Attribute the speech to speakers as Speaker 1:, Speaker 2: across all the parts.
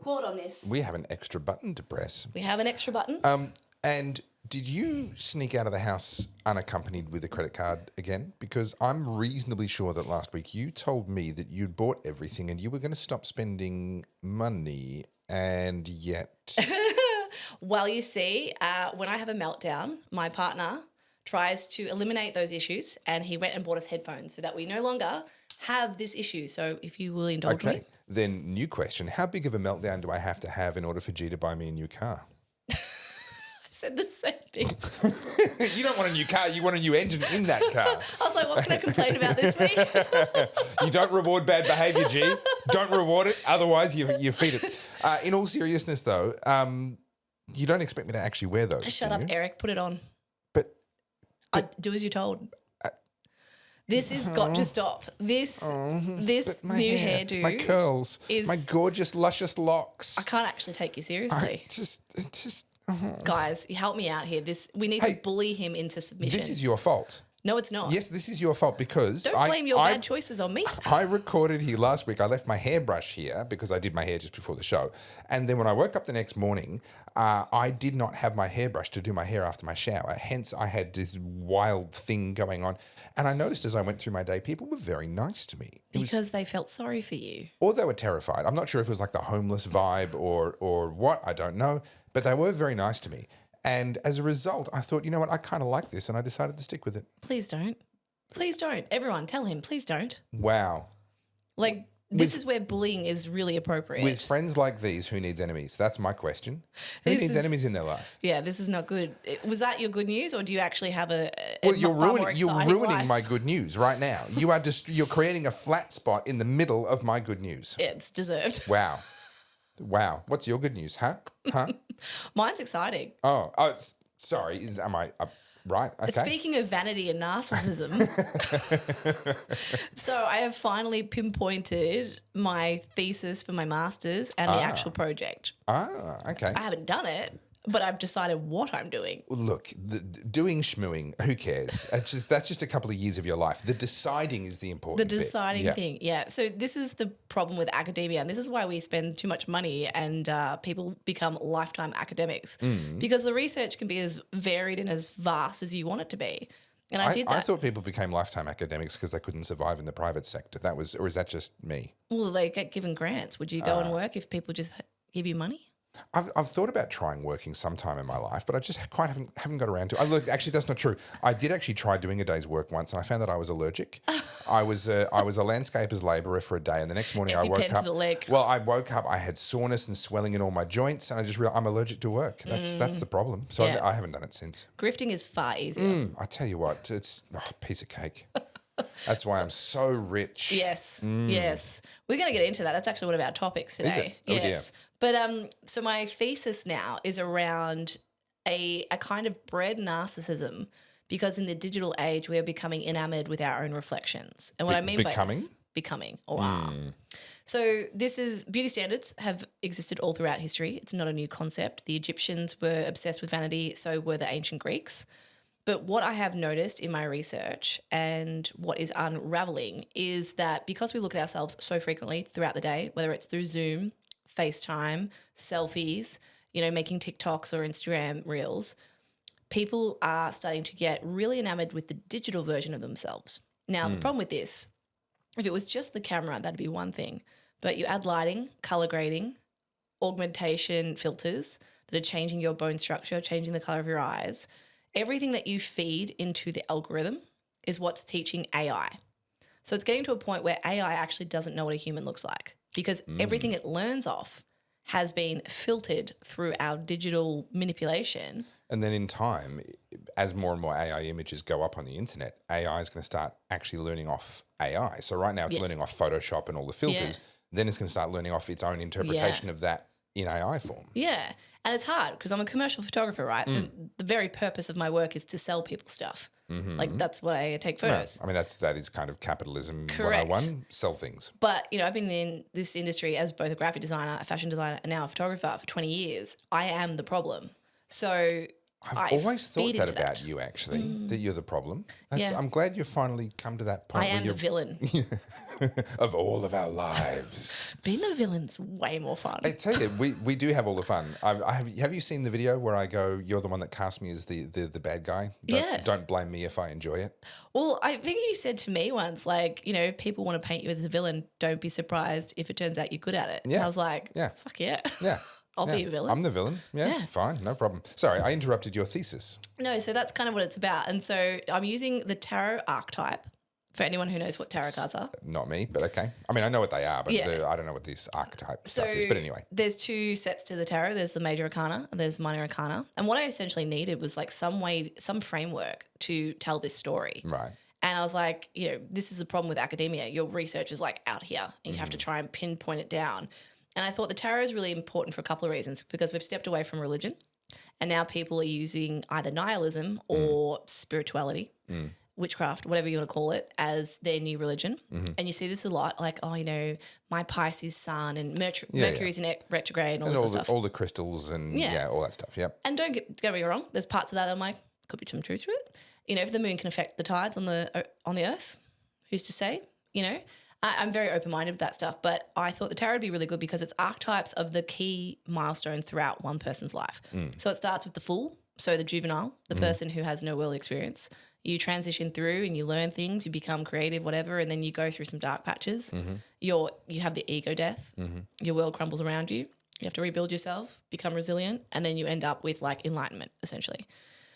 Speaker 1: Pause on this.
Speaker 2: We have an extra button to press.
Speaker 1: We have an extra button.
Speaker 2: And did you sneak out of the house unaccompanied with a credit card again? Because I'm reasonably sure that last week you told me that you'd bought everything and you were going to stop spending money, and yet...
Speaker 1: Well, you see, when I have a meltdown, my partner tries to eliminate those issues, and he went and bought us headphones so that we no longer have this issue. So if you will indulge me.
Speaker 2: Then new question. How big of a meltdown do I have to have in order for G to buy me a new car?
Speaker 1: I said the same thing.
Speaker 2: You don't want a new car. You want a new engine in that car.
Speaker 1: I was like, what can I complain about this week?
Speaker 2: You don't reward bad behaviour, G. Don't reward it. Otherwise, you feed it. In all seriousness, though, you don't expect me to actually wear those,
Speaker 1: Shut up, Eric. Put it on.
Speaker 2: But
Speaker 1: I do as you're told. This has got to stop. This new hairdo.
Speaker 2: My curls. My gorgeous, luscious locks.
Speaker 1: I can't actually take you seriously. Guys, help me out here. We need to bully him into submission.
Speaker 2: This is your fault.
Speaker 1: No, it's not.
Speaker 2: Yes, this is your fault because...
Speaker 1: Don't blame your bad choices on me.
Speaker 2: I recorded here last week. I left my hairbrush here because I did my hair just before the show. And then when I woke up the next morning, I did not have my hairbrush to do my hair after my shower. Hence, I had this wild thing going on. And I noticed as I went through my day, people were very nice to me.
Speaker 1: Because they felt sorry for you.
Speaker 2: Or they were terrified. I'm not sure if it was like the homeless vibe or what. I don't know. But they were very nice to me. And as a result, I thought, you know what, I kind of like this, and I decided to stick with it.
Speaker 1: Please don't. Please don't. Everyone, tell him, please don't.
Speaker 2: Wow.
Speaker 1: This is where bullying is really appropriate.
Speaker 2: With friends like these, who needs enemies? That's my question. Who needs enemies in their life?
Speaker 1: Yeah, this is not good. Was that your good news, or do you actually have
Speaker 2: you're ruining
Speaker 1: life?
Speaker 2: my good news right now. You're creating a flat spot in the middle of my good news.
Speaker 1: Yeah, it's deserved.
Speaker 2: Wow. What's your good news? Huh?
Speaker 1: Mine's exciting.
Speaker 2: Sorry. Am I right? Okay.
Speaker 1: Speaking of vanity and narcissism, so I have finally pinpointed my thesis for my master's and the actual project.
Speaker 2: Okay.
Speaker 1: I haven't done it, but I've decided what I'm doing.
Speaker 2: Look, doing schmooing, who cares? That's just a couple of years of your life. The deciding is the important bit.
Speaker 1: The deciding thing, yeah. So this is the problem with academia, and this is why we spend too much money and people become lifetime academics because the research can be as varied and as vast as you want it to be. And I did that.
Speaker 2: I thought people became lifetime academics because they couldn't survive in the private sector. Or is that just me?
Speaker 1: Well, they get given grants. Would you go and work if people just give you money?
Speaker 2: I've thought about trying working sometime in my life, but I just quite haven't got around to it. Look, actually, that's not true. I did actually try doing a day's work once, and I found that I was allergic. I was a landscaper's labourer for a day, and the next morning I woke up. Well, I woke up. I had soreness and swelling in all my joints, and I just realized I'm allergic to work. That's the problem. So I haven't done it since.
Speaker 1: Grifting is far easier.
Speaker 2: I tell you what, it's a piece of cake. That's why I'm so rich.
Speaker 1: Yes. We're going to get into that. That's actually one of our topics today.
Speaker 2: Is it? Oh,
Speaker 1: yes. Dear. But so my thesis now is around a kind of bred narcissism because in the digital age we are becoming enamored with our own reflections. And what I mean by this, becoming or are. So beauty standards have existed all throughout history. It's not a new concept. The Egyptians were obsessed with vanity, so were the ancient Greeks. But what I have noticed in my research and what is unraveling is that because we look at ourselves so frequently throughout the day, whether it's through Zoom, FaceTime, selfies, making TikToks or Instagram reels, people are starting to get really enamored with the digital version of themselves. Now, the problem with this, if it was just the camera, that'd be one thing. But you add lighting, color grading, augmentation filters that are changing your bone structure, changing the color of your eyes. Everything that you feed into the algorithm is what's teaching AI. So it's getting to a point where AI actually doesn't know what a human looks like because everything it learns off has been filtered through our digital manipulation. And
Speaker 2: then in time, as more and more AI images go up on the internet, AI is going to start actually learning off AI. So right now it's learning off Photoshop and all the filters. Then it's going to start learning off its own interpretation of that in AI form. Yeah.
Speaker 1: And it's hard because I'm a commercial photographer, right? So the very purpose of my work is to sell people stuff. Like that's what I take photos.
Speaker 2: No, I mean, that is kind of capitalism 101, sell things.
Speaker 1: But, I've been in this industry as both a graphic designer, a fashion designer, and now a photographer for 20 years. I am the problem. So
Speaker 2: I've always thought that about you, actually, that you're the problem. I'm glad you've finally come to that point.
Speaker 1: I am the villain.
Speaker 2: of all of our lives.
Speaker 1: Being the villain's way more fun.
Speaker 2: I tell you, we do have all the fun. Have you seen the video where I go, you're the one that cast me as the bad guy? Don't blame me if I enjoy it.
Speaker 1: Well, I think you said to me once, like, you know, people want to paint you as a villain. Don't be surprised if it turns out you're good at it. Yeah. And I was like, fuck yeah.
Speaker 2: Yeah.
Speaker 1: I'll be a villain.
Speaker 2: I'm the villain. Yeah, fine. No problem. Sorry, I interrupted your thesis.
Speaker 1: No, so that's kind of what it's about. And so I'm using the tarot archetype for anyone who knows what tarot cards are.
Speaker 2: Not me, but okay. I mean, I know what they are, but I don't know what this archetype stuff is. But anyway.
Speaker 1: There's two sets to the tarot. There's the major arcana and there's minor arcana. And what I essentially needed was like some framework to tell this story.
Speaker 2: Right.
Speaker 1: And I was like, you know, this is the problem with academia. Your research is like out here and you have to try and pinpoint it down. And I thought the tarot is really important for a couple of reasons because we've stepped away from religion and now people are using either nihilism or spirituality, witchcraft, whatever you want to call it, as their new religion. And you see this a lot, like, oh, you know, my Pisces sun and Mercury's in retrograde and all this stuff.
Speaker 2: All the crystals and all that stuff, yep.
Speaker 1: And don't get me wrong, there's parts of that I'm like, could be some truth to it. You know, if the moon can affect the tides on the earth, who's to say, you know? I'm very open-minded with that stuff, but I thought the tarot would be really good because it's archetypes of the key milestones throughout one person's life. So it starts with the fool, so the juvenile, the person who has no world experience. You transition through and you learn things, you become creative, whatever, and then you go through some dark patches. You have the ego death. Your world crumbles around you. You have to rebuild yourself, become resilient, and then you end up with like enlightenment, essentially.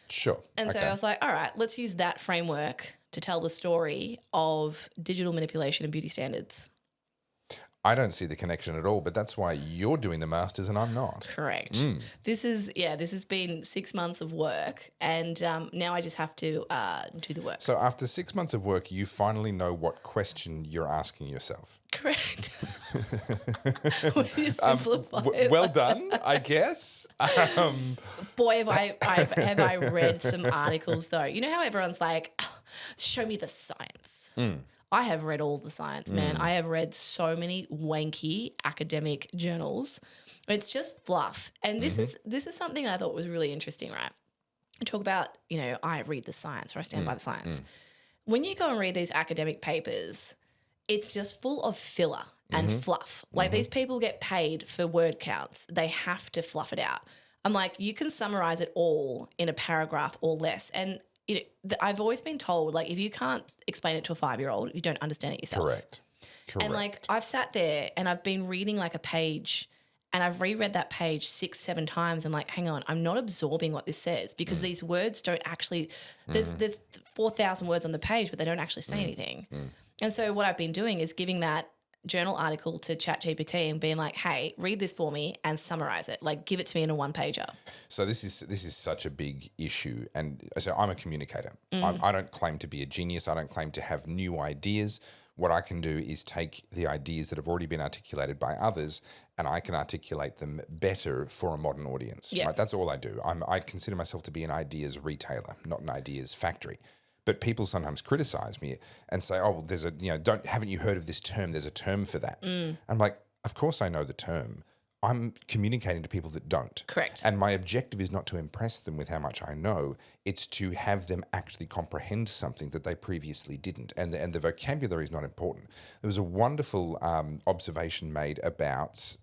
Speaker 2: Sure.
Speaker 1: And so I was like, all right, let's use that framework to tell the story of digital manipulation and beauty standards.
Speaker 2: I don't see the connection at all, but that's why you're doing the masters and I'm not.
Speaker 1: Correct. This has been 6 months of work and now I just have to do the work.
Speaker 2: So after 6 months of work, you finally know what question you're asking yourself.
Speaker 1: Correct.
Speaker 2: Well done, I guess.
Speaker 1: Boy, have I read some articles though. You know how everyone's like, oh, show me the science. I have read all the science, man. I have read so many wanky academic journals. It's just fluff. And this is something I thought was really interesting, right? I talk about, you know, I read the science or I stand by the science. When you go and read these academic papers, it's just full of filler and fluff. Like these people get paid for word counts. They have to fluff it out. I'm like, you can summarize it all in a paragraph or less. And you know, I've always been told, like, if you can't explain it to a 5-year-old, you don't understand it yourself.
Speaker 2: Correct.
Speaker 1: And, like, I've sat there and I've been reading, like, a page and I've reread that page 6-7 times. I'm like, hang on, I'm not absorbing what this says because these words don't actually there's 4,000 words on the page, but they don't actually say anything. And so what I've been doing is giving that journal article to ChatGPT and being like, hey, read this for me and summarize it. Like, give it to me in a one-pager.
Speaker 2: So this is such a big issue. And so I'm a communicator. I don't claim to be a genius. I don't claim to have new ideas. What I can do is take the ideas that have already been articulated by others and I can articulate them better for a modern audience. Right? That's all I do. I consider myself to be an ideas retailer, not an ideas factory. But people sometimes criticize me and say, oh, well, there's haven't you heard of this term? There's a term for that. I'm like, of course I know the term. I'm communicating to people that don't.
Speaker 1: Correct.
Speaker 2: And my objective is not to impress them with how much I know. It's to have them actually comprehend something that they previously didn't. And the vocabulary is not important. There was a wonderful observation made about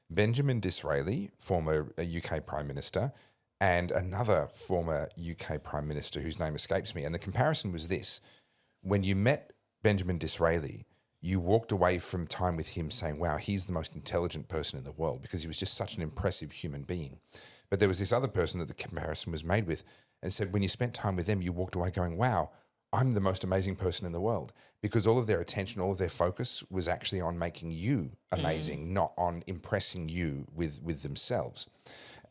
Speaker 2: Benjamin Disraeli, former UK Prime Minister, and another former UK Prime Minister whose name escapes me. And the comparison was this. When you met Benjamin Disraeli, you walked away from time with him saying, wow, he's the most intelligent person in the world because he was just such an impressive human being. But there was this other person that the comparison was made with and said, when you spent time with them, you walked away going, wow, I'm the most amazing person in the world because all of their attention, all of their focus was actually on making you amazing, not on impressing you with themselves.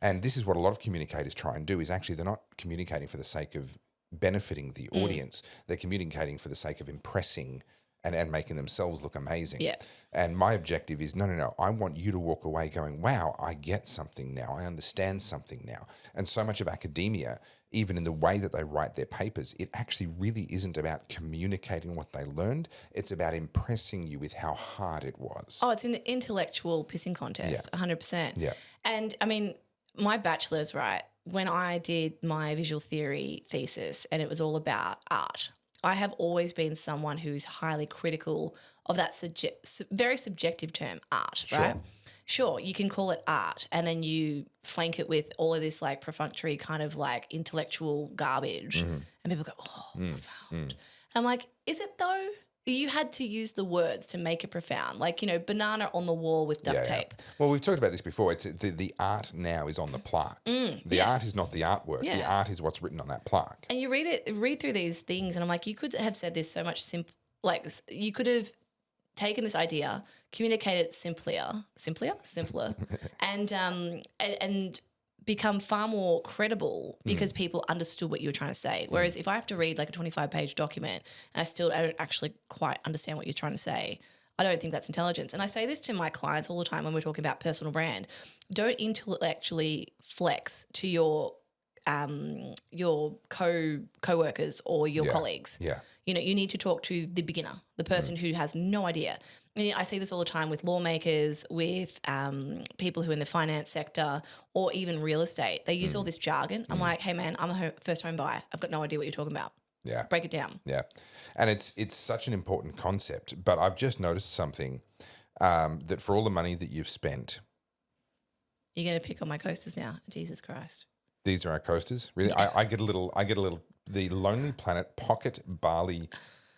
Speaker 2: And this is what a lot of communicators try and do is actually they're not communicating for the sake of benefiting the audience. They're communicating for the sake of impressing and making themselves look amazing.
Speaker 1: Yeah.
Speaker 2: And my objective is, no. I want you to walk away going, wow, I get something now. I understand something now. And so much of academia, even in the way that they write their papers, it actually really isn't about communicating what they learned. It's about impressing you with how hard it was.
Speaker 1: Oh, it's an intellectual pissing contest, 100%.
Speaker 2: Yeah.
Speaker 1: And, I mean, my bachelor's, right, when I did my visual theory thesis and it was all about art, I have always been someone who's highly critical of that very subjective term, art, right? Sure, you can call it art and then you flank it with all of this like perfunctory kind of like intellectual garbage and people go, oh, profound. And I'm like, is it though? You had to use the words to make it profound. Like, you know, banana on the wall with duct tape.
Speaker 2: Well, we've talked about this before. It's the art now is on the plaque. The art is not the artwork. Yeah. The art is what's written on that plaque.
Speaker 1: And you read through these things and I'm like, you could have said this so much you could have taken this idea, communicated it simpler, and become far more credible because people understood what you were trying to say. Whereas if I have to read like a 25-page document and I don't actually quite understand what you're trying to say, I don't think that's intelligence. And I say this to my clients all the time when we're talking about personal brand. Don't intellectually flex to your co-workers or your colleagues.
Speaker 2: Yeah.
Speaker 1: You know, you need to talk to the beginner, the person who has no idea. I see this all the time with lawmakers, with people who are in the finance sector or even real estate. They use all this jargon. I'm like, hey, man, I'm a first home buyer. I've got no idea what you're talking about.
Speaker 2: Yeah.
Speaker 1: Break it down.
Speaker 2: Yeah. And it's such an important concept. But I've just noticed something that for all the money that you've spent.
Speaker 1: You're going to pick on my coasters now. Jesus Christ.
Speaker 2: These are our coasters? Really? Yeah. I get a little, the Lonely Planet Pocket Bali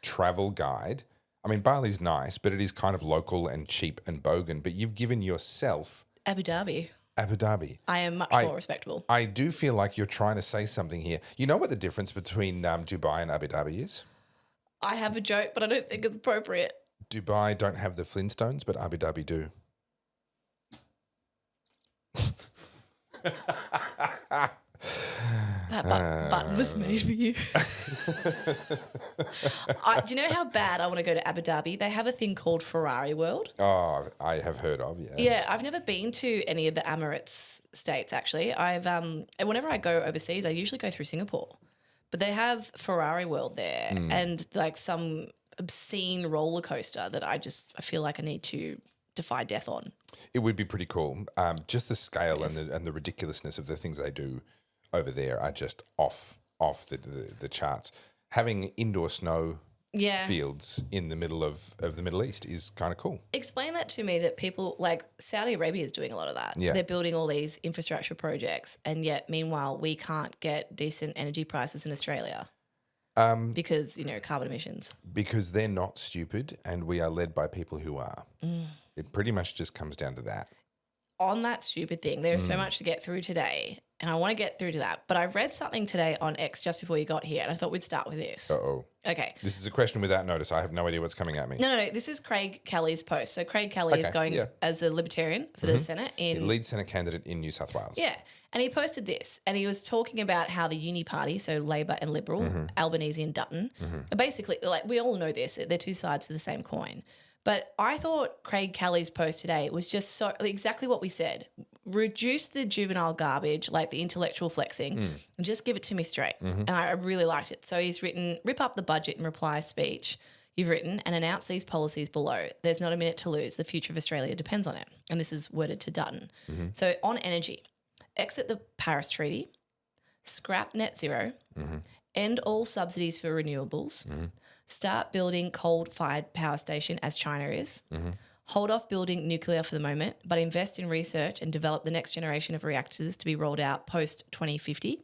Speaker 2: Travel Guide. I mean, Bali's nice, but it is kind of local and cheap and bogan. But you've given yourself
Speaker 1: Abu Dhabi.
Speaker 2: I
Speaker 1: am much more respectable.
Speaker 2: I do feel like you're trying to say something here. You know what the difference between Dubai and Abu Dhabi is?
Speaker 1: I have a joke, but I don't think it's appropriate.
Speaker 2: Dubai don't have the Flintstones, but Abu Dhabi do.
Speaker 1: That button was made for you. Do you know how bad I want to go to Abu Dhabi? They have a thing called Ferrari World.
Speaker 2: Oh, I have heard of, yes.
Speaker 1: Yeah, I've never been to any of the Emirates states, actually. Whenever I go overseas, I usually go through Singapore. But they have Ferrari World there and like some obscene roller coaster that I feel like I need to defy death on. It
Speaker 2: would be pretty cool. Just the scale and the ridiculousness of the things they do over there are just off the charts. Having indoor snow fields in the middle of the Middle East is kind of cool.
Speaker 1: Explain that to me, that people like Saudi Arabia is doing a lot of that. Yeah. They're building all these infrastructure projects and yet meanwhile we can't get decent energy prices in Australia. Because, carbon emissions.
Speaker 2: Because they're not stupid and we are led by people who are. It pretty much just comes down to that.
Speaker 1: On that stupid thing, there's so much to get through today and I want to get through to that. But I read something today on X just before you got here and I thought we'd start with this.
Speaker 2: Uh-oh.
Speaker 1: Okay.
Speaker 2: This is a question without notice. I have no idea what's coming at me.
Speaker 1: No. This is Craig Kelly's post. So Craig Kelly is going as a Libertarian for the Senate.
Speaker 2: Lead Senate candidate in New South Wales.
Speaker 1: Yeah. And he posted this and he was talking about how the uni party, so Labor and Liberal, Albanese and Dutton, are basically, like we all know this, they're two sides of the same coin. But I thought Craig Kelly's post today was just so exactly what we said. Reduce the juvenile garbage, like the intellectual flexing, and just give it to me straight. And I really liked it. So he's written, rip up the budget and reply speech you've written and announce these policies below. There's not a minute to lose. The future of Australia depends on it. And this is worded to Dutton. So on energy, exit the Paris Treaty, scrap net zero, end all subsidies for renewables, start building coal-fired power station as China is, hold off building nuclear for the moment, but invest in research and develop the next generation of reactors to be rolled out post-2050,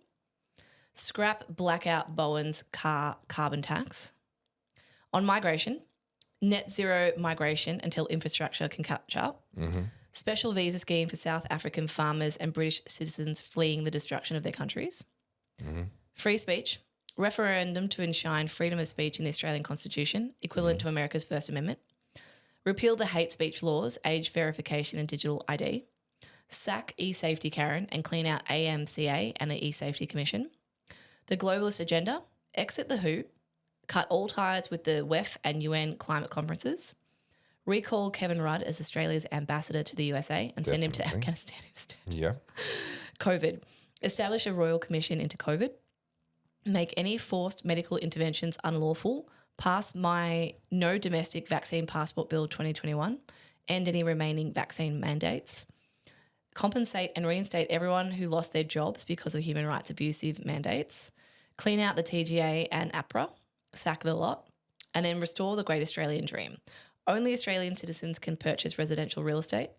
Speaker 1: scrap blackout Bowen's carbon tax. On migration, net zero migration until infrastructure can catch up, special visa scheme for South African farmers and British citizens fleeing the destruction of their countries, free speech, referendum to enshrine freedom of speech in the Australian Constitution, equivalent to America's First Amendment, repeal the hate speech laws, age verification and digital ID, sack e-safety Karen and clean out AMCA and the e-safety commission, the globalist agenda, exit the WHO, cut all ties with the WEF and UN climate conferences, recall Kevin Rudd as Australia's ambassador to the USA and send him to Afghanistan instead.
Speaker 2: Yeah.
Speaker 1: COVID, establish a royal commission into COVID, make any forced medical interventions unlawful, pass my no domestic vaccine passport bill 2021, end any remaining vaccine mandates, compensate and reinstate everyone who lost their jobs because of human rights abusive mandates, clean out the TGA and APRA, sack the lot, and then restore the Great Australian Dream. Only Australian citizens can purchase residential real estate,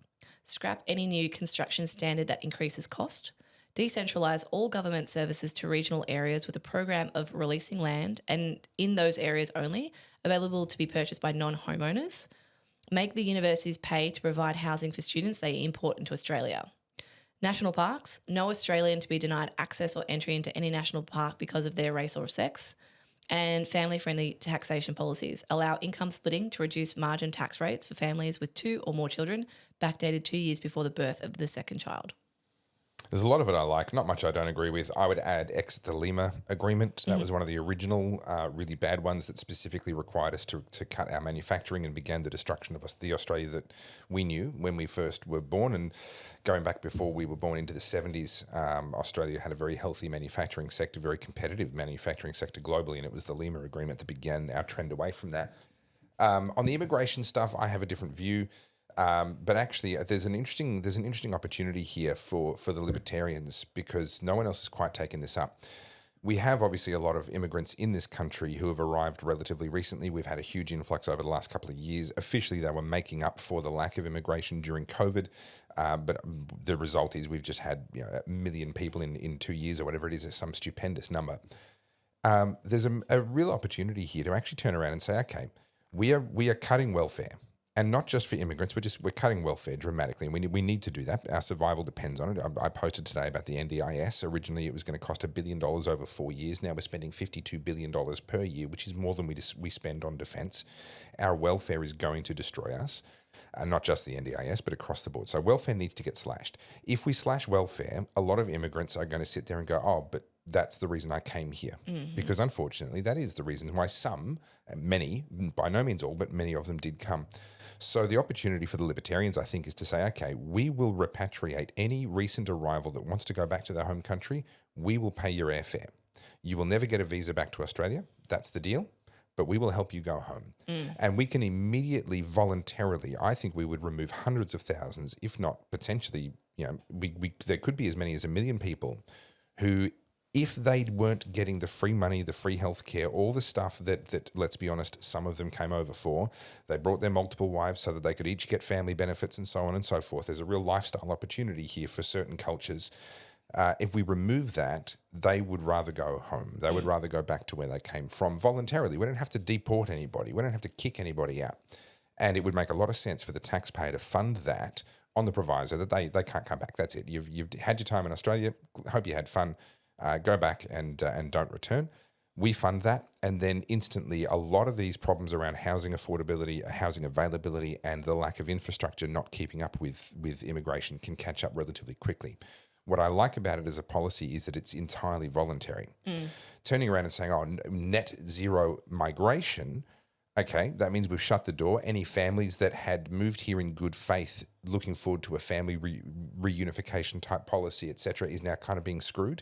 Speaker 1: scrap any new construction standard that increases cost, decentralise all government services to regional areas with a program of releasing land, and in those areas only, available to be purchased by non-homeowners, make the universities pay to provide housing for students they import into Australia. National parks, no Australian to be denied access or entry into any national park because of their race or sex. And family-friendly taxation policies allow income splitting to reduce margin tax rates for families with 2 or more children, backdated 2 years before the birth of the second child.
Speaker 2: There's a lot of it I like, not much I don't agree with. I would add exit the Lima agreement. That was one of the original really bad ones that specifically required us to cut our manufacturing and began the destruction of the Australia that we knew when we first were born. And going back before we were born into the 70s, Australia had a very healthy manufacturing sector, very competitive manufacturing sector globally, and it was the Lima agreement that began our trend away from that. On the immigration stuff, I have a different view. But actually, there's an interesting opportunity here for the libertarians, because no one else has quite taken this up. We have obviously a lot of immigrants in this country who have arrived relatively recently. We've had a huge influx over the last couple of years. Officially, they were making up for the lack of immigration during COVID. But the result is we've just had 1 million people in 2 years or whatever it is, some stupendous number. There's a real opportunity here to actually turn around and say, okay, we are cutting welfare. And not just for immigrants, we're cutting welfare dramatically, and we need to do that. Our survival depends on it. I posted today about the NDIS. Originally, it was going to cost $1 billion over 4 years. Now we're spending $52 billion per year, which is more than we spend on defence. Our welfare is going to destroy us, and not just the NDIS, but across the board. So welfare needs to get slashed. If we slash welfare, a lot of immigrants are going to sit there and go, oh, but that's the reason I came here. Because unfortunately, that is the reason why many, by no means all, but many of them did come. So the opportunity for the libertarians, I think, is to say, okay, we will repatriate any recent arrival that wants to go back to their home country. We will pay your airfare. You will never get a visa back to Australia. That's the deal. But we will help you go home. And we can immediately, voluntarily, I think we would remove hundreds of thousands, if not potentially, there could be as many as 1 million people who, if they weren't getting the free money, the free healthcare, all the stuff that, let's be honest, some of them came over for, they brought their multiple wives so that they could each get family benefits and so on and so forth. There's a real lifestyle opportunity here for certain cultures. If we remove that, they would rather go home. They would rather go back to where they came from voluntarily. We don't have to deport anybody. We don't have to kick anybody out. And it would make a lot of sense for the taxpayer to fund that on the proviso that they can't come back. That's it. You've had your time in Australia. Hope you had fun. Go back and don't return. We fund that, and then instantly a lot of these problems around housing affordability, housing availability, and the lack of infrastructure not keeping up with immigration can catch up relatively quickly. What I like about it as a policy is that it's entirely voluntary. Turning around and saying, oh, net zero migration, okay, that means we've shut the door. Any families that had moved here in good faith, looking forward to a family reunification type policy, etc., is now kind of being screwed,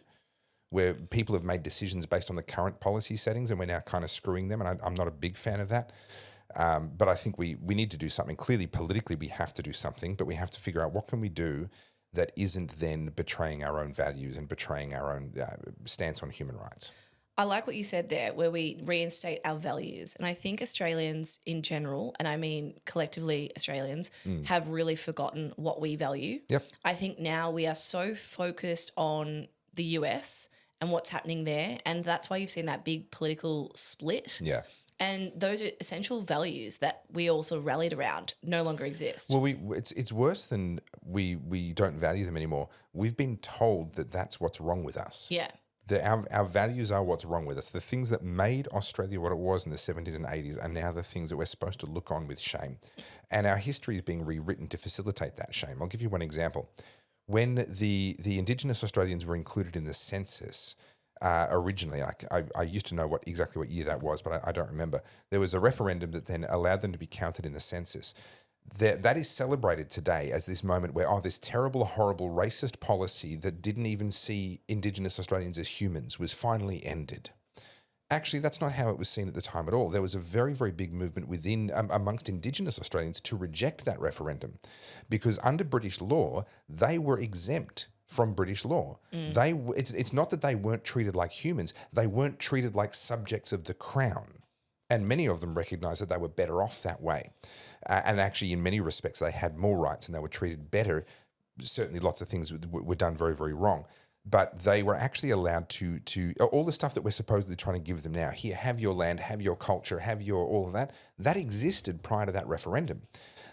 Speaker 2: where people have made decisions based on the current policy settings and we're now kind of screwing them. And I'm not a big fan of that. But I think we need to do something. Clearly, politically, we have to do something, but we have to figure out what can we do that isn't then betraying our own values and betraying our own stance on human rights.
Speaker 1: I like what you said there, where we reinstate our values. And I think Australians in general, and I mean collectively Australians, have really forgotten what we value.
Speaker 2: Yep.
Speaker 1: I think now we are so focused on the US and what's happening there, and that's why you've seen that big political split.
Speaker 2: Yeah.
Speaker 1: And those are essential values that we all sort of rallied around no longer exist.
Speaker 2: Well, it's worse than we don't value them anymore. We've been told that that's what's wrong with us.
Speaker 1: Yeah.
Speaker 2: Our values are what's wrong with us. The things that made Australia what it was in the 70s and 80s are now the things that we're supposed to look on with shame. And our history is being rewritten to facilitate that shame. I'll give you one example. When the Indigenous Australians were included in the census, originally, I used to know exactly what year that was, but I don't remember. There was a referendum that then allowed them to be counted in the census. That is celebrated today as this moment where, this terrible, horrible, racist policy that didn't even see Indigenous Australians as humans was finally ended. Actually, that's not how it was seen at the time at all. There was a very, very big movement amongst Indigenous Australians to reject that referendum because under British law, they were exempt from British law. It's not that they weren't treated like humans. They weren't treated like subjects of the crown. And many of them recognised that they were better off that way. And actually, in many respects, they had more rights and they were treated better. Certainly lots of things were done very, very wrong. But they were actually allowed to all the stuff that we're supposedly trying to give them now, here, have your land, have your culture, have your all of that existed prior to that referendum.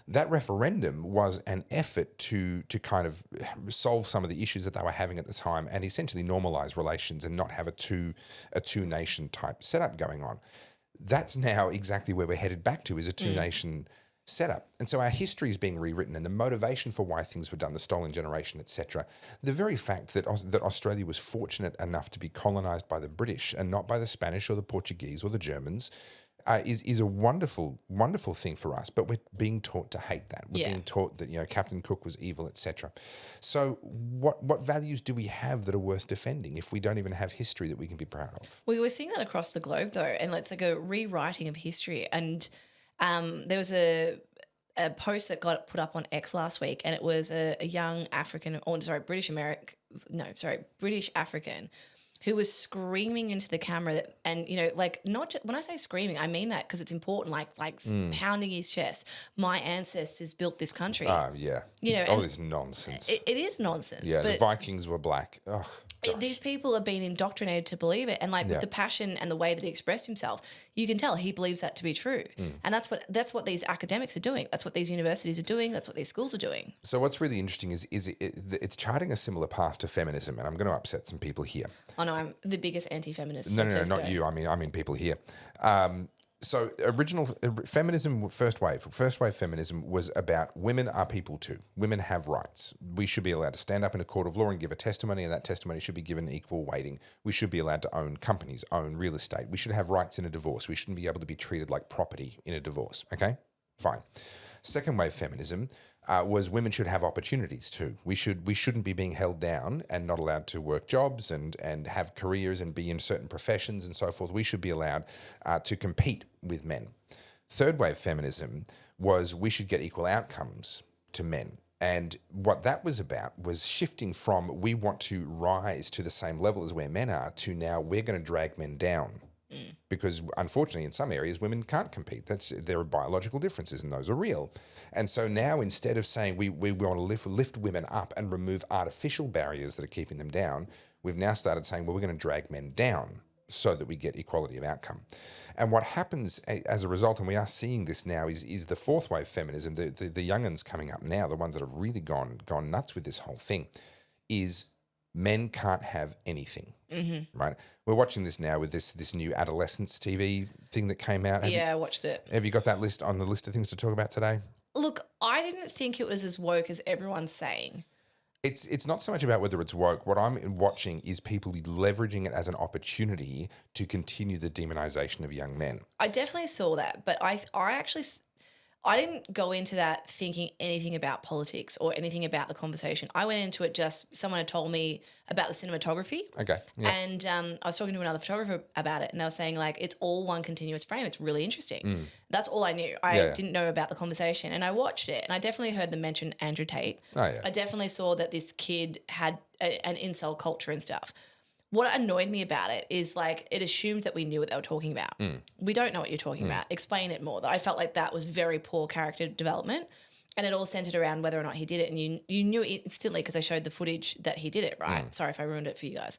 Speaker 2: That referendum was an effort to kind of solve some of the issues that they were having at the time and essentially normalise relations and not have a two nation type setup going on. That's now exactly where we're headed back to, is a two nation setup. And so our history is being rewritten, and the motivation for why things were done, the stolen generation, etc. The very fact that Australia was fortunate enough to be colonised by the British and not by the Spanish or the Portuguese or the Germans is a wonderful, wonderful thing for us. But we're being taught to hate that. We're being taught that, Captain Cook was evil, etc. So what values do we have that are worth defending if we don't even have history that we can be proud of?
Speaker 1: We were seeing that across the globe, though, and it's like a rewriting of history. And there was a post that got put up on X last week, and it was a young British African who was screaming into the camera not just, when I say screaming, I mean that because it's important, pounding his chest. My ancestors built this country.
Speaker 2: Yeah. All this nonsense.
Speaker 1: It is nonsense.
Speaker 2: Yeah, the Vikings were black. Oh,
Speaker 1: these people are being indoctrinated to believe it, and with the passion and the way that he expressed himself, you can tell he believes that to be true. And that's what these academics are doing. That's what these universities are doing. That's what these schools are doing.
Speaker 2: So what's really interesting is it's charting a similar path to feminism, and I'm going to upset some people here.
Speaker 1: Oh no, I'm the biggest anti-feminist.
Speaker 2: No, not you. I mean people here. So original feminism, first wave feminism was about women are people too. Women have rights. We should be allowed to stand up in a court of law and give a testimony, and that testimony should be given equal weighting. We should be allowed to own companies, own real estate. We should have rights in a divorce. We shouldn't be able to be treated like property in a divorce. Okay, fine. Second wave feminism was women should have opportunities too. We shouldn't be being held down and not allowed to work jobs and have careers and be in certain professions and so forth. We should be allowed to compete with men. Third wave feminism was we should get equal outcomes to men. And what that was about was shifting from we want to rise to the same level as where men are to now we're going to drag men down. Because unfortunately, in some areas, women can't compete. There are biological differences, and those are real. And so now, instead of saying we want to lift women up and remove artificial barriers that are keeping them down, we've now started saying, well, we're going to drag men down so that we get equality of outcome. And what happens as a result, and we are seeing this now, is the fourth wave feminism, the young'uns coming up now, the ones that have really gone nuts with this whole thing, is men can't have anything, right? We're watching this now with this new adolescence TV thing that came out.
Speaker 1: I watched it.
Speaker 2: Have you got that list on the list of things to talk about today?
Speaker 1: Look, I didn't think it was as woke as everyone's saying.
Speaker 2: It's not so much about whether it's woke. What I'm watching is people leveraging it as an opportunity to continue the demonization of young men.
Speaker 1: I definitely saw that, but I didn't go into that thinking anything about politics or anything about the conversation. I went into it just someone had told me about the cinematography.
Speaker 2: Okay. Yeah.
Speaker 1: And I was talking to another photographer about it, and they were saying it's all one continuous frame. It's really interesting. That's all I knew. I didn't know about the conversation, and I watched it, and I definitely heard them mention Andrew Tate.
Speaker 2: Oh, yeah.
Speaker 1: I definitely saw that this kid had an incel culture and stuff. What annoyed me about it is it assumed that we knew what they were talking about. We don't know what you're talking about. Explain it more. I felt like that was very poor character development, and it all centered around whether or not he did it. And you knew it instantly because they showed the footage that he did it, right? Sorry if I ruined it for you guys.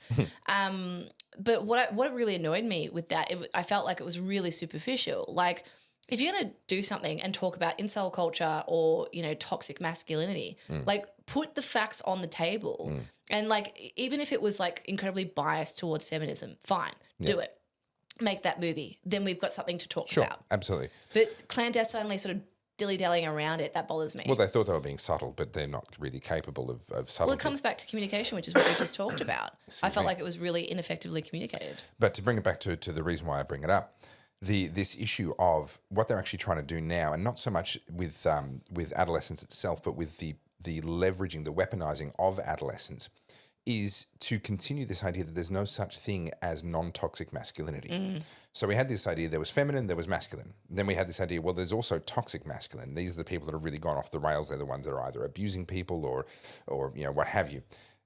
Speaker 1: But what really annoyed me with that, I felt like it was really superficial. If you're going to do something and talk about incel culture or, toxic masculinity, put the facts on the table. And even if it was incredibly biased towards feminism, fine, do it. Make that movie. Then we've got something to talk about.
Speaker 2: Sure, absolutely.
Speaker 1: But clandestinely sort of dilly-dallying around it, that bothers me.
Speaker 2: Well, they thought they were being subtle, but they're not really capable of subtlety.
Speaker 1: Well, it comes back to communication, which is what we just talked about. I felt like it was really ineffectively communicated.
Speaker 2: But to bring it back to the reason why I bring it up, this issue of what they're actually trying to do now, and not so much with adolescence itself, but with the leveraging, the weaponizing of adolescence, is to continue this idea that there's no such thing as non-toxic masculinity. So we had this idea there was feminine, there was masculine. Then we had this idea, well, there's also toxic masculine. These are the people that have really gone off the rails. They're the ones that are either abusing people or what have you.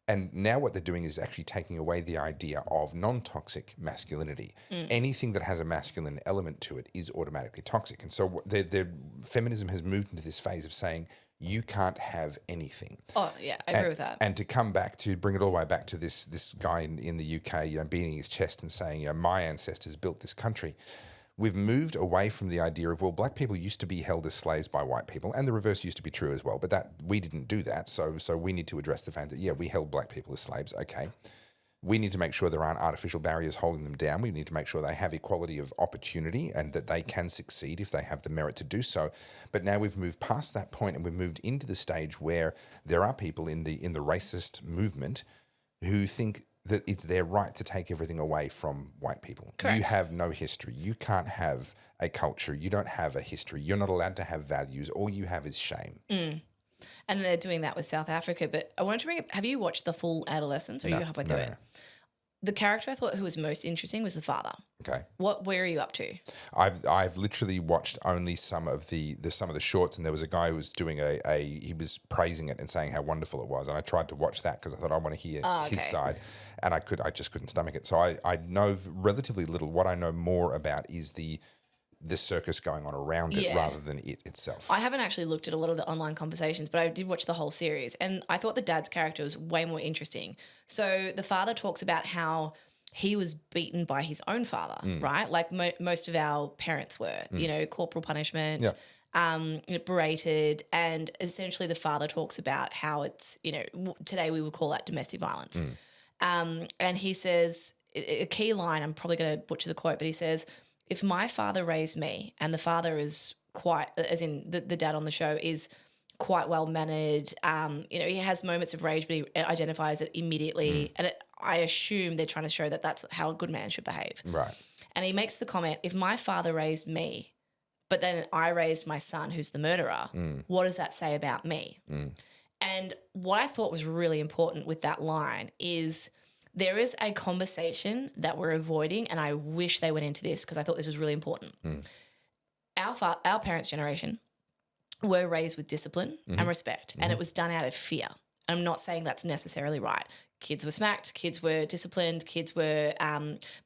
Speaker 2: And now what they're doing is actually taking away the idea of non-toxic masculinity. Anything that has a masculine element to it is automatically toxic. And so feminism has moved into this phase of saying you can't have anything.
Speaker 1: Oh, yeah, I agree with that.
Speaker 2: And to come back to bring it all the way back to this guy in the UK, beating his chest and saying, my ancestors built this country. We've moved away from the idea of, well, black people used to be held as slaves by white people, and the reverse used to be true as well, but that we didn't do that. So we need to address the fact that, we held black people as slaves. Okay. We need to make sure there aren't artificial barriers holding them down. We need to make sure they have equality of opportunity and that they can succeed if they have the merit to do so. But now we've moved past that point and we've moved into the stage where there are people in the racist movement who think that it's their right to take everything away from white people.
Speaker 1: Correct.
Speaker 2: You have no history. You can't have a culture. You don't have a history. You're not allowed to have values. All you have is shame.
Speaker 1: And they're doing that with South Africa. But I wanted to bring up, have you watched The Full Adolescence or are you halfway through it? The character I thought who was most interesting was the father.
Speaker 2: Okay.
Speaker 1: Where are you up to?
Speaker 2: I've literally watched only some of the shorts, and there was a guy who was doing he was praising it and saying how wonderful it was, and I tried to watch that because I thought I want to hear his side, and I just couldn't stomach it. So I know relatively little. What I know more about is the circus going on around it rather than it itself.
Speaker 1: I haven't actually looked at a lot of the online conversations, but I did watch the whole series, and I thought the dad's character was way more interesting. So the father talks about how he was beaten by his own father, right? Like most of our parents were, corporal punishment, berated, and essentially the father talks about how it's, today we would call that domestic violence. And he says, a key line, I'm probably going to butcher the quote, but he says, if my father raised me, and the father is quite, as in the dad on the show is quite well mannered, he has moments of rage, but he identifies it immediately. And I assume they're trying to show that that's how a good man should behave.
Speaker 2: Right.
Speaker 1: And he makes the comment, if my father raised me, but then I raised my son who's the murderer, what does that say about me? And what I thought was really important with that line is there is a conversation that we're avoiding, and I wish they went into this because I thought this was really important. Our parents' generation were raised with discipline and respect, and it was done out of fear. I'm not saying that's necessarily right. Kids were smacked, kids were disciplined, kids were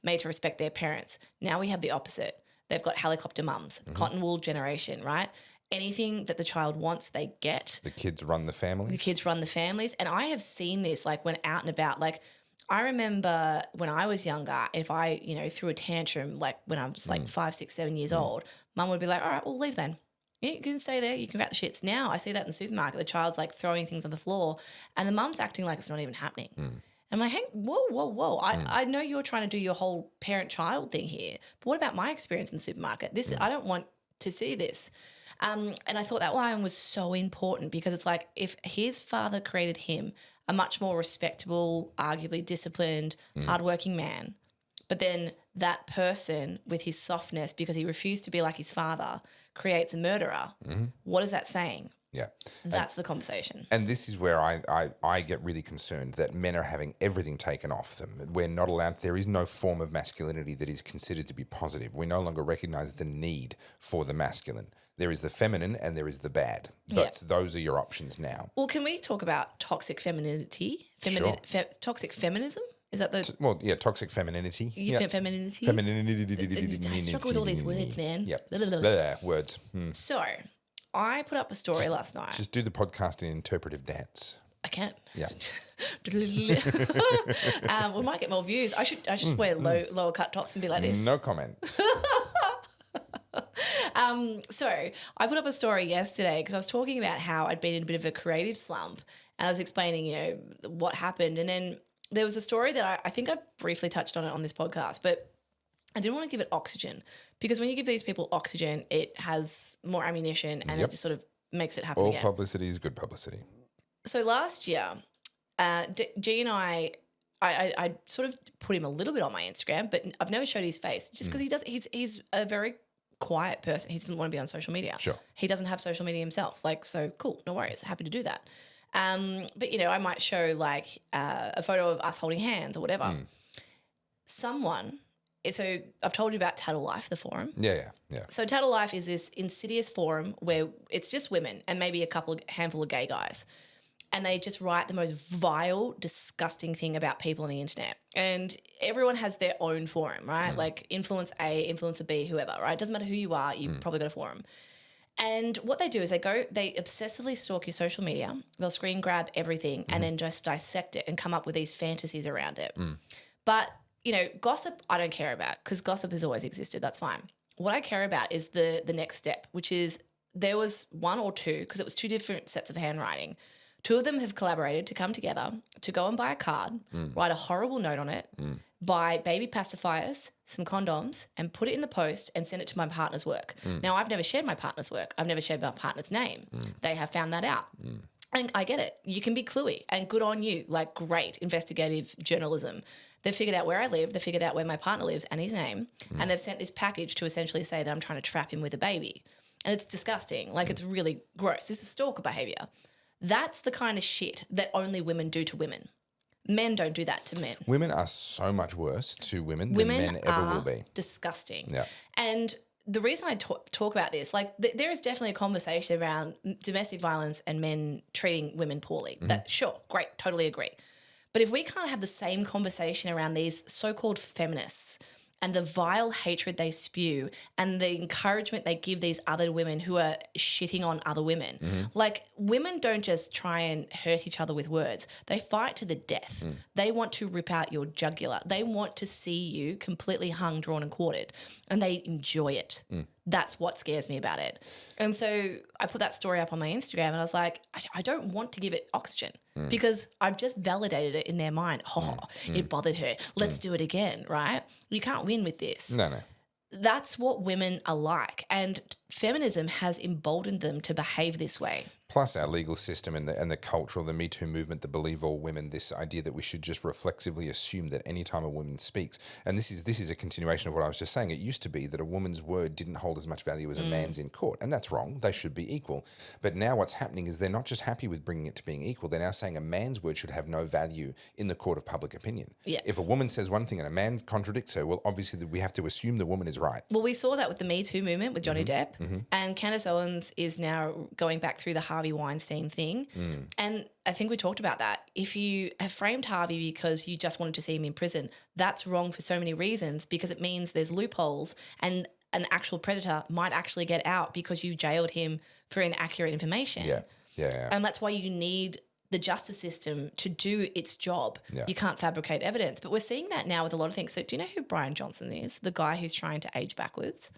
Speaker 1: made to respect their parents. Now we have the opposite. They've got helicopter mums, cotton wool generation, right? Anything that the child wants, they get.
Speaker 2: The kids run the families.
Speaker 1: The kids run the families. And I have seen this like when out and about, like I remember when I was younger, if I, threw a tantrum, like when I was like 5, 6, 7 years old, mum would be like, all right, well, leave then. You can stay there. You can grab the shits. Now I see that in the supermarket. The child's like throwing things on the floor and the mum's acting like it's not even happening. I'm like, hey, whoa. I know you're trying to do your whole parent-child thing here, but what about my experience in the supermarket? I don't want to see this. And I thought that line was so important because it's like if his father created him a much more respectable, arguably disciplined, hardworking man, but then that person with his softness because he refused to be like his father creates a murderer, what is that saying?
Speaker 2: Yeah.
Speaker 1: That's the conversation.
Speaker 2: And this is where I get really concerned that men are having everything taken off them. We're not allowed, there is no form of masculinity that is considered to be positive. We no longer recognize the need for the masculine. There is the feminine and there is the bad. Those are your options now.
Speaker 1: Well, can we talk about toxic femininity?
Speaker 2: Sure.
Speaker 1: Toxic feminism? Is that the...
Speaker 2: Well, yeah, toxic femininity.
Speaker 1: Femininity?
Speaker 2: Femininity.
Speaker 1: I struggle with all these words, man.
Speaker 2: Yep. Blah, words.
Speaker 1: So, I put up a story last night.
Speaker 2: Just do the podcast in interpretive dance.
Speaker 1: I can't.
Speaker 2: Yeah.
Speaker 1: We might get more views. I should wear lower cut tops and be like this.
Speaker 2: No comment.
Speaker 1: So I put up a story yesterday because I was talking about how I'd been in a bit of a creative slump and I was explaining, what happened. And then there was a story that I think I briefly touched on it on this podcast, but I didn't want to give it oxygen because when you give these people oxygen, it has more ammunition and it just sort of makes it happen again.
Speaker 2: All publicity is good publicity. So
Speaker 1: last year, G and I sort of put him a little bit on my Instagram, but I've never showed his face just because he's a very quiet person. He doesn't want to be on social media.
Speaker 2: Sure.
Speaker 1: He doesn't have social media himself. So cool, no worries. Happy to do that. But, I might show like a photo of us holding hands or whatever. Someone... So I've told you about Tattle Life, the forum.
Speaker 2: Yeah.
Speaker 1: So Tattle Life is this insidious forum where it's just women and maybe handful of gay guys. and they just write the most vile, disgusting thing about people on the internet. And everyone has their own forum, right? Like influence A, influencer B, whoever, right? It doesn't matter who you are, you've probably got a forum. And what they do is they obsessively stalk your social media. They'll screen grab everything and then just dissect it and come up with these fantasies around it. But, you know, gossip I don't care about because gossip has always existed. That's fine. What I care about is the next step, which is there was one or two, because it was two different sets of handwriting. Two of them have collaborated to come together to go and buy a card, write a horrible note on it, buy baby pacifiers, some condoms, and put it in the post and send it to my partner's work. Now, I've never shared my partner's work. I've never shared my partner's name. They have found that out. And I get it. You can be cluey and good on you. Like, great investigative journalism. They've figured out where I live. They've figured out where my partner lives and his name. And they've sent this package to essentially say that I'm trying to trap him with a baby. And it's disgusting. Like, it's really gross. This is stalker behaviour. That's the kind of shit that only women do to women. Men don't do that to men.
Speaker 2: Women are so much worse to women than men ever will be.
Speaker 1: Disgusting.
Speaker 2: Yeah.
Speaker 1: And the reason I talk about this, like there is definitely a conversation around domestic violence and men treating women poorly. That sure, great, totally agree. But if we can't have the same conversation around these so-called feminists and the vile hatred they spew and the encouragement they give these other women who are shitting on other women. Like, women don't just try and hurt each other with words. They fight to the death. They want to rip out your jugular. They want to see you completely hung, drawn and quartered, and they enjoy it. That's what scares me about it. And so I put that story up on my Instagram and I was like, I don't want to give it oxygen because I've just validated it in their mind. It bothered her. Let's do it again, right? You can't win with this.
Speaker 2: No.
Speaker 1: That's what women are like. And feminism has emboldened them to behave this way.
Speaker 2: Plus our legal system and the cultural, the Me Too movement, the believe all women, this idea that we should just reflexively assume that any time a woman speaks, and this is a continuation of what I was just saying. It used to be that a woman's word didn't hold as much value as a man's in court, and that's wrong. They should be equal. But now what's happening is they're not just happy with bringing it to being equal. They're now saying a man's word should have no value in the court of public opinion.
Speaker 1: Yeah.
Speaker 2: If a woman says one thing and a man contradicts her, well, obviously we have to assume the woman is right.
Speaker 1: Well, we saw that with the Me Too movement with Johnny Depp, and Candace Owens is now going back through the Harvey Weinstein thing. And I think we talked about that. If you have framed Harvey because you just wanted to see him in prison, that's wrong for so many reasons because it means there's loopholes and an actual predator might actually get out because you jailed him for inaccurate information.
Speaker 2: Yeah.
Speaker 1: And that's why you need the justice system to do its job.
Speaker 2: Yeah.
Speaker 1: You can't fabricate evidence. But we're seeing that now with a lot of things. So do you know who Brian Johnson is? The guy who's trying to age backwards?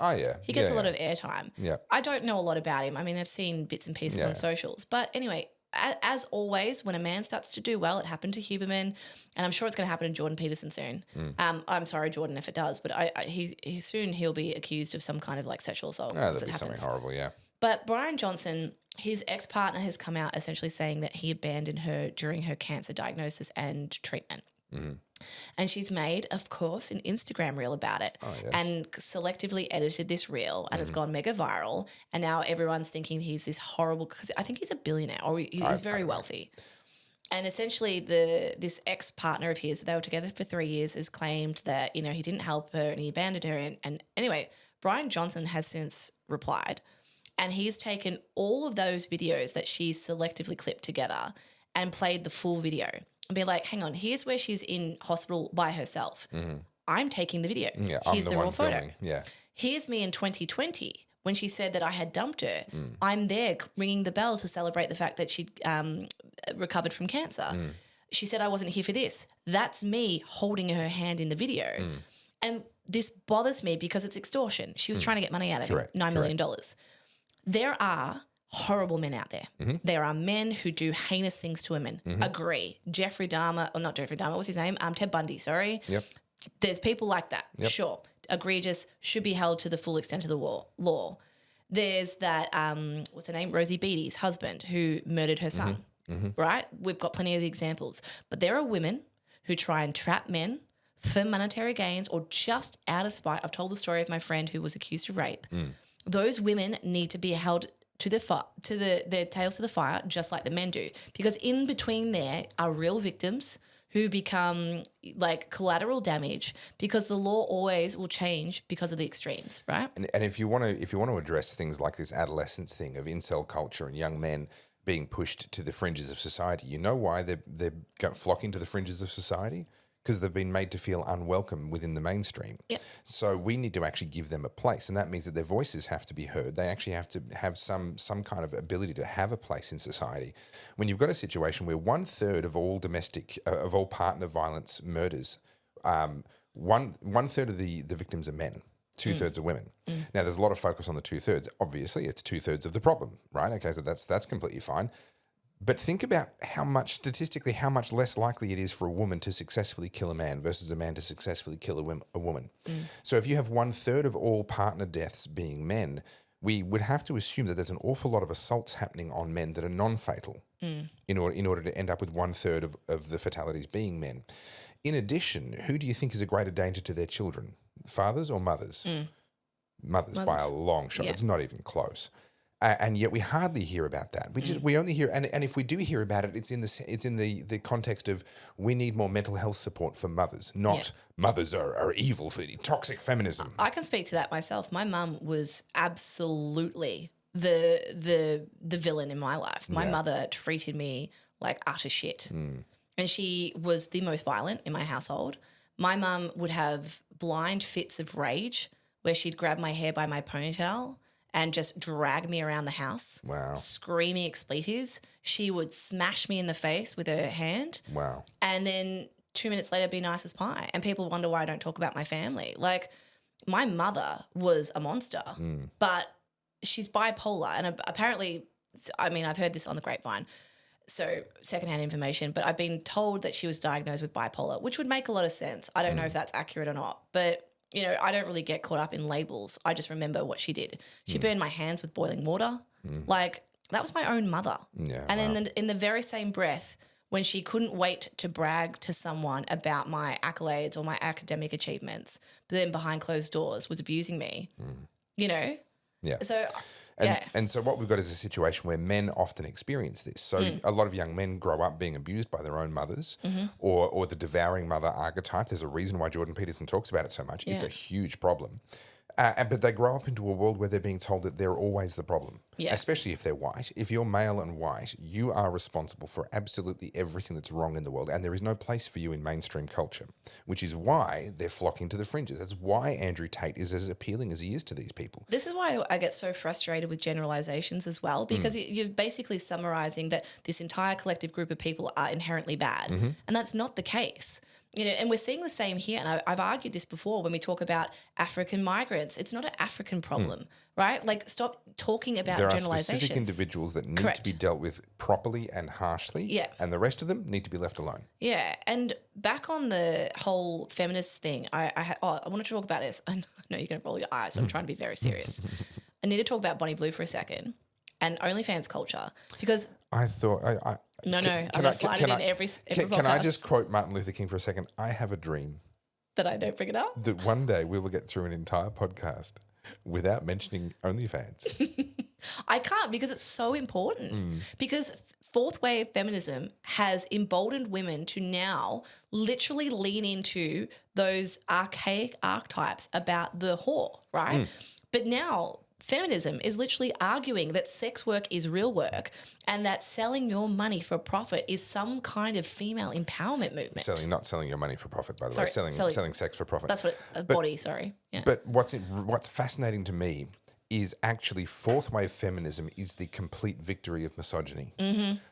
Speaker 2: Oh, yeah.
Speaker 1: He gets a lot of airtime.
Speaker 2: Yeah.
Speaker 1: I don't know a lot about him. I mean, I've seen bits and pieces on socials. But anyway, as always, when a man starts to do well, it happened to Huberman, and I'm sure it's going to happen to Jordan Peterson soon. I'm sorry, Jordan, if it does, but he'll be accused of some kind of like sexual assault.
Speaker 2: Oh, that'd be something horrible, yeah.
Speaker 1: But Brian Johnson, his ex-partner has come out essentially saying that he abandoned her during her cancer diagnosis and treatment. And she's made, of course, an Instagram reel about it and selectively edited this reel and it's gone mega viral. And now everyone's thinking he's this horrible, because I think he's a billionaire or he's very wealthy. And essentially this ex-partner of his, they were together for 3 years, has claimed that, you know, he didn't help her and he abandoned her. And anyway, Brian Johnson has since replied and he's taken all of those videos that she's selectively clipped together and played the full video. And be like, hang on, here's where she's in hospital by herself. I'm taking the video.
Speaker 2: Yeah,
Speaker 1: here's the raw photo.
Speaker 2: Filming. Yeah.
Speaker 1: Here's me in 2020 when she said that I had dumped her. I'm there ringing the bell to celebrate the fact that she'd recovered from cancer. She said I wasn't here for this. That's me holding her hand in the video. And this bothers me because it's extortion. She was trying to get money out of him, $9 million. There are horrible men out there. There are men who do heinous things to women. Agree. Jeffrey Dahmer, or not Jeffrey Dahmer, what's his name? Ted Bundy, sorry.
Speaker 2: Yep.
Speaker 1: There's people like that. Yep. Sure. Egregious, should be held to the full extent of the law. There's that, what's her name? Rosie Beattie's husband who murdered her son, right? We've got plenty of examples. But there are women who try and trap men for monetary gains or just out of spite. I've told the story of my friend who was accused of rape. Those women need to be held to their tails to the fire, just like the men do, because in between there are real victims who become like collateral damage because the law always will change because of the extremes, right?
Speaker 2: And if you want to address things like this adolescence thing of incel culture and young men being pushed to the fringes of society. You know why they're flocking to the fringes of society? Because they've been made to feel unwelcome within the mainstream.
Speaker 1: Yep.
Speaker 2: So we need to actually give them a place, and that means that their voices have to be heard. They actually have to have some kind of ability to have a place in society. When you've got a situation where 1/3 of all of all partner violence murders, one third of the victims are men. 2/3 are women. Now, there's a lot of focus on the 2/3. Obviously, it's 2/3 of the problem, right? Okay, so that's completely fine. But think about how much less likely it is for a woman to successfully kill a man versus a man to successfully kill a woman. So if you have 1/3 of all partner deaths being men, we would have to assume that there's an awful lot of assaults happening on men that are non-fatal in order to end up with 1/3 of the fatalities being men. In addition, who do you think is a greater danger to their children, fathers or mothers? Mothers by a long shot. Yeah. It's not even close. And yet we hardly hear about that. We only hear, and if we do hear about it, it's in the context of we need more mental health support for mothers, not mothers are evil for toxic feminism.
Speaker 1: I can speak to that myself. My mum was absolutely the villain in my life. My mother treated me like utter shit, and she was the most violent in my household. My mum would have blind fits of rage where she'd grab my hair by my ponytail and just drag me around the house, screaming expletives. She would smash me in the face with her hand.
Speaker 2: Wow.
Speaker 1: And then 2 minutes later be nice as pie. And people wonder why I don't talk about my family. Like, my mother was a monster, but she's bipolar. And apparently, I mean, I've heard this on the grapevine, so secondhand information, but I've been told that she was diagnosed with bipolar, which would make a lot of sense. I don't know if that's accurate or not, but you know, I don't really get caught up in labels. I just remember what she did. She burned my hands with boiling water. Like, that was my own mother.
Speaker 2: Yeah,
Speaker 1: and then in the very same breath, when she couldn't wait to brag to someone about my accolades or my academic achievements, but then behind closed doors was abusing me, you know?
Speaker 2: Yeah.
Speaker 1: So,
Speaker 2: And so what we've got is a situation where men often experience this. So a lot of young men grow up being abused by their own mothers or the devouring mother archetype. There's a reason why Jordan Peterson talks about it so much. It's a huge problem. But they grow up into a world where they're being told that they're always the problem, especially if they're white. If you're male and white, you are responsible for absolutely everything that's wrong in the world, and there is no place for you in mainstream culture, which is why they're flocking to the fringes. That's why Andrew Tate is as appealing as he is to these people.
Speaker 1: This is why I get so frustrated with generalizations as well, because you're basically summarizing that this entire collective group of people are inherently bad, and that's not the case. You know, and we're seeing the same here. And I've argued this before when we talk about African migrants. It's not an African problem, right? Like, stop talking about generalizations.
Speaker 2: There are specific individuals that need to be dealt with properly and harshly, and the rest of them need to be left alone.
Speaker 1: Yeah, and back on the whole feminist thing, I want to talk about this. I know you're going to roll your eyes, so I'm trying to be very serious. I need to talk about Bonnie Blue for a second and OnlyFans culture, because
Speaker 2: I thought
Speaker 1: I'm going to slide it in every podcast.
Speaker 2: Can I just quote Martin Luther King for a second? I have a dream
Speaker 1: that I don't bring it up.
Speaker 2: That one day we will get through an entire podcast without mentioning OnlyFans.
Speaker 1: I can't, because it's so important. Because fourth wave feminism has emboldened women to now literally lean into those archaic archetypes about the whore, right? But now feminism is literally arguing that sex work is real work and that selling your money for profit is some kind of female empowerment movement.
Speaker 2: Not selling your money for profit, by the way. Selling sex for profit.
Speaker 1: That's what body, sorry. Yeah.
Speaker 2: But what's fascinating to me is actually fourth wave feminism is the complete victory of misogyny.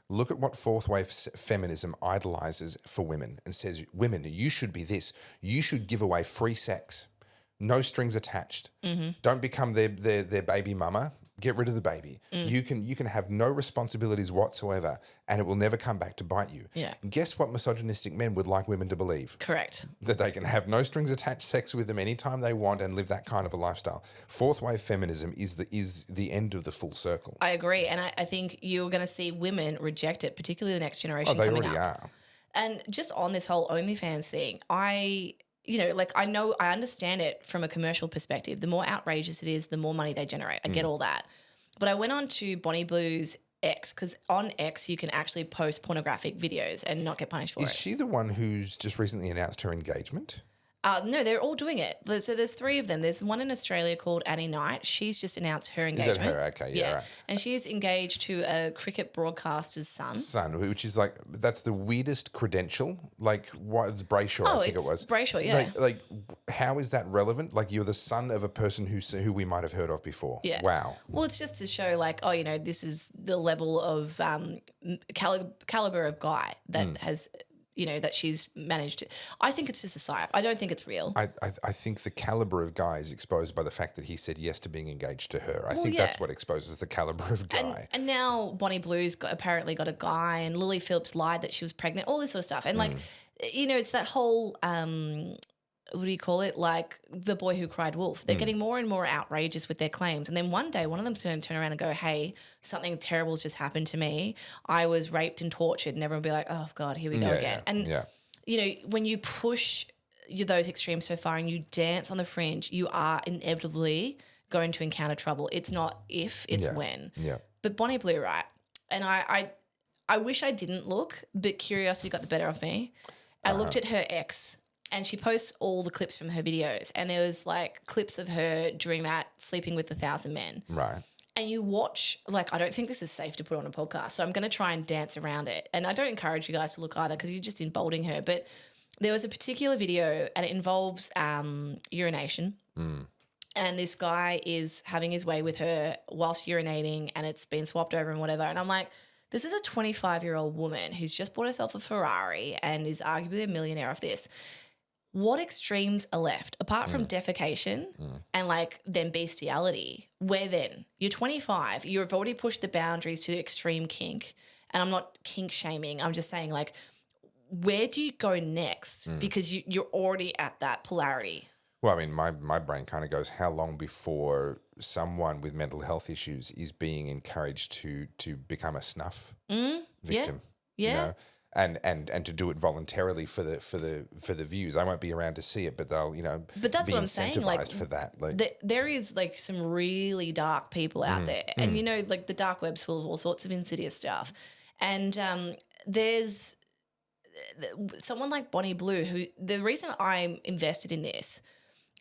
Speaker 2: Look at what fourth wave feminism idolizes for women and says, women, you should be this. You should give away free sex. No strings attached. Don't become their baby mama. Get rid of the baby. You can have no responsibilities whatsoever, and it will never come back to bite you.
Speaker 1: Yeah.
Speaker 2: Guess what misogynistic men would like women to believe?
Speaker 1: Correct.
Speaker 2: That they can have no strings attached sex with them anytime they want and live that kind of a lifestyle. Fourth wave feminism is the end of the full circle.
Speaker 1: I agree, and I think you're going to see women reject it, particularly the next generation coming up.
Speaker 2: Oh, they already are.
Speaker 1: And just on this whole OnlyFans thing, I understand it from a commercial perspective. The more outrageous it is, the more money they generate. I get all that. But I went on to Bonnie Blue's X, because on X you can actually post pornographic videos and not get punished for it.
Speaker 2: Is she the one who's just recently announced her engagement?
Speaker 1: No, they're all doing it. So there's 3 of them. There's one in Australia called Annie Knight. She's just announced her engagement.
Speaker 2: Is that her? Okay, yeah. Right.
Speaker 1: And she's engaged to a cricket broadcaster's son.
Speaker 2: Which is like, that's the weirdest credential. Like, what? It's Brayshaw, I think it was.
Speaker 1: Brayshaw, yeah.
Speaker 2: Like, how is that relevant? Like, you're the son of a person who we might have heard of before.
Speaker 1: Yeah.
Speaker 2: Wow.
Speaker 1: Well, it's just to show, like, oh, this is the level of caliber of guy that has, that she's managed to. I think it's just a psyop. I don't think it's real.
Speaker 2: I think the caliber of guy is exposed by the fact that he said yes to being engaged to her. I think that's what exposes the caliber of guy.
Speaker 1: And now Bonnie Blue's apparently got a guy, and Lily Phillips lied that she was pregnant, all this sort of stuff. And it's that whole what do you call it? Like the boy who cried wolf. They're getting more and more outrageous with their claims. And then one day one of them's going to turn around and go, hey, something terrible's just happened to me. I was raped and tortured. And everyone will be like, oh, God, here we go again. When you push those extremes so far and you dance on the fringe, you are inevitably going to encounter trouble. It's not if, it's when.
Speaker 2: Yeah.
Speaker 1: But Bonnie Blue, right? And I wish I didn't look, but curiosity got the better of me. I looked at her ex. And she posts all the clips from her videos. And there was like clips of her during that sleeping with 1,000 men.
Speaker 2: Right.
Speaker 1: And you watch, like, I don't think this is safe to put on a podcast. So I'm going to try and dance around it. And I don't encourage you guys to look either because you're just emboldening her. But there was a particular video and it involves urination. And this guy is having his way with her whilst urinating and it's been swapped over and whatever. And I'm like, this is a 25-year-old woman who's just bought herself a Ferrari and is arguably a millionaire off this. What extremes are left apart from defecation and like then bestiality? Where then? You're 25. You've already pushed the boundaries to the extreme kink. And I'm not kink shaming. I'm just saying like, where do you go next? Because you're already at that polarity.
Speaker 2: Well, I mean, my brain kind of goes, how long before someone with mental health issues is being encouraged to become a snuff victim?
Speaker 1: Yeah.
Speaker 2: And to do it voluntarily for the views. I won't be around to see it, but they'll
Speaker 1: But that's
Speaker 2: be
Speaker 1: what I'm saying. Like
Speaker 2: for that.
Speaker 1: There is like some really dark people out there, and like the dark web's full of all sorts of insidious stuff. And there's someone like Bonnie Blue, who the reason I'm invested in this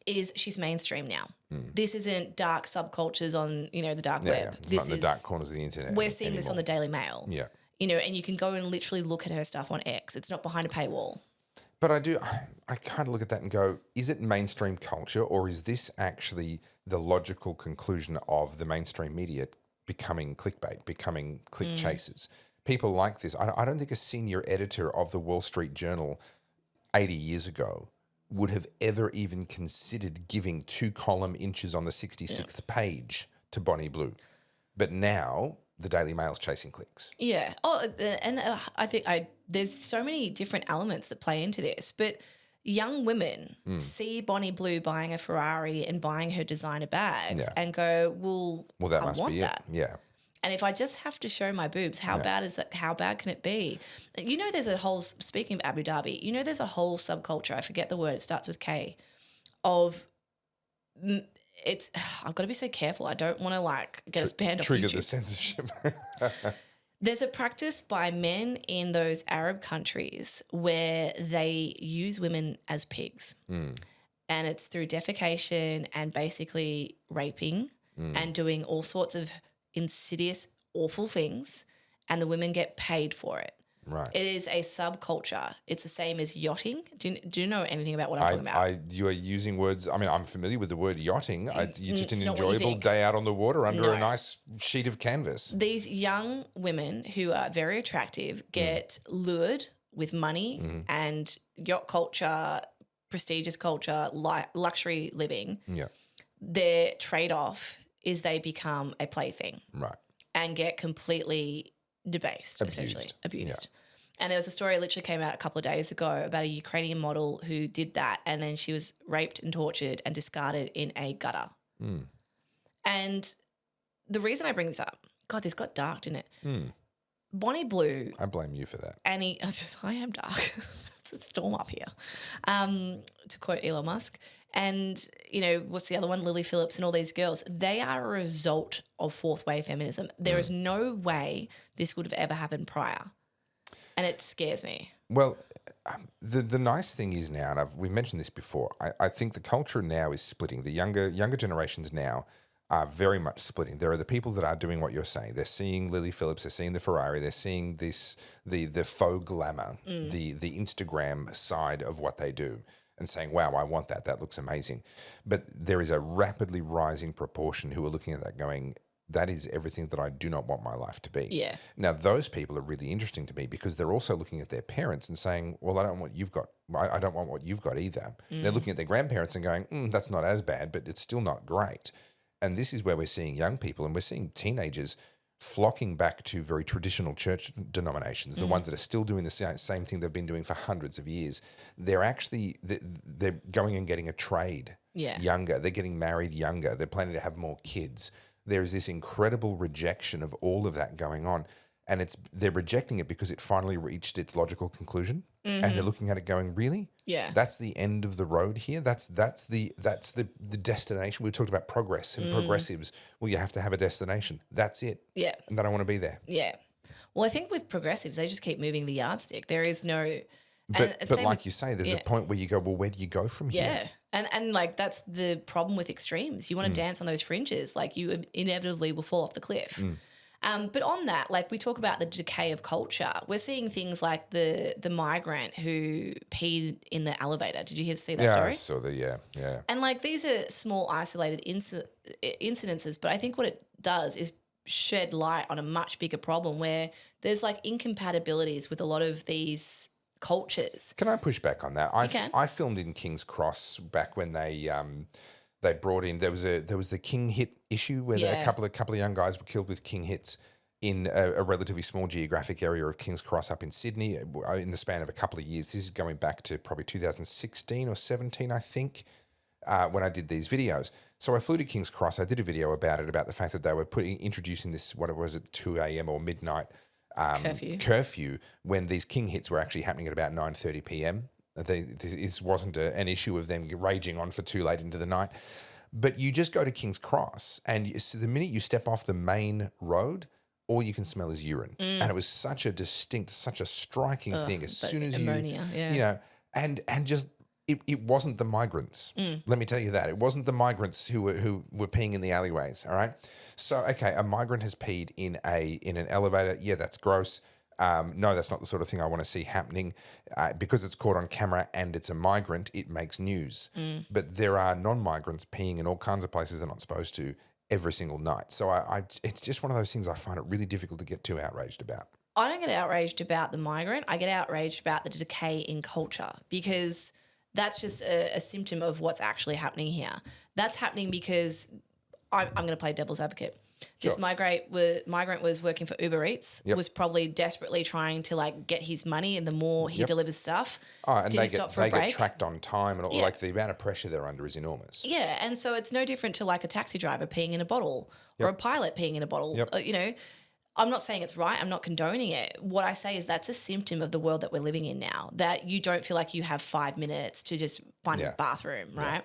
Speaker 1: is she's mainstream now. This isn't dark subcultures on the dark web.
Speaker 2: It's
Speaker 1: this
Speaker 2: not in the dark corners of the internet.
Speaker 1: We're seeing this on the Daily Mail.
Speaker 2: Yeah.
Speaker 1: And you can go and literally look at her stuff on X. It's not behind a paywall.
Speaker 2: But I kind of look at that and go, is it mainstream culture or is this actually the logical conclusion of the mainstream media becoming clickbait, becoming click chasers? People like this. I don't think a senior editor of the Wall Street Journal 80 years ago would have ever even considered giving 2 column inches on the 66th page to Bonnie Blue. But now the Daily Mail's chasing clicks.
Speaker 1: Yeah. Oh, and I think there's so many different elements that play into this. But young women see Bonnie Blue buying a Ferrari and buying her designer bags and go, well,
Speaker 2: that
Speaker 1: I
Speaker 2: must
Speaker 1: want
Speaker 2: be
Speaker 1: that.
Speaker 2: it. Yeah.
Speaker 1: And if I just have to show my boobs, how bad is that? How bad can it be? There's a whole, speaking of Abu Dhabi, there's a whole subculture, I forget the word, it starts with K, of I've got to be so careful. I don't want to get us banned off YouTube.
Speaker 2: Trigger the censorship.
Speaker 1: There's a practice by men in those Arab countries where they use women as pigs. And it's through defecation and basically raping and doing all sorts of insidious, awful things, and the women get paid for it.
Speaker 2: Right.
Speaker 1: It is a subculture. It's the same as yachting. Do you know anything about what I'm talking about?
Speaker 2: You are using words. I mean, I'm familiar with the word yachting. It's just an
Speaker 1: not what you
Speaker 2: enjoyable
Speaker 1: think.
Speaker 2: day out on the water under a nice sheet of canvas.
Speaker 1: These young women who are very attractive get lured with money and yacht culture, prestigious culture, luxury living.
Speaker 2: Yeah.
Speaker 1: Their trade-off is they become a plaything.
Speaker 2: Right.
Speaker 1: And get completely debased, essentially. Abused. Yeah. And there was a story that literally came out a couple of days ago about a Ukrainian model who did that, and then she was raped and tortured and discarded in a gutter. And the reason I bring this up, God, this got dark, didn't it? Bonnie Blue.
Speaker 2: I blame you for that.
Speaker 1: I am dark. It's a storm up here, to quote Elon Musk. And, what's the other one? Lily Phillips and all these girls. They are a result of fourth wave feminism. There is no way this would have ever happened prior. And it scares me.
Speaker 2: Well, the nice thing is now, and we mentioned this before, I think the culture now is splitting. The younger generations now are very much splitting. There are the people that are doing what you're saying. They're seeing Lily Phillips, they're seeing the Ferrari, they're seeing the faux glamour, the Instagram side of what they do, and saying, wow, I want that. That looks amazing. But there is a rapidly rising proportion who are looking at that going, that is everything that I do not want my life to be.
Speaker 1: Yeah.
Speaker 2: Now, those people are really interesting to me because they're also looking at their parents and saying, well, I don't want what you've got. I don't want what you've got either. They're looking at their grandparents and going, that's not as bad, but it's still not great. And this is where we're seeing young people and we're seeing teenagers flocking back to very traditional church denominations, the ones that are still doing the same thing they've been doing for hundreds of years. They're actually, they're going and getting a trade younger. They're getting married younger. They're planning to have more kids. There is this incredible rejection of all of that going on. And they're rejecting it because it finally reached its logical conclusion. And they're looking at it going, really?
Speaker 1: Yeah.
Speaker 2: That's the end of the road here. That's the destination. We talked about progress and progressives. Well, you have to have a destination. That's it.
Speaker 1: Yeah.
Speaker 2: And I don't want to be there.
Speaker 1: Yeah. Well, I think with progressives, they just keep moving the yardstick. There is no...
Speaker 2: But like you say, there's a point where you go, well, where do you go from here?
Speaker 1: Yeah. And like that's the problem with extremes. You want to dance on those fringes, like you inevitably will fall off the cliff. But on that, like we talk about the decay of culture, we're seeing things like the migrant who peed in the elevator. Did you see that story?
Speaker 2: I saw that, yeah.
Speaker 1: And like these are small isolated incidences, but I think what it does is shed light on a much bigger problem where there's like incompatibilities with a lot of these cultures.
Speaker 2: Can I push back on that?
Speaker 1: You can.
Speaker 2: I filmed in King's Cross back when they brought in there was the King hit issue where a couple of young guys were killed with King hits in a relatively small geographic area of King's Cross up in Sydney in the span of a couple of years. This is going back to probably 2016 or 17, I think, when I did these videos. So I flew to King's Cross. I did a video about it, about the fact that they were introducing this, what it was at 2 a.m. or midnight curfew when these King hits were actually happening at about 9:30 p.m. This wasn't an issue of them raging on for too late into the night. But you just go to King's Cross and so the minute you step off the main road, all you can smell is urine. And it was such a striking thing as soon as
Speaker 1: ammonia,
Speaker 2: and just it wasn't the migrants. Let me tell you that. It wasn't the migrants who were peeing in the alleyways, all right? So, okay, a migrant has peed in an elevator. Yeah, that's gross. No, that's not the sort of thing I want to see happening. Because it's caught on camera and it's a migrant, it makes news. But there are non-migrants peeing in all kinds of places they're not supposed to every single night. So it's just one of those things I find it really difficult to get too outraged about.
Speaker 1: I don't get outraged about the migrant. I get outraged about the decay in culture because that's just a symptom of what's actually happening here. That's happening because I'm going to play devil's advocate. This migrant was working for Uber Eats, was probably desperately trying to like get his money, and the more he delivers stuff,
Speaker 2: and they get tracked on time, and like the amount of pressure they're under is enormous.
Speaker 1: Yeah, and so it's no different to like a taxi driver peeing in a bottle or a pilot peeing in a bottle. I'm not saying it's right. I'm not condoning it. What I say is that's a symptom of the world that we're living in now, that you don't feel like you have 5 minutes to just find a bathroom, right?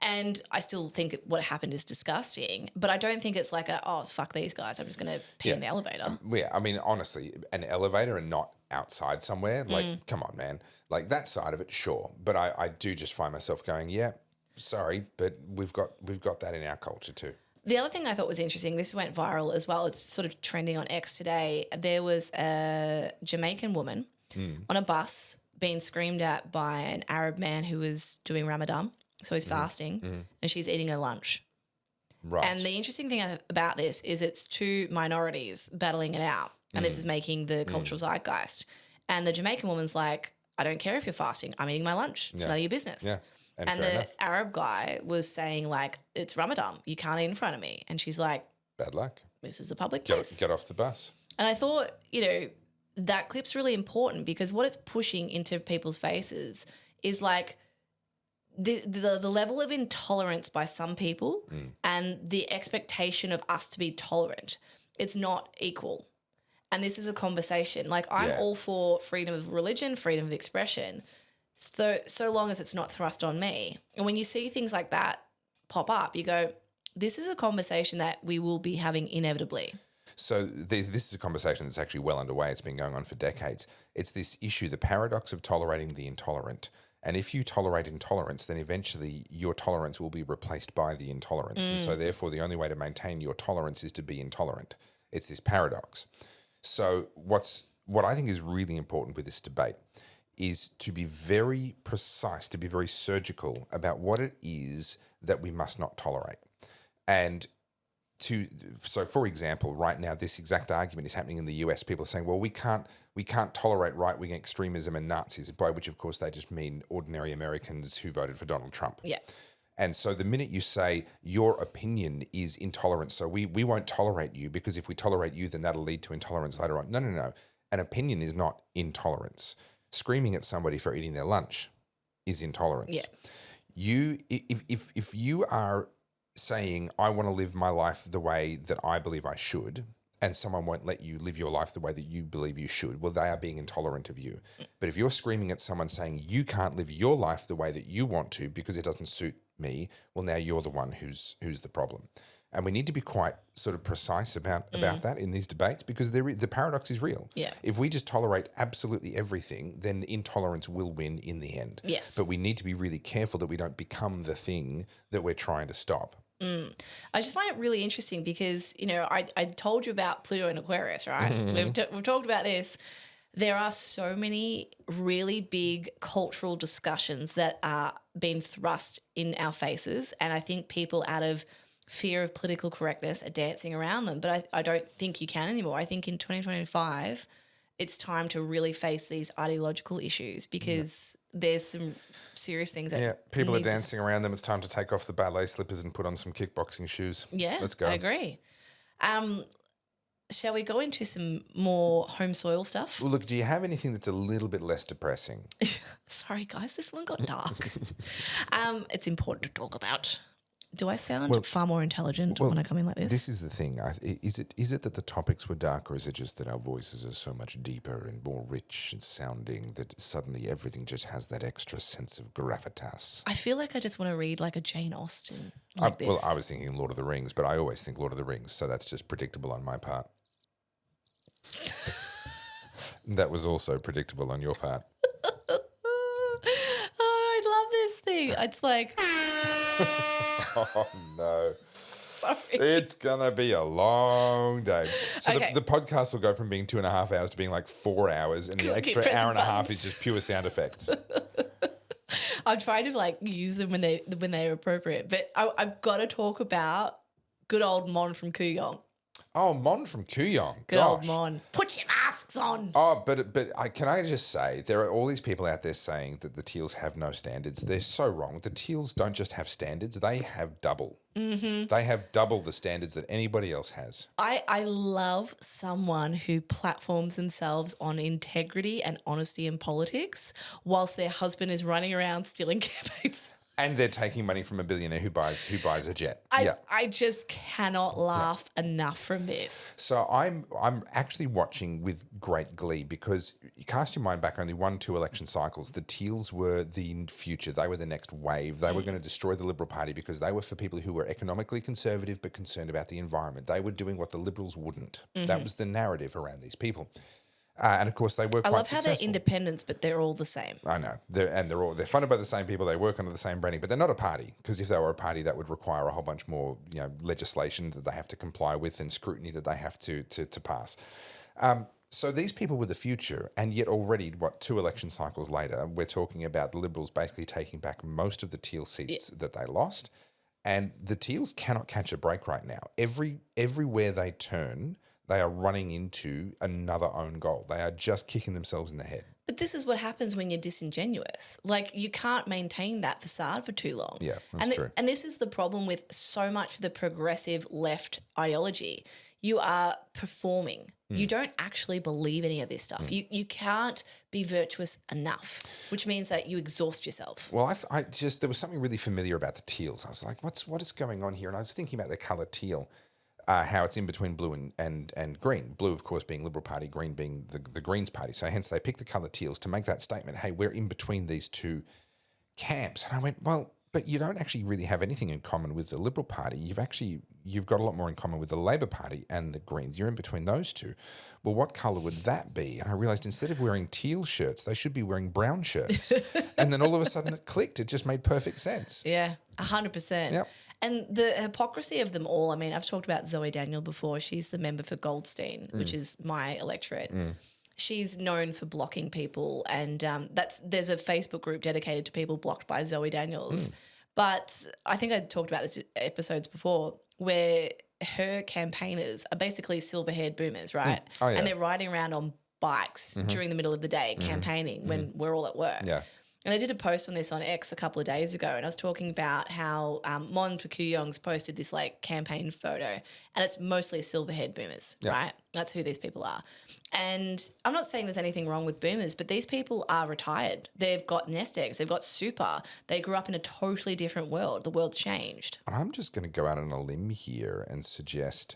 Speaker 1: And I still think what happened is disgusting, but I don't think it's like fuck these guys, I'm just going to pee in the elevator.
Speaker 2: I mean, honestly, an elevator and not outside somewhere, like, come on, man. Like that side of it, sure. But I do just find myself going, sorry, but we've got that in our culture too.
Speaker 1: The other thing I thought was interesting, this went viral as well, it's sort of trending on X today. There was a Jamaican woman on a bus being screamed at by an Arab man who was doing Ramadan. So he's fasting and she's eating her lunch.
Speaker 2: Right.
Speaker 1: And the interesting thing about this is it's two minorities battling it out, and this is making the cultural zeitgeist. And the Jamaican woman's like, I don't care if you're fasting. I'm eating my lunch. It's none of your business.
Speaker 2: Yeah.
Speaker 1: And the Arab guy was saying like, it's Ramadan. You can't eat in front of me. And she's like,
Speaker 2: bad luck.
Speaker 1: This is a public place.
Speaker 2: Get off the bus.
Speaker 1: And I thought, that clip's really important because what it's pushing into people's faces is like, the level of intolerance by some people and the expectation of us to be tolerant, it's not equal. And this is a conversation. Like I'm all for freedom of religion, freedom of expression, so long as it's not thrust on me. And when you see things like that pop up, you go, this is a conversation that we will be having inevitably.
Speaker 2: So this is a conversation that's actually well underway. It's been going on for decades. It's this issue, the paradox of tolerating the intolerant. And if you tolerate intolerance, then eventually your tolerance will be replaced by the intolerance. And so therefore the only way to maintain your tolerance is to be intolerant. It's this paradox. So what I think is really important with this debate is to be very precise, to be very surgical about what it is that we must not tolerate. And so for example, right now, this exact argument is happening in the US. People are saying, well, we can't tolerate right-wing extremism and Nazis, by which, of course, they just mean ordinary Americans who voted for Donald Trump.
Speaker 1: Yeah.
Speaker 2: And so the minute you say your opinion is intolerant, so we won't tolerate you because if we tolerate you, then that'll lead to intolerance later on. No. An opinion is not intolerance. Screaming at somebody for eating their lunch is intolerance.
Speaker 1: Yeah.
Speaker 2: If you are saying, I want to live my life the way that I believe I should, and someone won't let you live your life the way that you believe you should, well, they are being intolerant of you. But if you're screaming at someone saying you can't live your life the way that you want to because it doesn't suit me, well, now you're the one who's the problem. And we need to be quite sort of precise about that in these debates because the paradox is real.
Speaker 1: Yeah.
Speaker 2: If we just tolerate absolutely everything, then intolerance will win in the end.
Speaker 1: Yes.
Speaker 2: But we need to be really careful that we don't become the thing that we're trying to stop.
Speaker 1: I just find it really interesting because, I told you about Pluto and Aquarius, right? We've talked about this. There are so many really big cultural discussions that are being thrust in our faces, and I think people out of fear of political correctness are dancing around them, but I don't think you can anymore. I think in 2025 it's time to really face these ideological issues because there's some serious things that
Speaker 2: people are dancing around them. It's time to take off the ballet slippers and put on some kickboxing shoes.
Speaker 1: Yeah,
Speaker 2: let's go.
Speaker 1: I agree. Shall we go into some more home soil stuff?
Speaker 2: Well, look, do you have anything that's a little bit less depressing?
Speaker 1: Sorry, guys, this one got dark. It's important to talk about. Do I sound far more intelligent when I come in like this?
Speaker 2: This is the thing. Is it that the topics were dark, or is it just that our voices are so much deeper and more rich and sounding that suddenly everything just has that extra sense of gravitas?
Speaker 1: I feel like I just want to read like a Jane Austen like this.
Speaker 2: Well, I was thinking Lord of the Rings, but I always think Lord of the Rings, so that's just predictable on my part. That was also predictable on your part.
Speaker 1: I love this thing. It's like...
Speaker 2: Oh, no.
Speaker 1: Sorry.
Speaker 2: It's going to be a long day. So
Speaker 1: Okay.
Speaker 2: the podcast will go from being 2.5 hours to being like 4 hours, and the extra hour and a half is just pure sound effects.
Speaker 1: I'm trying to like use them when they're appropriate. But I've got to talk about good old Mon from Kooyong.
Speaker 2: Oh, Mon from Kooyong.
Speaker 1: Good old Mon. Put your masks on.
Speaker 2: Oh, can I just say, there are all these people out there saying that the Teals have no standards. They're so wrong. The Teals don't just have standards, they have double. Mm-hmm. They have double the standards that anybody else has.
Speaker 1: I love someone who platforms themselves on integrity and honesty in politics whilst their husband is running around stealing campaigns.
Speaker 2: And they're taking money from a billionaire who buys a jet.
Speaker 1: I just cannot laugh enough from this.
Speaker 2: So I'm actually watching with great glee because you cast your mind back only 1-2 election cycles. The Teals were the future. They were the next wave. They were going to destroy the Liberal Party because they were for people who were economically conservative but concerned about the environment. They were doing what the Liberals wouldn't. Mm-hmm. That was the narrative around these people. And of course, they were quite successful.
Speaker 1: I love how they're independents, but they're all the same.
Speaker 2: I know. They're funded by the same people. They work under the same branding, but they're not a party because if they were a party, that would require a whole bunch more legislation that they have to comply with and scrutiny that they have to pass. So these people were the future, and yet already, 2 election cycles later, we're talking about the Liberals basically taking back most of the Teal seats that they lost, and the Teals cannot catch a break right now. Everywhere they turn, they are running into another own goal. They are just kicking themselves in the head.
Speaker 1: But this is what happens when you're disingenuous. Like, you can't maintain that facade for too long.
Speaker 2: Yeah, that's true.
Speaker 1: And this is the problem with so much of the progressive left ideology. You are performing. You don't actually believe any of this stuff. You can't be virtuous enough, which means that you exhaust yourself.
Speaker 2: Well, there was something really familiar about the Teals. I was like, what is going on here? And I was thinking about the colour teal. How it's in between blue and green. Blue, of course, being Liberal Party, green being the Greens Party. So hence they picked the colour teals to make that statement, hey, we're in between these two camps. And I went, well, But you don't actually really have anything in common with the Liberal Party. You've got a lot more in common with the Labor Party and the Greens. You're in between those two. Well, what colour would that be? And I realised instead of wearing teal shirts, they should be wearing brown shirts. And then all of a sudden it clicked. It just made perfect sense.
Speaker 1: Yeah, 100%.
Speaker 2: Yep.
Speaker 1: And the hypocrisy of them all, I mean, I've talked about Zoe Daniel before. She's the member for Goldstein, which is my electorate. She's known for blocking people, and there's a Facebook group dedicated to people blocked by Zoe Daniels. But I think I talked about this episodes before, where her campaigners are basically silver-haired boomers, right?
Speaker 2: Oh, yeah.
Speaker 1: And they're riding around on bikes during the middle of the day campaigning when we're all at work.
Speaker 2: Yeah.
Speaker 1: And I did a post on this on X a couple of days ago, and I was talking about how Mon Fukuyong's posted this like campaign photo, and it's mostly silver-haired boomers, right? That's who these people are. And I'm not saying there's anything wrong with boomers, but these people are retired. They've got nest eggs. They've got super. They grew up in a totally different world. The world's changed.
Speaker 2: I'm just going to go out on a limb here and suggest,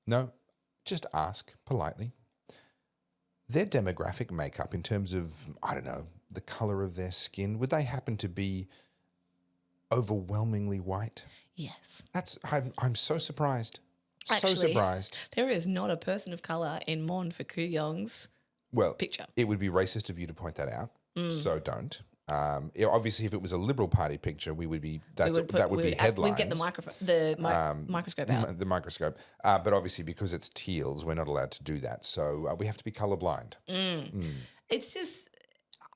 Speaker 2: no, just ask politely. Their demographic makeup in terms of, I don't know, the colour of their skin, would they happen to be overwhelmingly white?
Speaker 1: Yes.
Speaker 2: I'm so surprised.
Speaker 1: Actually,
Speaker 2: so surprised.
Speaker 1: There is not a person of colour in Mon Fukuyong's picture.
Speaker 2: It would be racist of you to point that out, so don't. Obviously, if it was a Liberal Party picture, that would be headlines.
Speaker 1: We'd get the microscope out.
Speaker 2: The microscope. But obviously, because it's Teals, we're not allowed to do that. So we have to be colourblind.
Speaker 1: It's just,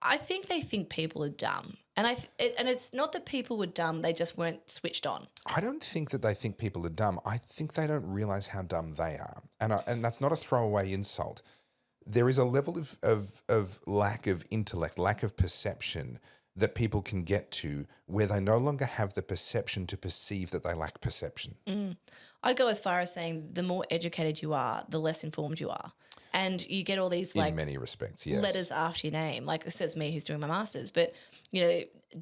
Speaker 1: I think they think people are dumb. And it's not that people were dumb, they just weren't switched on.
Speaker 2: I don't think that they think people are dumb. I think they don't realise how dumb they are. And that's not a throwaway insult. There is a level of lack of intellect, lack of perception that people can get to where they no longer have the perception to perceive that they lack perception.
Speaker 1: I'd go as far as saying the more educated you are, the less informed you are. And you get all these
Speaker 2: in many respects, yes,
Speaker 1: letters after your name. Like it says me who's doing my master's, but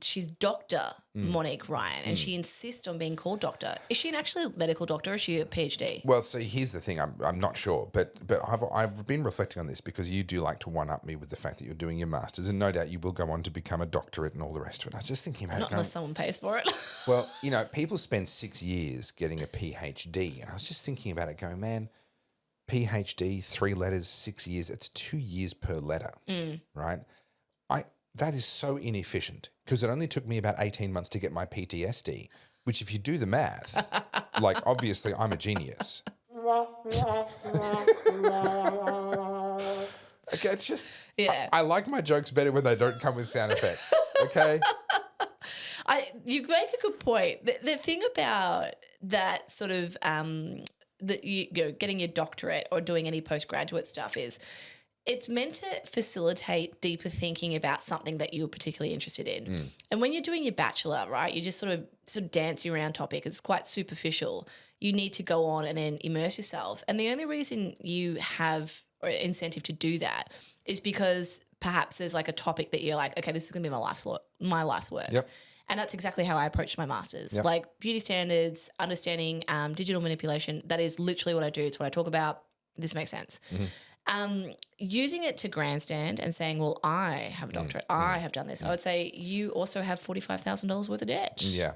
Speaker 1: she's Dr. Monique Ryan, and she insists on being called doctor. Is she an actual medical doctor or is she a PhD?
Speaker 2: Well, see, here's the thing. I'm not sure, but I've been reflecting on this because you do like to one-up me with the fact that you're doing your master's, and no doubt you will go on to become a doctorate and all the rest of it. I was just thinking about
Speaker 1: Not unless someone pays for it.
Speaker 2: Well, people spend 6 years getting a PhD, and I was just thinking about it going, man, PhD, 3 letters, 6 years, it's 2 years per letter, right? That is so inefficient because it only took me about 18 months to get my PTSD, which if you do the math, like obviously I'm a genius. Okay, it's just, I like my jokes better when they don't come with sound effects, okay?
Speaker 1: You make a good point. The thing about that sort of getting your doctorate or doing any postgraduate stuff is it's meant to facilitate deeper thinking about something that you're particularly interested in. And when you're doing your bachelor, right, you just sort of dancing around topic. It's quite superficial. You need to go on and then immerse yourself. And the only reason you have or incentive to do that is because perhaps there's like a topic that you're like, okay, this is going to be my life's work.
Speaker 2: Yep.
Speaker 1: And that's exactly how I approached my master's.
Speaker 2: Yep.
Speaker 1: Like beauty standards, understanding digital manipulation. That is literally what I do. It's what I talk about. This makes sense. Using it to grandstand and saying, well, I have a doctorate. I have done this. I would say you also have $45,000 worth of debt.
Speaker 2: Yeah.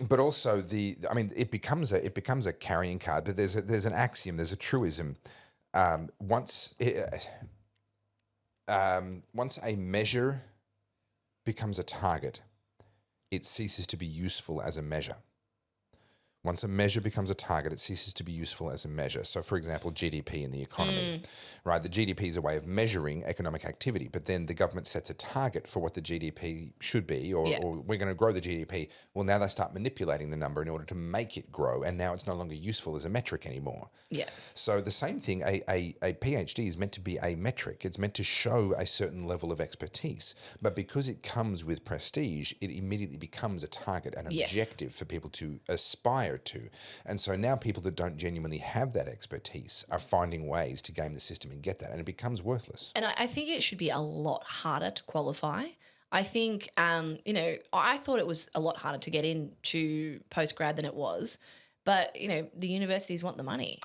Speaker 2: But also it becomes a carrying card, but there's an axiom, there's a truism. Once a measure becomes a target, it ceases to be useful as a measure. Once a measure becomes a target, it ceases to be useful as a measure. So, for example, GDP in the economy, right? The GDP is a way of measuring economic activity, but then the government sets a target for what the GDP should be, or we're going to grow the GDP. Well, now they start manipulating the number in order to make it grow, and now it's no longer useful as a metric anymore. Yeah. So the same thing, a PhD is meant to be a metric. It's meant to show a certain level of expertise, but because it comes with prestige, it immediately becomes a target, an objective for people to aspire to. And so now people that don't genuinely have that expertise are finding ways to game the system and get that, and it becomes worthless.
Speaker 1: And I think it should be a lot harder to qualify. I think, I thought it was a lot harder to get into postgrad than it was, but, the universities want the money.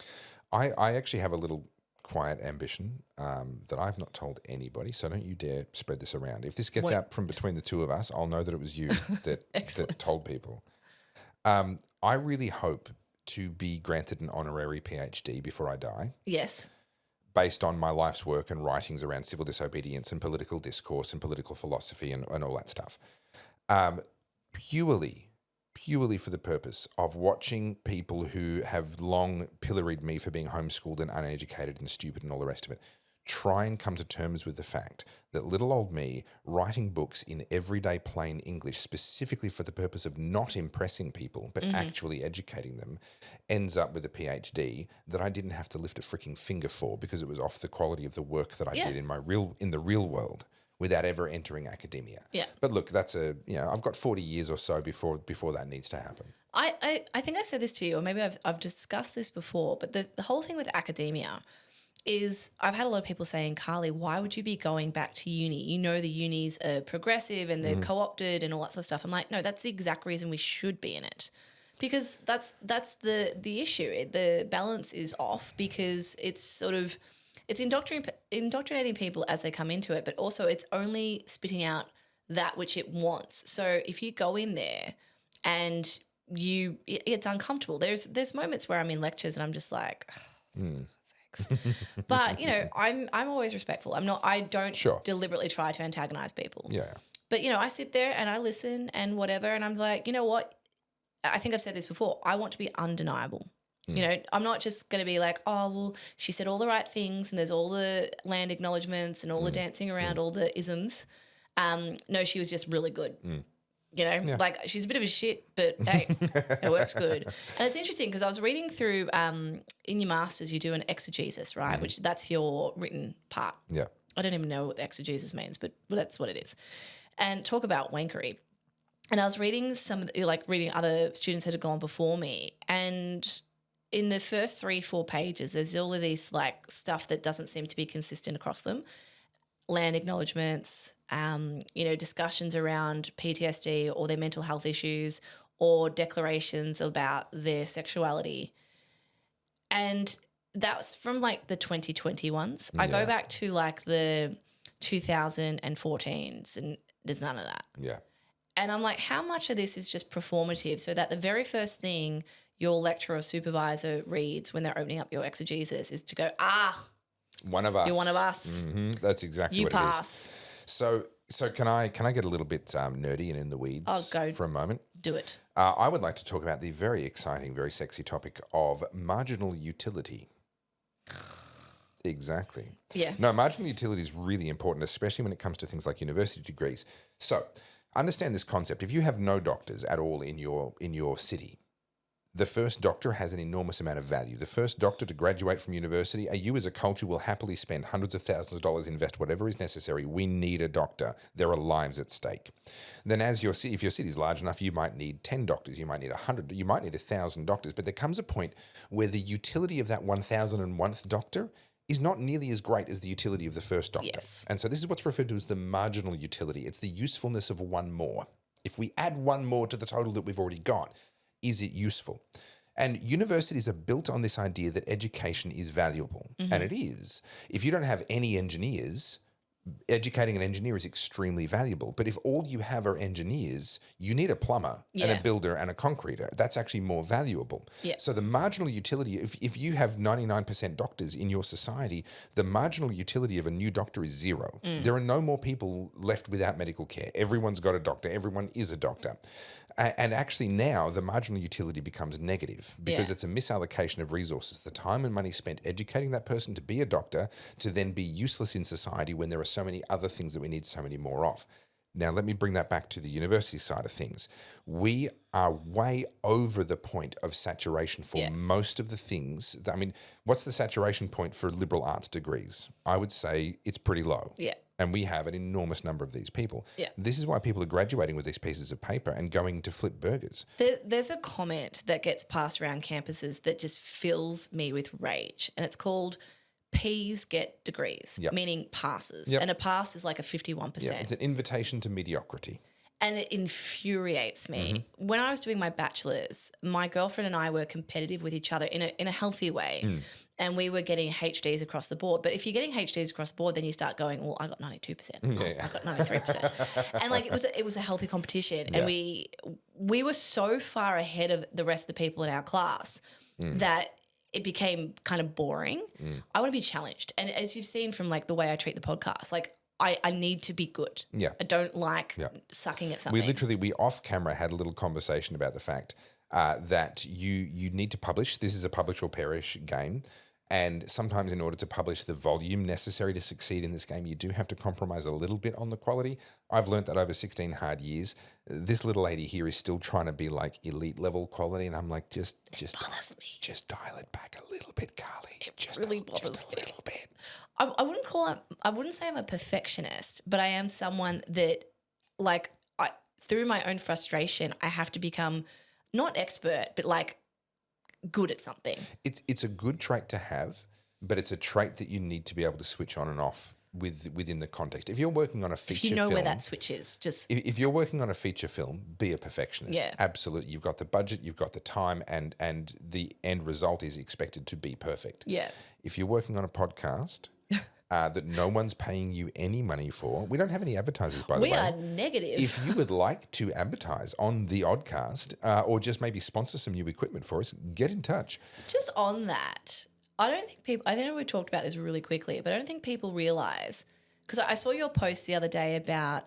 Speaker 2: I actually have a little quiet ambition that I've not told anybody, so don't you dare spread this around. If this gets out from between the two of us, I'll know that it was you that told people. I really hope to be granted an honorary PhD before I die.
Speaker 1: Yes.
Speaker 2: Based on my life's work and writings around civil disobedience and political discourse and political philosophy and all that stuff. Purely for the purpose of watching people who have long pilloried me for being homeschooled and uneducated and stupid and all the rest of it, try and come to terms with the fact that little old me writing books in everyday plain English specifically for the purpose of not impressing people but actually educating them ends up with a PhD that I didn't have to lift a freaking finger for because it was off the quality of the work that I did in the real world without ever entering academia.
Speaker 1: Yeah.
Speaker 2: But look, that's I've got 40 years or so before that needs to happen.
Speaker 1: I think I said this to you, or maybe I've discussed this before, but the whole thing with academia is I've had a lot of people saying, Carly, why would you be going back to uni? You know the unis are progressive and they're co-opted and all that sort of stuff. I'm like, no, that's the exact reason we should be in it. Because that's the issue. The balance is off because it's sort of it's indoctrinating people as they come into it, but also it's only spitting out that which it wants. So if you go in there and it's uncomfortable. There's moments where I'm in lectures and I'm just like, thanks. But I'm always respectful. I don't deliberately try to antagonize people.
Speaker 2: Yeah.
Speaker 1: But I sit there and I listen and whatever, and I'm like, you know what? I think I've said this before. I want to be undeniable. I'm not just going to be like, oh, well, she said all the right things and there's all the land acknowledgements and all the dancing around all the isms. No, she was just really good. Like she's a bit of a shit, but hey, it works good. And it's interesting because I was reading through, in your masters, you do an exegesis, right? Which that's your written part.
Speaker 2: Yeah.
Speaker 1: I don't even know what exegesis means, but that's what it is. And talk about wankery. And I was reading reading other students that had gone before me, and in the first 3-4 pages, there's all of these like stuff that doesn't seem to be consistent across them. Land acknowledgements, discussions around PTSD or their mental health issues or declarations about their sexuality. And that was from like the 2020 ones. I go back to like the 2014s and there's none of that.
Speaker 2: Yeah.
Speaker 1: And I'm like, how much of this is just performative so that the very first thing your lecturer or supervisor reads when they're opening up your exegesis is to go,
Speaker 2: one of us.
Speaker 1: You're one of us.
Speaker 2: Mm-hmm. That's exactly what
Speaker 1: pass.
Speaker 2: It is. So can I get a little bit nerdy and in the weeds for a moment?
Speaker 1: Do it.
Speaker 2: I would like to talk about the very exciting, very sexy topic of marginal utility. Exactly.
Speaker 1: Yeah.
Speaker 2: No, marginal utility is really important, especially when it comes to things like university degrees. So understand this concept. If you have no doctors at all in your city, the first doctor has an enormous amount of value. The first doctor to graduate from university, you as a culture will happily spend hundreds of thousands of dollars, invest whatever is necessary. We need a doctor. There are lives at stake. Then if your city is large enough, you might need 10 doctors, you might need 100, you might need 1,000 doctors. But there comes a point where the utility of that 1,001th doctor is not nearly as great as the utility of the first doctor.
Speaker 1: Yes.
Speaker 2: And so this is what's referred to as the marginal utility. It's the usefulness of one more. If we add one more to the total that we've already got, is it useful? And universities are built on this idea that education is valuable, and it is. If you don't have any engineers, educating an engineer is extremely valuable. But if all you have are engineers, you need a plumber and a builder and a concreter. That's actually more valuable.
Speaker 1: Yeah.
Speaker 2: So the marginal utility, if you have 99% doctors in your society, the marginal utility of a new doctor is zero. There are no more people left without medical care. Everyone's got a doctor. Everyone is a doctor. And actually now the marginal utility becomes negative because it's a misallocation of resources. The time and money spent educating that person to be a doctor to then be useless in society when there are so many other things that we need so many more of. Now, let me bring that back to the university side of things. We are way over the point of saturation for most of the things. What's the saturation point for liberal arts degrees? I would say it's pretty low.
Speaker 1: Yeah.
Speaker 2: And we have an enormous number of these people.
Speaker 1: Yeah.
Speaker 2: This is why people are graduating with these pieces of paper and going to flip burgers.
Speaker 1: There's a comment that gets passed around campuses that just fills me with rage, and it's called P's get degrees, meaning passes. And a pass is like a 51%.
Speaker 2: Yeah, it's an invitation to mediocrity.
Speaker 1: And it infuriates me. When I was doing my bachelor's, my girlfriend and I were competitive with each other in a healthy way. and we were getting HDs across the board. But if you're getting HDs across the board, then you start going, well, I got 92%. I got 93%. And like it was a healthy competition. And we were so far ahead of the rest of the people in our class that it became kind of boring. I want to be challenged. And as you've seen from like the way I treat the podcast, like I need to be good.
Speaker 2: Yeah.
Speaker 1: I don't like sucking at something.
Speaker 2: We off camera had a little conversation about the fact that you need to publish. This is a publish or perish game. And sometimes in order to publish the volume necessary to succeed in this game, you do have to compromise a little bit on the quality. I've learned that over 16 hard years. This little lady here is still trying to be like elite level quality. And I'm like, just dial it back a little bit, Carly. Just a little bit.
Speaker 1: I wouldn't say I'm a perfectionist, but I am someone that like through my own frustration, I have to become not expert, but like good at something.
Speaker 2: It's a good trait to have, but it's a trait that you need to be able to switch on and off within the context. If you're working on a feature film,
Speaker 1: if you know where that switch is, just
Speaker 2: if you're working on a feature film, be a perfectionist.
Speaker 1: Yeah,
Speaker 2: absolutely. You've got the budget, you've got the time, and the end result is expected to be perfect.
Speaker 1: Yeah.
Speaker 2: If you're working on a podcast that no one's paying you any money for. We don't have any advertisers, by the way.
Speaker 1: We are negative.
Speaker 2: If you would like to advertise on the Oddcast or just maybe sponsor some new equipment for us, get in touch.
Speaker 1: Just on that, I know we talked about this really quickly, but I don't think people realise, because I saw your post the other day about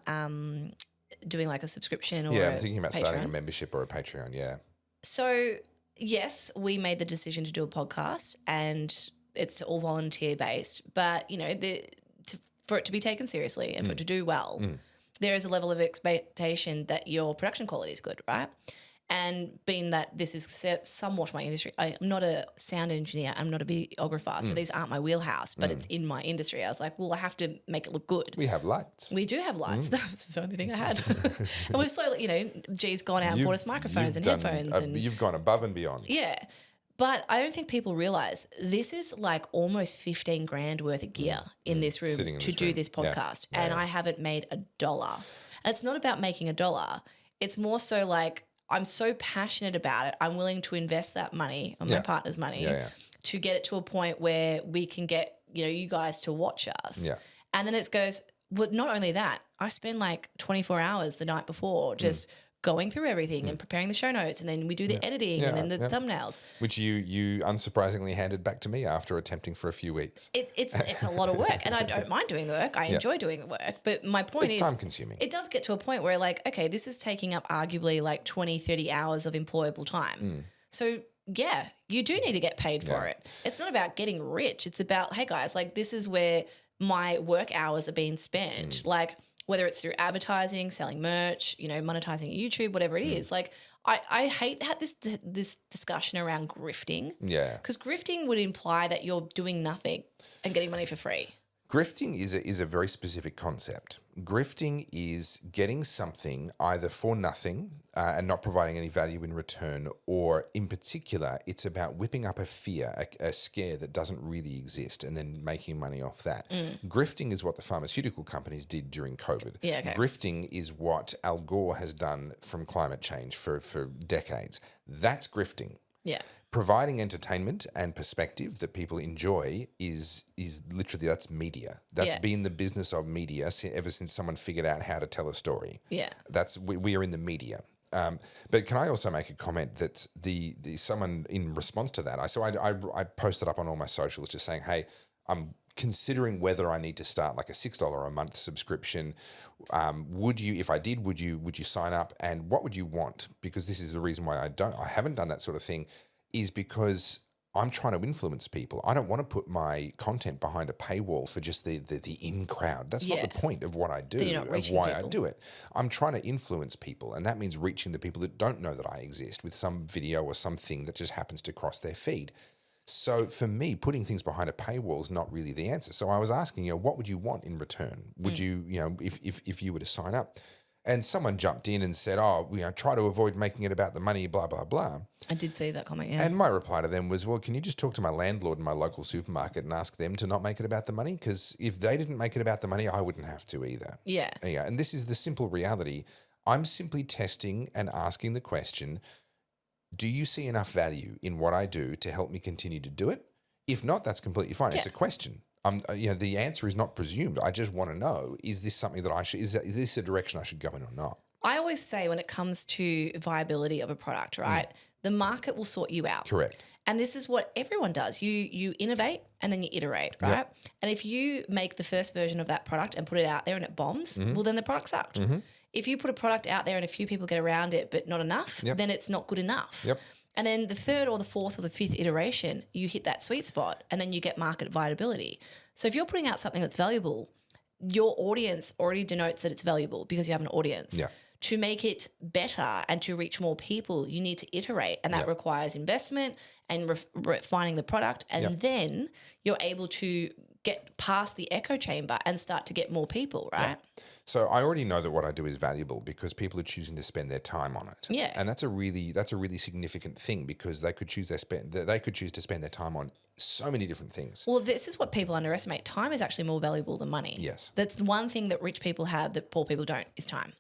Speaker 1: doing like a subscription or
Speaker 2: I'm thinking about
Speaker 1: Patreon.
Speaker 2: Starting a membership or a Patreon, yeah.
Speaker 1: So, yes, we made the decision to do a podcast and it's all volunteer based, but you know, for it to be taken seriously and for it to do well, there is a level of expectation that your production quality is good, right? And being that this is somewhat my industry, I'm not a sound engineer, I'm not a videographer, so these aren't my wheelhouse, but it's in my industry. I was like, well, I have to make it look good.
Speaker 2: We have lights.
Speaker 1: We do have lights. That's the only thing I had. And we've slowly, you know, G's gone out and bought us microphones and headphones. And
Speaker 2: you've gone above and beyond.
Speaker 1: Yeah. But I don't think people realise this is like almost 15 grand worth of gear in this room to do this podcast. Yeah. And I haven't made $1. And it's not about making $1. It's more so like I'm so passionate about it. I'm willing to invest that money, my partner's money, to get it to a point where we can get, you know, you guys to watch us. Yeah. And then it goes, well, not only that, I spend like 24 hours the night before just going through everything and preparing the show notes, and then we do the editing and then the thumbnails. Which
Speaker 2: you unsurprisingly handed back to me after attempting for a few weeks.
Speaker 1: It's a lot of work, and I don't mind doing the work. I enjoy doing the work, but my point is
Speaker 2: time consuming.
Speaker 1: It does get to a point where like, okay, this is taking up arguably like 20, 30 hours of employable time. So yeah, you do need to get paid for it. It's not about getting rich. It's about, hey guys, like this is where my work hours are being spent. Like, whether it's through advertising, selling merch, you know, monetizing YouTube, whatever it is. Like I hate that this discussion around grifting. Yeah. Because grifting would imply that you're doing nothing and getting money for free.
Speaker 2: Grifting is a very specific concept. Grifting is getting something either for nothing and not providing any value in return, or in particular, it's about whipping up a fear, a scare that doesn't really exist, and then making money off that. Grifting is what the pharmaceutical companies did during COVID.
Speaker 1: Yeah, okay.
Speaker 2: Grifting is what Al Gore has done from climate change for decades. That's grifting.
Speaker 1: Yeah.
Speaker 2: Providing entertainment and perspective that people enjoy is literally, that's media. That's been the business of media ever since someone figured out how to tell a story.
Speaker 1: Yeah,
Speaker 2: we are in the media. But can I also make a comment that the someone in response to that, I posted up on all my socials just saying, hey, I'm considering whether I need to start like a $6 a month subscription. Would you, if I did, would you sign up, and what would you want? Because this is the reason why I haven't done that sort of thing, is because I'm trying to influence people. I don't want to put my content behind a paywall for just the in crowd. That's not the point of what I do, of why I do it. I'm trying to influence people, and that means reaching the people that don't know that I exist with some video or something that just happens to cross their feed. So for me, putting things behind a paywall is not really the answer. So I was asking, what would you want in return? Would you, if you were to sign up? And someone jumped in and said, try to avoid making it about the money, blah, blah, blah.
Speaker 1: I did see that comment, yeah.
Speaker 2: And my reply to them was, well, can you just talk to my landlord in my local supermarket and ask them to not make it about the money? Because if they didn't make it about the money, I wouldn't have to either.
Speaker 1: Yeah.
Speaker 2: Yeah. And this is the simple reality. I'm simply testing and asking the question, do you see enough value in what I do to help me continue to do it? If not, that's completely fine. It's a question. The answer is not presumed. I just want to know: is this something that I should? Is this a direction I should go in or not?
Speaker 1: I always say when it comes to viability of a product, right? The market will sort you out.
Speaker 2: Correct.
Speaker 1: And this is what everyone does. You innovate and then you iterate, right?
Speaker 2: Yep.
Speaker 1: And if you make the first version of that product and put it out there and it bombs, well, then the product sucked. If you put a product out there and a few people get around it but not enough, then it's not good enough.
Speaker 2: Yep.
Speaker 1: And then the third or the fourth or the fifth iteration, you hit that sweet spot and then you get market viability. So if you're putting out something that's valuable, your audience already denotes that it's valuable because you have an audience.
Speaker 2: Yeah.
Speaker 1: To make it better and to reach more people, you need to iterate, and that requires investment and refining the product. And then you're able to get past the echo chamber and start to get more people, right?
Speaker 2: Yeah. So I already know that what I do is valuable because people are choosing to spend their time on it.
Speaker 1: Yeah.
Speaker 2: And that's a really significant thing because they could choose to spend their time on so many different things.
Speaker 1: Well, this is what people underestimate. Time is actually more valuable than money.
Speaker 2: Yes.
Speaker 1: That's the one thing that rich people have that poor people don't is time.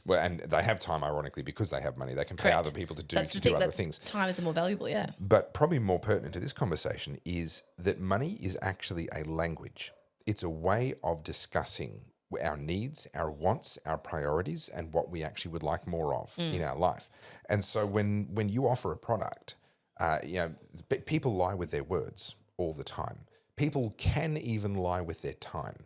Speaker 2: Well, and they have time, ironically, because they have money. They can pay other people to do other things.
Speaker 1: Time is more valuable, yeah.
Speaker 2: But probably more pertinent to this conversation is that money is actually a language. It's a way of discussing our needs, our wants, our priorities, and what we actually would like more of in our life. And so when you offer a product, people lie with their words all the time. People can even lie with their time.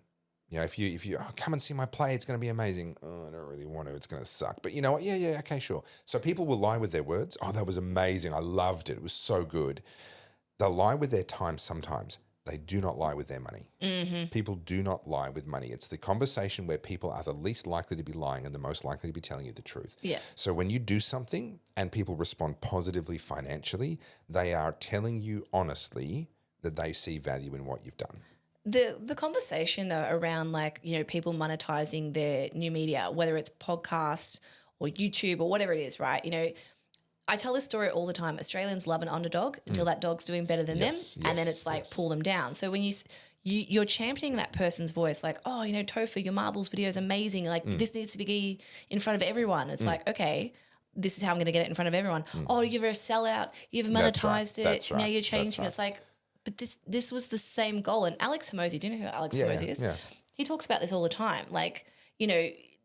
Speaker 2: If you come and see my play, it's going to be amazing. Oh, I don't really want to. It's going to suck. But you know what? Yeah, okay, sure. So people will lie with their words. Oh, that was amazing. I loved it. It was so good. They'll lie with their time sometimes. They do not lie with their money. People do not lie with money. It's the conversation where people are the least likely to be lying and the most likely to be telling you the truth.
Speaker 1: Yeah.
Speaker 2: So when you do something and people respond positively financially, they are telling you honestly that they see value in what you've done.
Speaker 1: The conversation though around people monetizing their new media, whether it's podcasts or YouTube or whatever it is, right? I tell this story all the time. Australians love an underdog until that dog's doing better than them, and then it's pull them down. So when you're championing that person's voice, Topher, your marbles video is amazing. This needs to be in front of everyone. It's okay, this is how I'm going to get it in front of everyone. Oh, you're a sellout. You've monetized it.
Speaker 2: That's right.
Speaker 1: Now you're changing. It's but this was the same goal. And Alex Hormozi, do you know who Alex Hormozi is? Yeah. He talks about this all the time.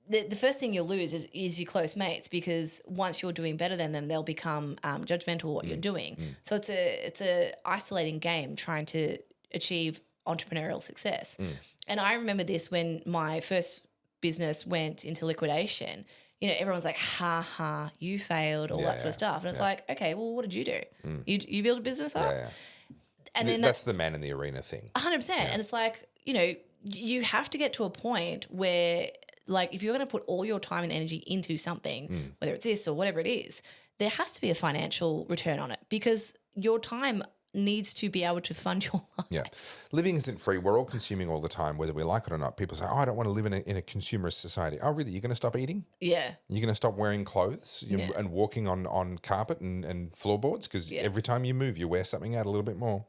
Speaker 1: The first thing you'll lose is your close mates, because once you're doing better than them, they'll become judgmental of what you're doing. So it's a isolating game trying to achieve entrepreneurial success. And I remember this when my first business went into liquidation. Everyone's like, ha, you failed, all that sort of stuff. And it's okay, well, what did you do? You build a business up?
Speaker 2: Yeah.
Speaker 1: And then
Speaker 2: that's the man in the arena thing.
Speaker 1: 100%. Yeah. And it's you have to get to a point where, if you're going to put all your time and energy into something, whether it's this or whatever it is, there has to be a financial return on it, because your time needs to be able to fund your life.
Speaker 2: Yeah. Living isn't free. We're all consuming all the time, whether we like it or not. People say, I don't want to live in a consumerist society. Oh, really? You're going to stop eating?
Speaker 1: Yeah.
Speaker 2: You're going to stop wearing clothes and walking on carpet and floorboards? Because every time you move, you wear something out a little bit more.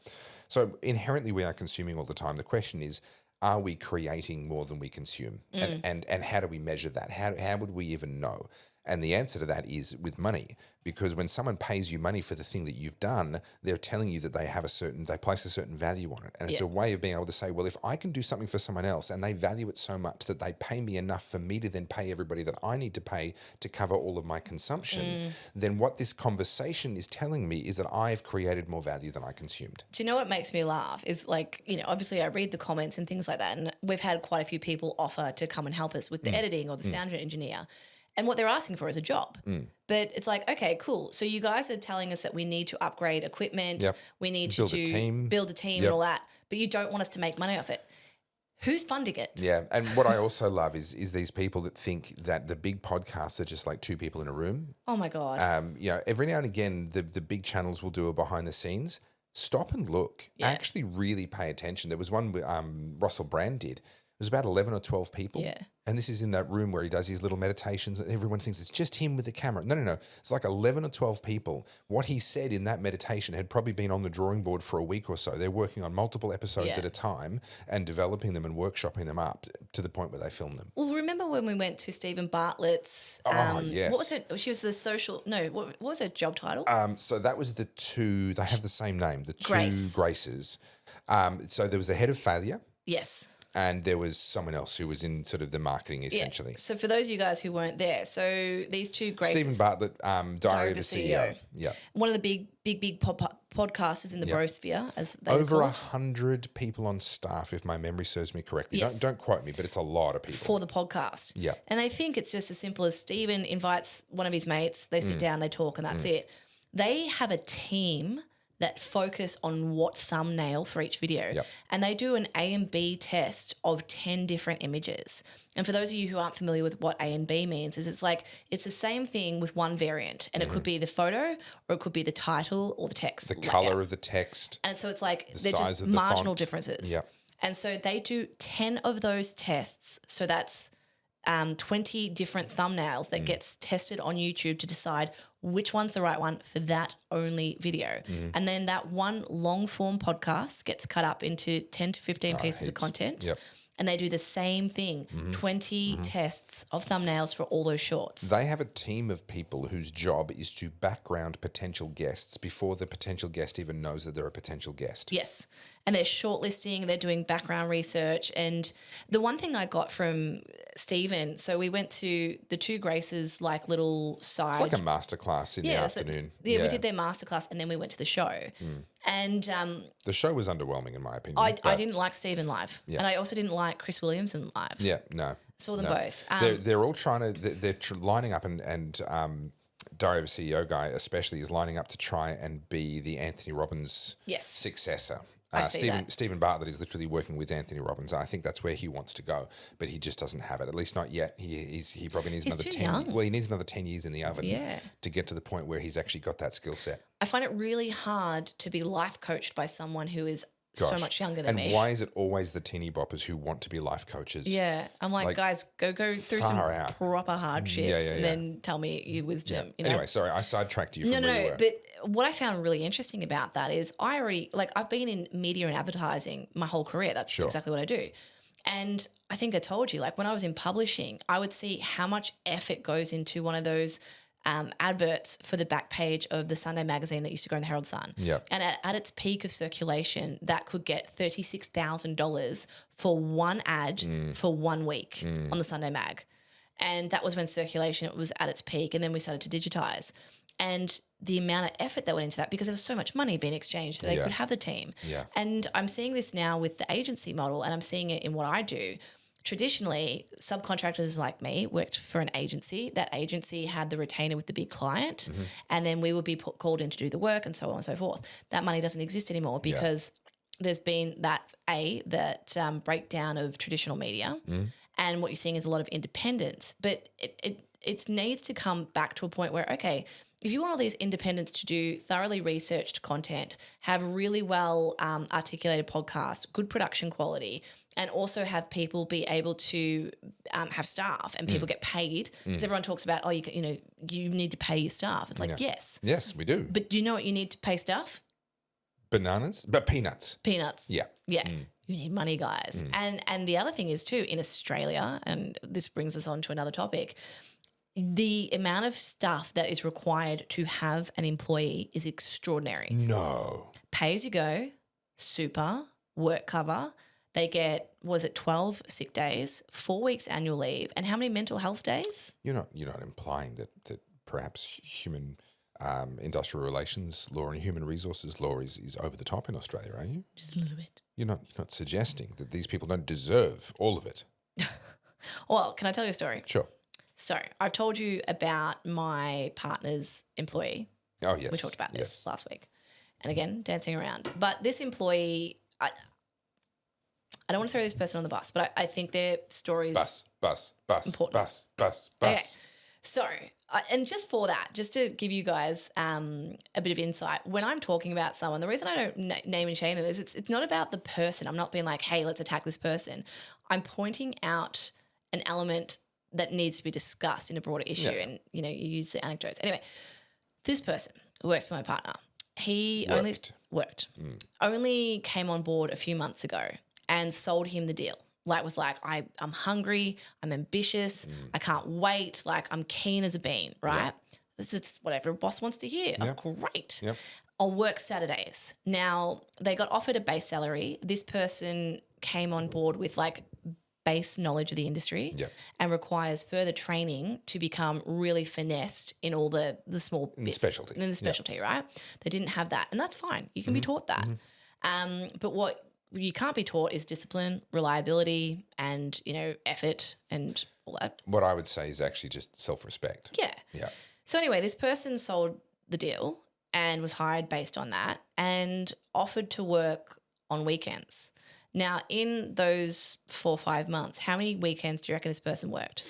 Speaker 2: So inherently we are consuming all the time. The question is, are we creating more than we consume? And how do we measure that? How would we even know? And the answer to that is with money, because when someone pays you money for the thing that you've done, they're telling you that they place a certain value on it. And it's a way of being able to say, well, if I can do something for someone else and they value it so much that they pay me enough for me to then pay everybody that I need to pay to cover all of my consumption, then what this conversation is telling me is that I've created more value than I consumed.
Speaker 1: Do you know what makes me laugh is obviously I read the comments and things like that, and we've had quite a few people offer to come and help us with the editing or the sound engineer. And what they're asking for is a job. But it's okay, cool. So you guys are telling us that we need to upgrade equipment. Yep. We need to build a team and all that. But you don't want us to make money off it. Who's funding it?
Speaker 2: Yeah. And what I also love is these people that think that the big podcasts are just like two people in a room.
Speaker 1: Oh, my God.
Speaker 2: Every now and again, the big channels will do a behind the scenes. Stop and look. Yeah. Actually really pay attention. There was one Russell Brand did, was about 11 or 12 people.
Speaker 1: Yeah.
Speaker 2: And this is in that room where he does his little meditations. And everyone thinks it's just him with the camera. No. It's like 11 or 12 people. What he said in that meditation had probably been on the drawing board for a week or so. They're working on multiple episodes at a time and developing them and workshopping them up to the point where they film them.
Speaker 1: Well, remember when we went to Stephen Bartlett's?
Speaker 2: Yes.
Speaker 1: What was it? She was the social. No, what was her job title?
Speaker 2: So that was the two. They have the same name. The two Graces. So there was the head of failure.
Speaker 1: Yes.
Speaker 2: And there was someone else who was in sort of the marketing, essentially.
Speaker 1: Yeah. So for those of you guys who weren't there, so these two Graces.
Speaker 2: Stephen Bartlett, Diary of a CEO. Yeah.
Speaker 1: One of the big podcasters in the brosphere, as they
Speaker 2: over
Speaker 1: 100
Speaker 2: people on staff, if my memory serves me correctly.
Speaker 1: Yes.
Speaker 2: Don't quote me, but it's a lot of people.
Speaker 1: For the podcast.
Speaker 2: Yeah.
Speaker 1: And they think it's just as simple as Stephen invites one of his mates, they sit down, they talk, and that's it. They have a team that focus on what thumbnail for each video.
Speaker 2: Yep.
Speaker 1: And they do an A and B test of 10 different images. And for those of you who aren't familiar with what A and B means, is it's the same thing with one variant. And it could be the photo or it could be the title or the text.
Speaker 2: The colour of the text.
Speaker 1: And so it's like
Speaker 2: the
Speaker 1: they're
Speaker 2: size
Speaker 1: just
Speaker 2: of the
Speaker 1: marginal
Speaker 2: font.
Speaker 1: differences.
Speaker 2: Yep.
Speaker 1: And so they do 10 of those tests. So that's 20 different thumbnails that gets tested on YouTube to decide which one's the right one for that only video. And then that one long form podcast gets cut up into 10 to 15 pieces of content.
Speaker 2: Yep.
Speaker 1: And they do the same thing, 20 tests of thumbnails for all those shorts.
Speaker 2: They have a team of people whose job is to background potential guests before the potential guest even knows that they're a potential guest.
Speaker 1: Yes. And they're shortlisting, they're doing background research. And the one thing I got from Stephen, so we went to the two Graces like little side.
Speaker 2: It's like a masterclass in the afternoon.
Speaker 1: We did their masterclass and then we went to the show. And
Speaker 2: the show was underwhelming in my opinion.
Speaker 1: I didn't like Stephen live.
Speaker 2: Yeah.
Speaker 1: And I also didn't like Chris Williamson live.
Speaker 2: Yeah, no.
Speaker 1: Saw them both.
Speaker 2: They're all trying to, they're lining up and Diary of a CEO guy especially is lining up to try and be the Anthony Robbins successor. Stephen Bartlett is literally working with Anthony Robbins. I think that's where he wants to go, but he just doesn't have it. At least not yet. He probably needs another 10.
Speaker 1: Young.
Speaker 2: Well, he needs another 10 years in the oven
Speaker 1: Yeah.
Speaker 2: to get to the point where he's actually got that skill set.
Speaker 1: I find it really hard to be life coached by someone who is so much younger than me.
Speaker 2: And why is it always the teeny boppers who want to be life coaches?
Speaker 1: Yeah. I'm like guys, go through some proper hardships and then tell me your wisdom. You know?
Speaker 2: Anyway, sorry, I sidetracked you from where you were.
Speaker 1: But what I found really interesting about that is I've been in media and advertising my whole career. That's exactly what I do. And I think I told you, like when I was in publishing, I would see how much effort goes into one of those adverts for the back page of the Sunday magazine that used to go in the Herald Sun.
Speaker 2: Yep.
Speaker 1: And at its peak of circulation, that could get $36,000 for one ad for 1 week on the Sunday mag. And that was when circulation was at its peak. And then we started to digitize. And the amount of effort that went into that, because there was so much money being exchanged so they could have the team.
Speaker 2: Yeah.
Speaker 1: And I'm seeing this now with the agency model, and I'm seeing it in what I do. Traditionally, subcontractors like me worked for an agency. That agency had the retainer with the big client, and then we would be called in to do the work and so on and so forth. That money doesn't exist anymore because there's been that breakdown of traditional media, and what you're seeing is a lot of independence. But it needs to come back to a point where, okay, if you want all these independents to do thoroughly researched content, have really well articulated podcasts, good production quality, and also have people be able to have staff and people get paid, because everyone talks about, you need to pay your staff. It's like, yes.
Speaker 2: Yes, we do.
Speaker 1: But do you know what you need to pay staff?
Speaker 2: Bananas? But peanuts.
Speaker 1: Peanuts.
Speaker 2: Yeah.
Speaker 1: Yeah. You need money, guys. And the other thing is too, in Australia, and this brings us on to another topic, the amount of stuff that is required to have an employee is extraordinary.
Speaker 2: No.
Speaker 1: Pay as you go, super, work cover. They get, 12 sick days, 4 weeks annual leave, and how many mental health days?
Speaker 2: You're not implying that perhaps human industrial relations law and human resources law is over the top in Australia, are you?
Speaker 1: Just a little bit.
Speaker 2: You're not suggesting that these people don't deserve all of it.
Speaker 1: Well, can I tell you a story?
Speaker 2: Sure.
Speaker 1: So I've told you about my partner's employee.
Speaker 2: Oh, yes.
Speaker 1: We talked about this last week. And again, dancing around. But this employee, I don't want to throw this person on the bus, but I think their stories
Speaker 2: Bus.
Speaker 1: important.
Speaker 2: Bus.
Speaker 1: Okay. So, and just for that, just to give you guys a bit of insight, when I'm talking about someone, the reason I don't name and shame them is it's not about the person. I'm not being like, hey, let's attack this person. I'm pointing out an element that needs to be discussed in a broader issue. Yeah. And, you use the anecdotes. Anyway, this person who works for my partner, he only came on board a few months ago and sold him the deal. Was like, I'm hungry, I'm ambitious, I can't wait, I'm keen as a bean, right? Yeah. This is what every boss wants to hear. Yep. Oh, great. Yep. I'll work Saturdays. Now, they got offered a base salary. This person came on board with base knowledge of the industry and requires further training to become really finessed in all the small bits. In the specialty, right? They didn't have that. And that's fine. You can be taught that. But what you can't be taught is discipline, reliability, and, effort and all that.
Speaker 2: What I would say is actually just self-respect.
Speaker 1: Yeah. Yeah. So anyway, this person sold the deal and was hired based on that and offered to work on weekends. Now, in those 4 or 5 months, how many weekends do you reckon this person worked?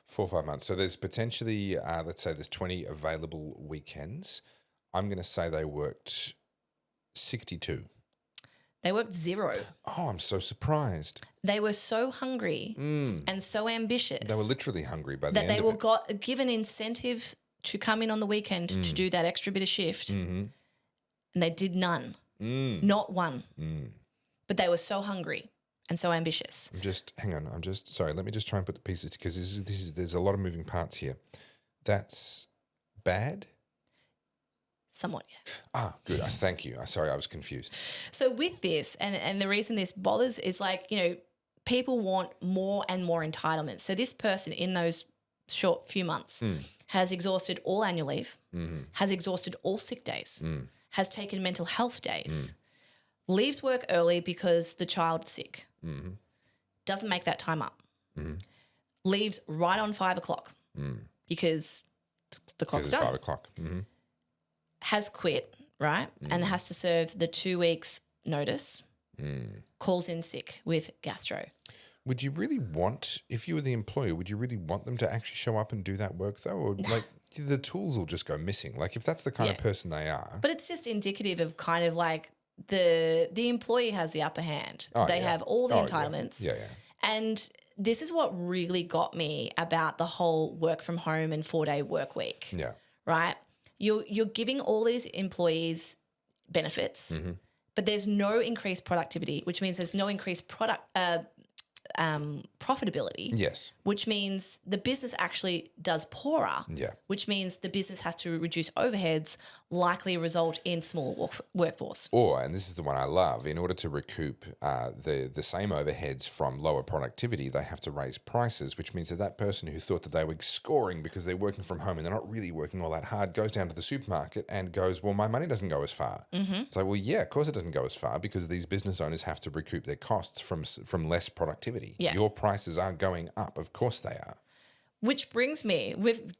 Speaker 2: 4 or 5 months. So there's potentially, let's say there's 20 available weekends. I'm going to say they worked 62.
Speaker 1: They worked 0.
Speaker 2: Oh, I'm so surprised.
Speaker 1: They were so hungry and so ambitious.
Speaker 2: They were literally hungry by the end of it.
Speaker 1: That they were given incentive to come in on the weekend to do that extra bit of shift, and they did none, not one. But they were so hungry and so ambitious.
Speaker 2: Sorry, let me just try and put the pieces, because there's a lot of moving parts here. That's bad?
Speaker 1: Somewhat, yeah.
Speaker 2: Ah, good. Thank you. Sorry, I was confused.
Speaker 1: So with this, and the reason this bothers is people want more and more entitlements. So this person in those short few months has exhausted all annual leave, has exhausted all sick days, has taken mental health days, leaves work early because the child's sick, doesn't make that time up, leaves right on 5 o'clock because the clock's done.
Speaker 2: 5 o'clock.
Speaker 1: Has quit, right, and has to serve the 2 weeks notice, calls in sick with gastro.
Speaker 2: Would you really want, if you were the employer, would you really want them to actually show up and do that work though? Or the tools will just go missing, if that's the kind of person they are.
Speaker 1: But it's just indicative of kind of the employee has the upper hand. They have all the entitlements.
Speaker 2: Yeah.
Speaker 1: And this is what really got me about the whole work from home and 4-day work week.
Speaker 2: Yeah.
Speaker 1: Right? You're giving all these employees benefits, but there's no increased productivity, which means there's no increased profitability.
Speaker 2: Yes.
Speaker 1: Which means the business actually does poorer.
Speaker 2: Yeah.
Speaker 1: Which means the business has to reduce overheads, likely result in smaller workforce.
Speaker 2: Or, and this is the one I love, in order to recoup the same overheads from lower productivity, they have to raise prices, which means that person who thought that they were scoring because they're working from home and they're not really working all that hard goes down to the supermarket and goes, well, my money doesn't go as far. It's like, well, yeah, of course it doesn't go as far because these business owners have to recoup their costs from less productivity.
Speaker 1: Yeah.
Speaker 2: Your prices are going up. Of course they are.
Speaker 1: Which brings me, with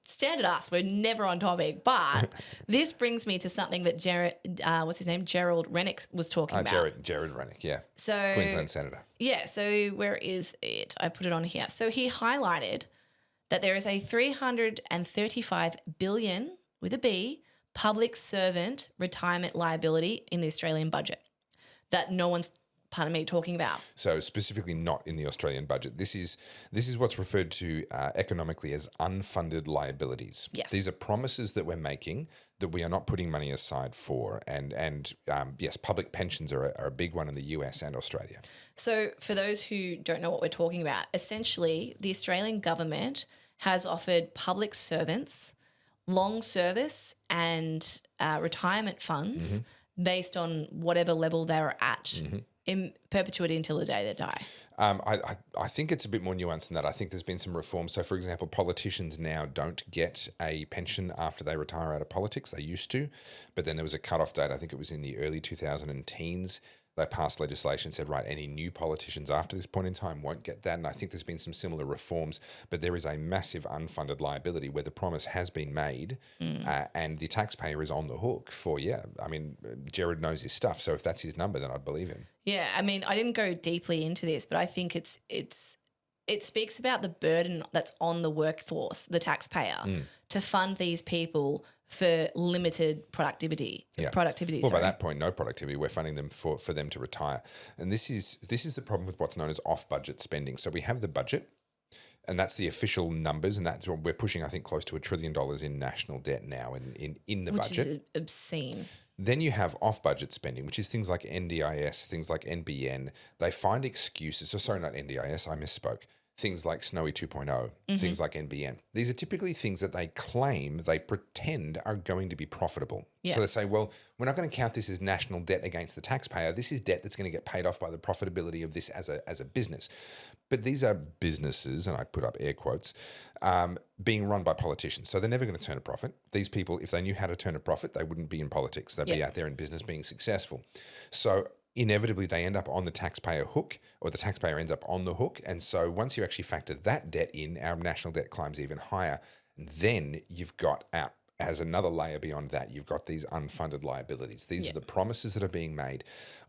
Speaker 1: standard us, we're never on topic, but this brings me to something that Gerald Rennick was talking about.
Speaker 2: Jared Rennick, yeah.
Speaker 1: So
Speaker 2: Queensland Senator.
Speaker 1: Yeah, so where is it? I put it on here. So he highlighted that there is a $335 billion, with a B, public servant retirement liability in the Australian budget that no one's talking about.
Speaker 2: So specifically not in the Australian budget. This is what's referred to economically as unfunded liabilities.
Speaker 1: Yes.
Speaker 2: These are promises that we're making that we are not putting money aside for. And yes, public pensions are a big one in the US and Australia.
Speaker 1: So for those who don't know what we're talking about, essentially the Australian government has offered public servants long service and retirement funds based on whatever level they're at in perpetuity until the day they die.
Speaker 2: I think it's a bit more nuanced than that. I think there's been some reforms. So, for example, politicians now don't get a pension after they retire out of politics. They used to, but then there was a cutoff date. I think it was in the early 2010s. They passed legislation, said, right, any new politicians after this point in time won't get that. And I think there's been some similar reforms, but there is a massive unfunded liability where the promise has been made and the taxpayer is on the hook for, Jared knows his stuff. So if that's his number, then I'd believe him.
Speaker 1: Yeah, I mean, I didn't go deeply into this, but I think it's it speaks about the burden that's on the workforce, the taxpayer, to fund these people for limited productivity.
Speaker 2: Well,
Speaker 1: sorry.
Speaker 2: by that point, no productivity. We're funding them for them to retire. And this is the problem with what's known as off-budget spending. So we have the budget, and that's the official numbers, and that's what we're pushing, I think, close to $1 trillion in national debt now in the budget.
Speaker 1: Which is obscene.
Speaker 2: Then you have off-budget spending, which is things like NDIS, things like NBN. They find excuses. So sorry, not NDIS, I misspoke. Things like Snowy 2.0, things like NBN. These are typically things that they claim, they pretend are going to be profitable.
Speaker 1: Yeah.
Speaker 2: So they say, well, we're not going to count this as national debt against the taxpayer. This is debt that's going to get paid off by the profitability of this as a business. But these are businesses, and I put up air quotes, being run by politicians. So they're never going to turn a profit. These people, if they knew how to turn a profit, they wouldn't be in politics. They'd be out there in business being successful. So inevitably they end up on the taxpayer hook, or the taxpayer ends up on the hook. And so once you actually factor that debt in, our national debt climbs even higher. Then you've got as another layer beyond that, you've got these unfunded liabilities. These are the promises that are being made.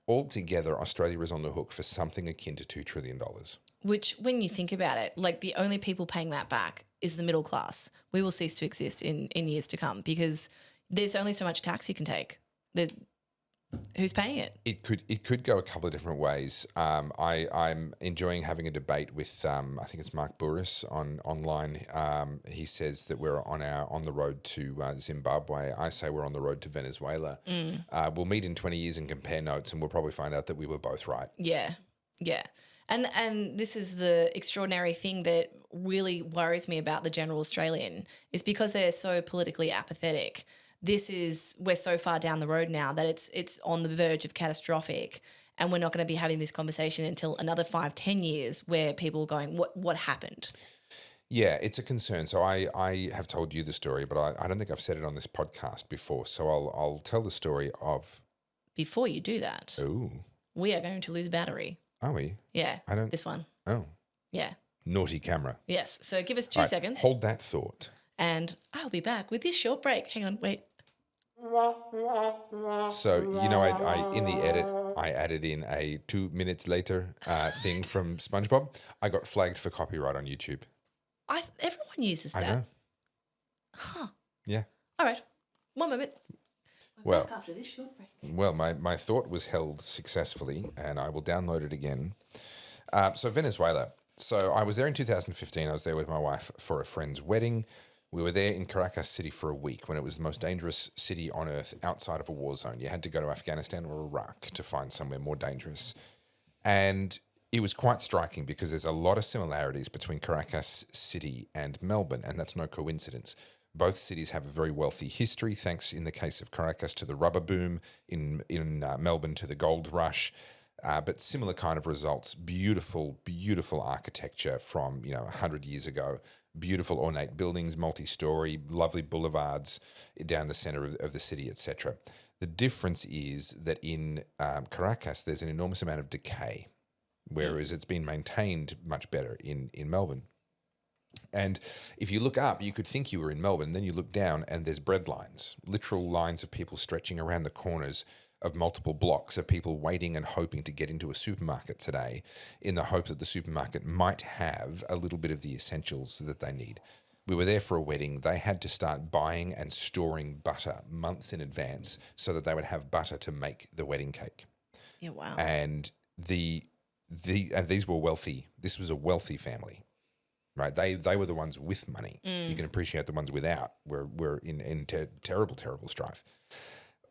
Speaker 2: Altogether, Australia is on the hook for something akin to $2 trillion.
Speaker 1: Which, when you think about it, like the only people paying that back is the middle class. We will cease to exist in years to come because there's only so much tax you can take. Who's paying it?
Speaker 2: It could go a couple of different ways. I'm enjoying having a debate with I think it's Mark Burris online. He says that we're on the road to Zimbabwe. I say we're on the road to Venezuela. We'll meet in 20 years and compare notes, and we'll probably find out that we were both right.
Speaker 1: Yeah. And this is the extraordinary thing that really worries me about the general Australian is because they're so politically apathetic. We're so far down the road now that it's on the verge of catastrophic, and we're not going to be having this conversation until another 5-10 years where people are going, what happened?
Speaker 2: Yeah, it's a concern. So I have told you the story, but I don't think I've said it on this podcast before. So I'll tell the story of.
Speaker 1: Before you do that, we are going to lose battery.
Speaker 2: Are we?
Speaker 1: Yeah, this one.
Speaker 2: Oh. Yeah. Naughty camera.
Speaker 1: Yes. So give us 2 seconds.
Speaker 2: Hold that thought.
Speaker 1: And I'll be back with this short break. Hang on, wait.
Speaker 2: So, I in the edit, I added in a 2 minutes later thing from SpongeBob. I got flagged for copyright on YouTube.
Speaker 1: Everyone uses that.
Speaker 2: I know.
Speaker 1: Huh.
Speaker 2: Yeah.
Speaker 1: All right. 1 moment.
Speaker 2: Well,
Speaker 1: back after this short break.
Speaker 2: Well, my thought was held successfully, and I will download it again. So Venezuela. So I was there in 2015. I was there with my wife for a friend's wedding. We were there in Caracas City for a week when it was the most dangerous city on earth outside of a war zone. You had to go to Afghanistan or Iraq to find somewhere more dangerous. And it was quite striking because there's a lot of similarities between Caracas City and Melbourne, and that's no coincidence. Both cities have a very wealthy history, thanks in the case of Caracas to the rubber boom, in Melbourne to the gold rush. But similar kind of results, beautiful, beautiful architecture from 100 years ago. Beautiful ornate buildings, multi-story, lovely boulevards down the centre of the city, etc. The difference is that in Caracas, there's an enormous amount of decay, whereas it's been maintained much better in Melbourne. And if you look up, you could think you were in Melbourne, then you look down and there's bread lines, literal lines of people stretching around the corners of multiple blocks of people waiting and hoping to get into a supermarket today in the hope that the supermarket might have a little bit of the essentials that they need. We were there for a wedding. They had to start buying and storing butter months in advance so that they would have butter to make the wedding cake.
Speaker 1: Yeah, wow.
Speaker 2: And and these were wealthy. This was a wealthy family, right? They were the ones with money. You can appreciate the ones without. We're in terrible, terrible strife.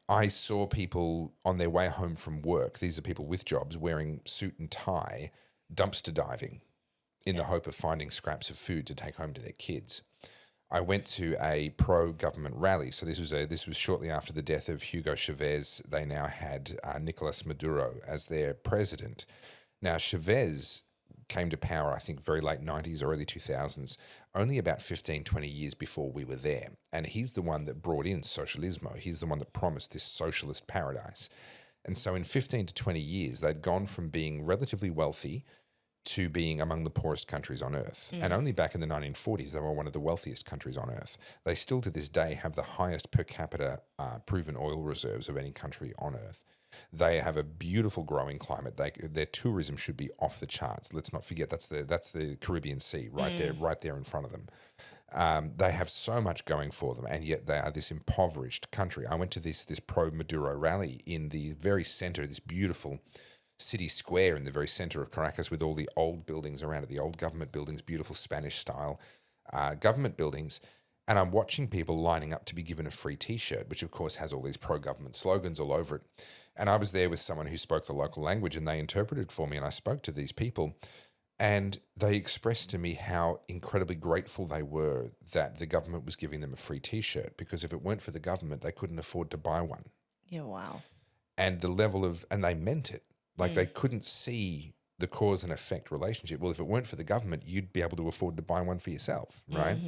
Speaker 2: I saw people on their way home from work, these are people with jobs, wearing suit and tie, dumpster diving in the hope of finding scraps of food to take home to their kids. I went to a pro-government rally. So this was shortly after the death of Hugo Chavez. They now had Nicolas Maduro as their president. Now, Chavez came to power, I think, very late 90s, early 2000s, only about 15, 20 years before we were there. And he's the one that brought in socialismo. He's the one that promised this socialist paradise. And so in 15 to 20 years, they'd gone from being relatively wealthy to being among the poorest countries on earth. And only back in the 1940s, they were one of the wealthiest countries on earth. They still to this day have the highest per capita proven oil reserves of any country on earth. They have a beautiful growing climate. Their tourism should be off the charts. Let's not forget that's the Caribbean Sea right there in front of them. They have so much going for them, and yet they are this impoverished country. I went to this pro-Maduro rally in the very center, this beautiful city square in the very center of Caracas with all the old buildings around it, the old government buildings, beautiful Spanish-style government buildings. And I'm watching people lining up to be given a free T-shirt, which of course has all these pro-government slogans all over it. And I was there with someone who spoke the local language, and they interpreted for me, and I spoke to these people. And they expressed to me how incredibly grateful they were that the government was giving them a free T-shirt, because if it weren't for the government, they couldn't afford to buy one.
Speaker 1: Yeah, wow.
Speaker 2: And the level of, and they meant it. Like they couldn't see the cause and effect relationship. Well, if it weren't for the government, you'd be able to afford to buy one for yourself, right?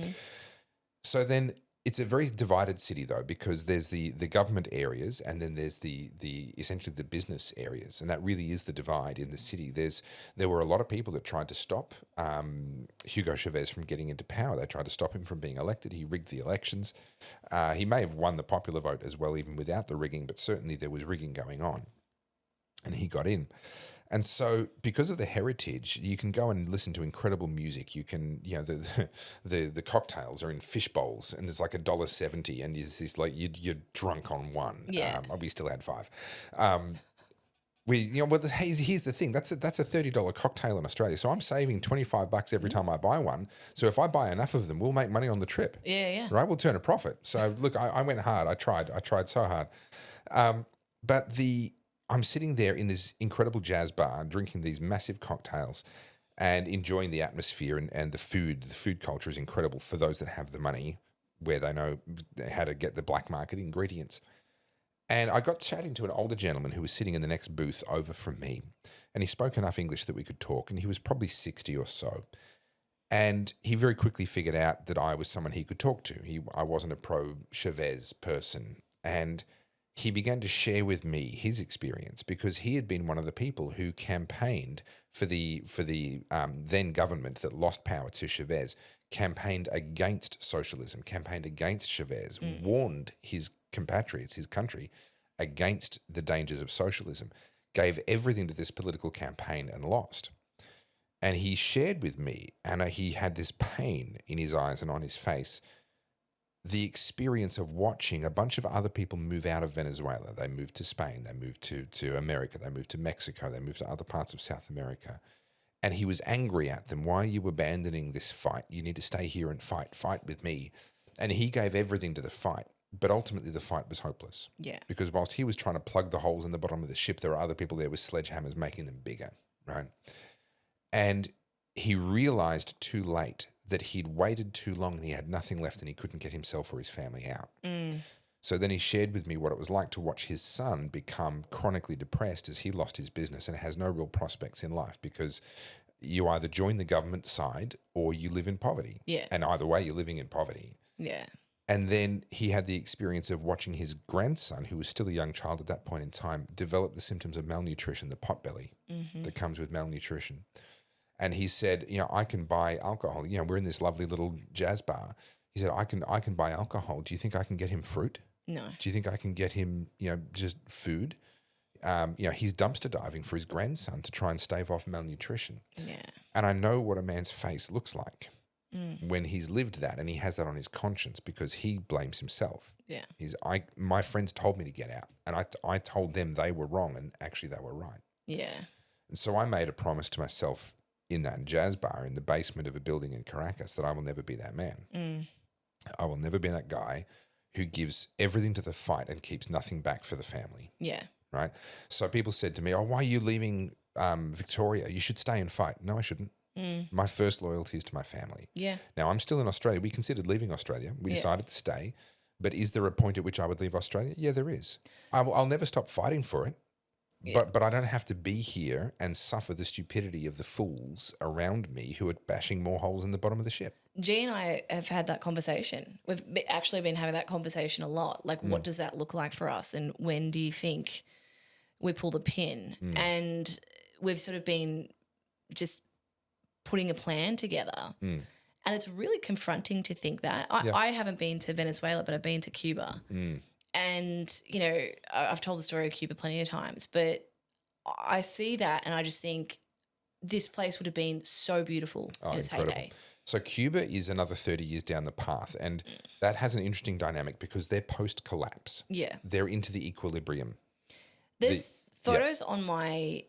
Speaker 2: So then it's a very divided city though, because there's the government areas, and then there's the essentially the business areas, and that really is the divide in the city. There were a lot of people that tried to stop Hugo Chavez from getting into power. They tried to stop him from being elected. He rigged the elections. He may have won the popular vote as well, even without the rigging, but certainly there was rigging going on, and he got in. And so, because of the heritage, you can go and listen to incredible music. You can, the cocktails are in fish bowls, and there's like $1.70, and it's like you're drunk on one.
Speaker 1: Yeah,
Speaker 2: we still had 5. Here's the thing. That's a $30 cocktail in Australia. So I'm saving $25 every time I buy one. So if I buy enough of them, we'll make money on the trip.
Speaker 1: Yeah.
Speaker 2: Right, we'll turn a profit. So look, I went hard. I tried so hard, I'm sitting there in this incredible jazz bar, drinking these massive cocktails and enjoying the atmosphere and the food. The food culture is incredible for those that have the money, where they know how to get the black market ingredients. And I got chatting to an older gentleman who was sitting in the next booth over from me, and he spoke enough English that we could talk, and he was probably 60 or so. And he very quickly figured out that I was someone he could talk to. I wasn't a pro-Chavez person, and he began to share with me his experience, because he had been one of the people who campaigned for the then government that lost power to Chavez, campaigned against socialism, campaigned against Chavez, warned his compatriots, his country, against the dangers of socialism, gave everything to this political campaign and lost. And he shared with me, and he had this pain in his eyes and on his face, the experience of watching a bunch of other people move out of Venezuela. They moved to Spain, they moved to America, they moved to Mexico, they moved to other parts of South America. And he was angry at them. Why are you abandoning this fight? You need to stay here and fight with me. And he gave everything to the fight, but ultimately the fight was hopeless.
Speaker 1: Yeah.
Speaker 2: Because whilst he was trying to plug the holes in the bottom of the ship, there were other people there with sledgehammers making them bigger, right? And he realized too late that he'd waited too long and he had nothing left, and he couldn't get himself or his family out. So then he shared with me what it was like to watch his son become chronically depressed as he lost his business and has no real prospects in life, because you either join the government side or you live in poverty.
Speaker 1: Yeah.
Speaker 2: And either way, you're living in poverty.
Speaker 1: Yeah.
Speaker 2: And then he had the experience of watching his grandson, who was still a young child at that point in time, develop the symptoms of malnutrition, the potbelly that comes with malnutrition. And he said, I can buy alcohol. We're in this lovely little jazz bar. He said, I can buy alcohol. Do you think I can get him fruit?
Speaker 1: No.
Speaker 2: Do you think I can get him, just food? He's dumpster diving for his grandson to try and stave off malnutrition.
Speaker 1: Yeah.
Speaker 2: And I know what a man's face looks like when he's lived that, and he has that on his conscience, because he blames himself.
Speaker 1: Yeah.
Speaker 2: My friends told me to get out, and I told them they were wrong, and actually they were right.
Speaker 1: Yeah.
Speaker 2: And so I made a promise to myself in that jazz bar in the basement of a building in Caracas that I will never be that man. I will never be that guy who gives everything to the fight and keeps nothing back for the family.
Speaker 1: Yeah.
Speaker 2: Right? So people said to me, why are you leaving Victoria? You should stay and fight. No, I shouldn't. My first loyalty is to my family.
Speaker 1: Yeah.
Speaker 2: Now, I'm still in Australia. We considered leaving Australia. We decided to stay. But is there a point at which I would leave Australia? Yeah, there is. I'll never stop fighting for it. Yeah. But I don't have to be here and suffer the stupidity of the fools around me who are bashing more holes in the bottom of the ship.
Speaker 1: G and I have had that conversation. We've actually been having that conversation a lot. Like, what does that look like for us? And when do you think we pull the pin? And we've sort of been just putting a plan together. And it's really confronting to think that. I haven't been to Venezuela, but I've been to Cuba. And, you know, I've told the story of Cuba plenty of times, but I see that and I just think this place would have been so beautiful in its heyday.
Speaker 2: So Cuba is another 30 years down the path, and that has an interesting dynamic because they're post-collapse.
Speaker 1: Yeah.
Speaker 2: They're into the equilibrium.
Speaker 1: There's photos on my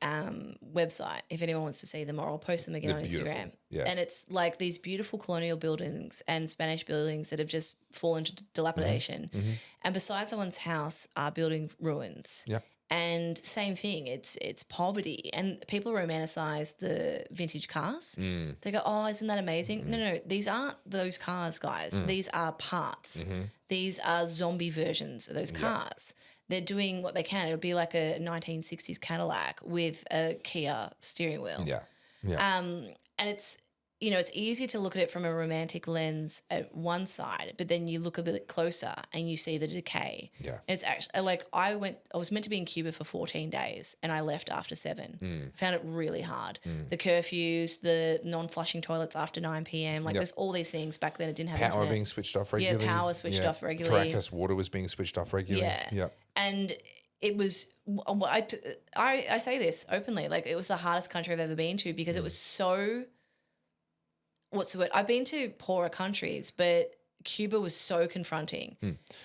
Speaker 1: website, if anyone wants to see them, or I'll post them again on Instagram.
Speaker 2: Yeah.
Speaker 1: And it's like these beautiful colonial buildings and Spanish buildings that have just fallen to dilapidation.
Speaker 2: Mm-hmm.
Speaker 1: And beside someone's house are building ruins.
Speaker 2: Yeah.
Speaker 1: And same thing, it's poverty. And people romanticize the vintage cars. They go, oh, isn't that amazing? No, these aren't those cars, guys. These are parts. These are zombie versions of those cars. They're doing what they can. It'll be like a 1960s Cadillac with a Kia steering wheel.
Speaker 2: Yeah.
Speaker 1: And it's, you know, it's easier to look at it from a romantic lens at one side, but then you look a bit closer and you see the decay.
Speaker 2: Yeah.
Speaker 1: And it's actually like I was meant to be in Cuba for 14 days and I left after 7. I found it really hard. The curfews, the non-flushing toilets after 9 p.m. Like there's all these things. Back then it didn't have
Speaker 2: power
Speaker 1: internet.
Speaker 2: being switched off regularly.
Speaker 1: Yeah, power switched off regularly.
Speaker 2: Caracas water was being switched off regularly.
Speaker 1: Yeah. And it was, I say this openly, like it was the hardest country I've ever been to because it was so, what's the word? I've been to poorer countries, but Cuba was so confronting.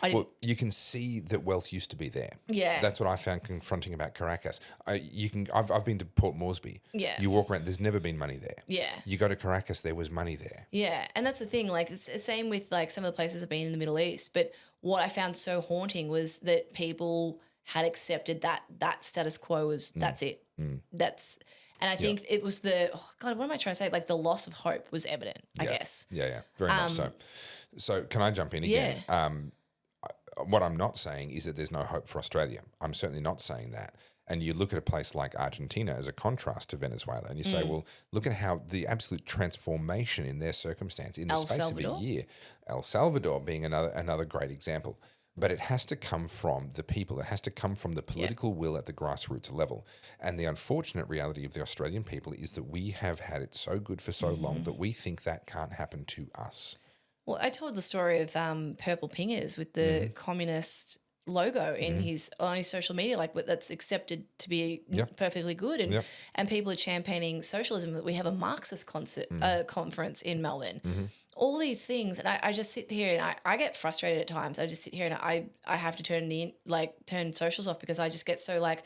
Speaker 2: Well, you can see that wealth used to be there.
Speaker 1: Yeah.
Speaker 2: That's what I found confronting about Caracas. I've been to Port Moresby.
Speaker 1: Yeah.
Speaker 2: You walk around, there's never been money there.
Speaker 1: Yeah.
Speaker 2: You go to Caracas, there was money there.
Speaker 1: Yeah. And that's the thing. Like it's the same with like some of the places I've been in the Middle East. But what I found so haunting was that people had accepted that status quo was that's it. And I think it was what am I trying to say? Like the loss of hope was evident, I guess.
Speaker 2: Yeah. Very much so. So can I jump in again?
Speaker 1: Yeah.
Speaker 2: What I'm not saying is that there's no hope for Australia. I'm certainly not saying that. And you look at a place like Argentina as a contrast to Venezuela and you say, well, look at how the absolute transformation in their circumstance in the space of a year. El Salvador being another great example. But it has to come from the people. It has to come from the political will at the grassroots level. And the unfortunate reality of the Australian people is that we have had it so good for so long that we think that can't happen to us.
Speaker 1: Well, I told the story of Purple Pingers with the communist logo in on his social media, like that's accepted to be perfectly good, and people are championing socialism. That we have a Marxist conference in Melbourne. All these things, and I just sit here and I get frustrated at times. I just sit here and I have to turn socials off because I just get so like,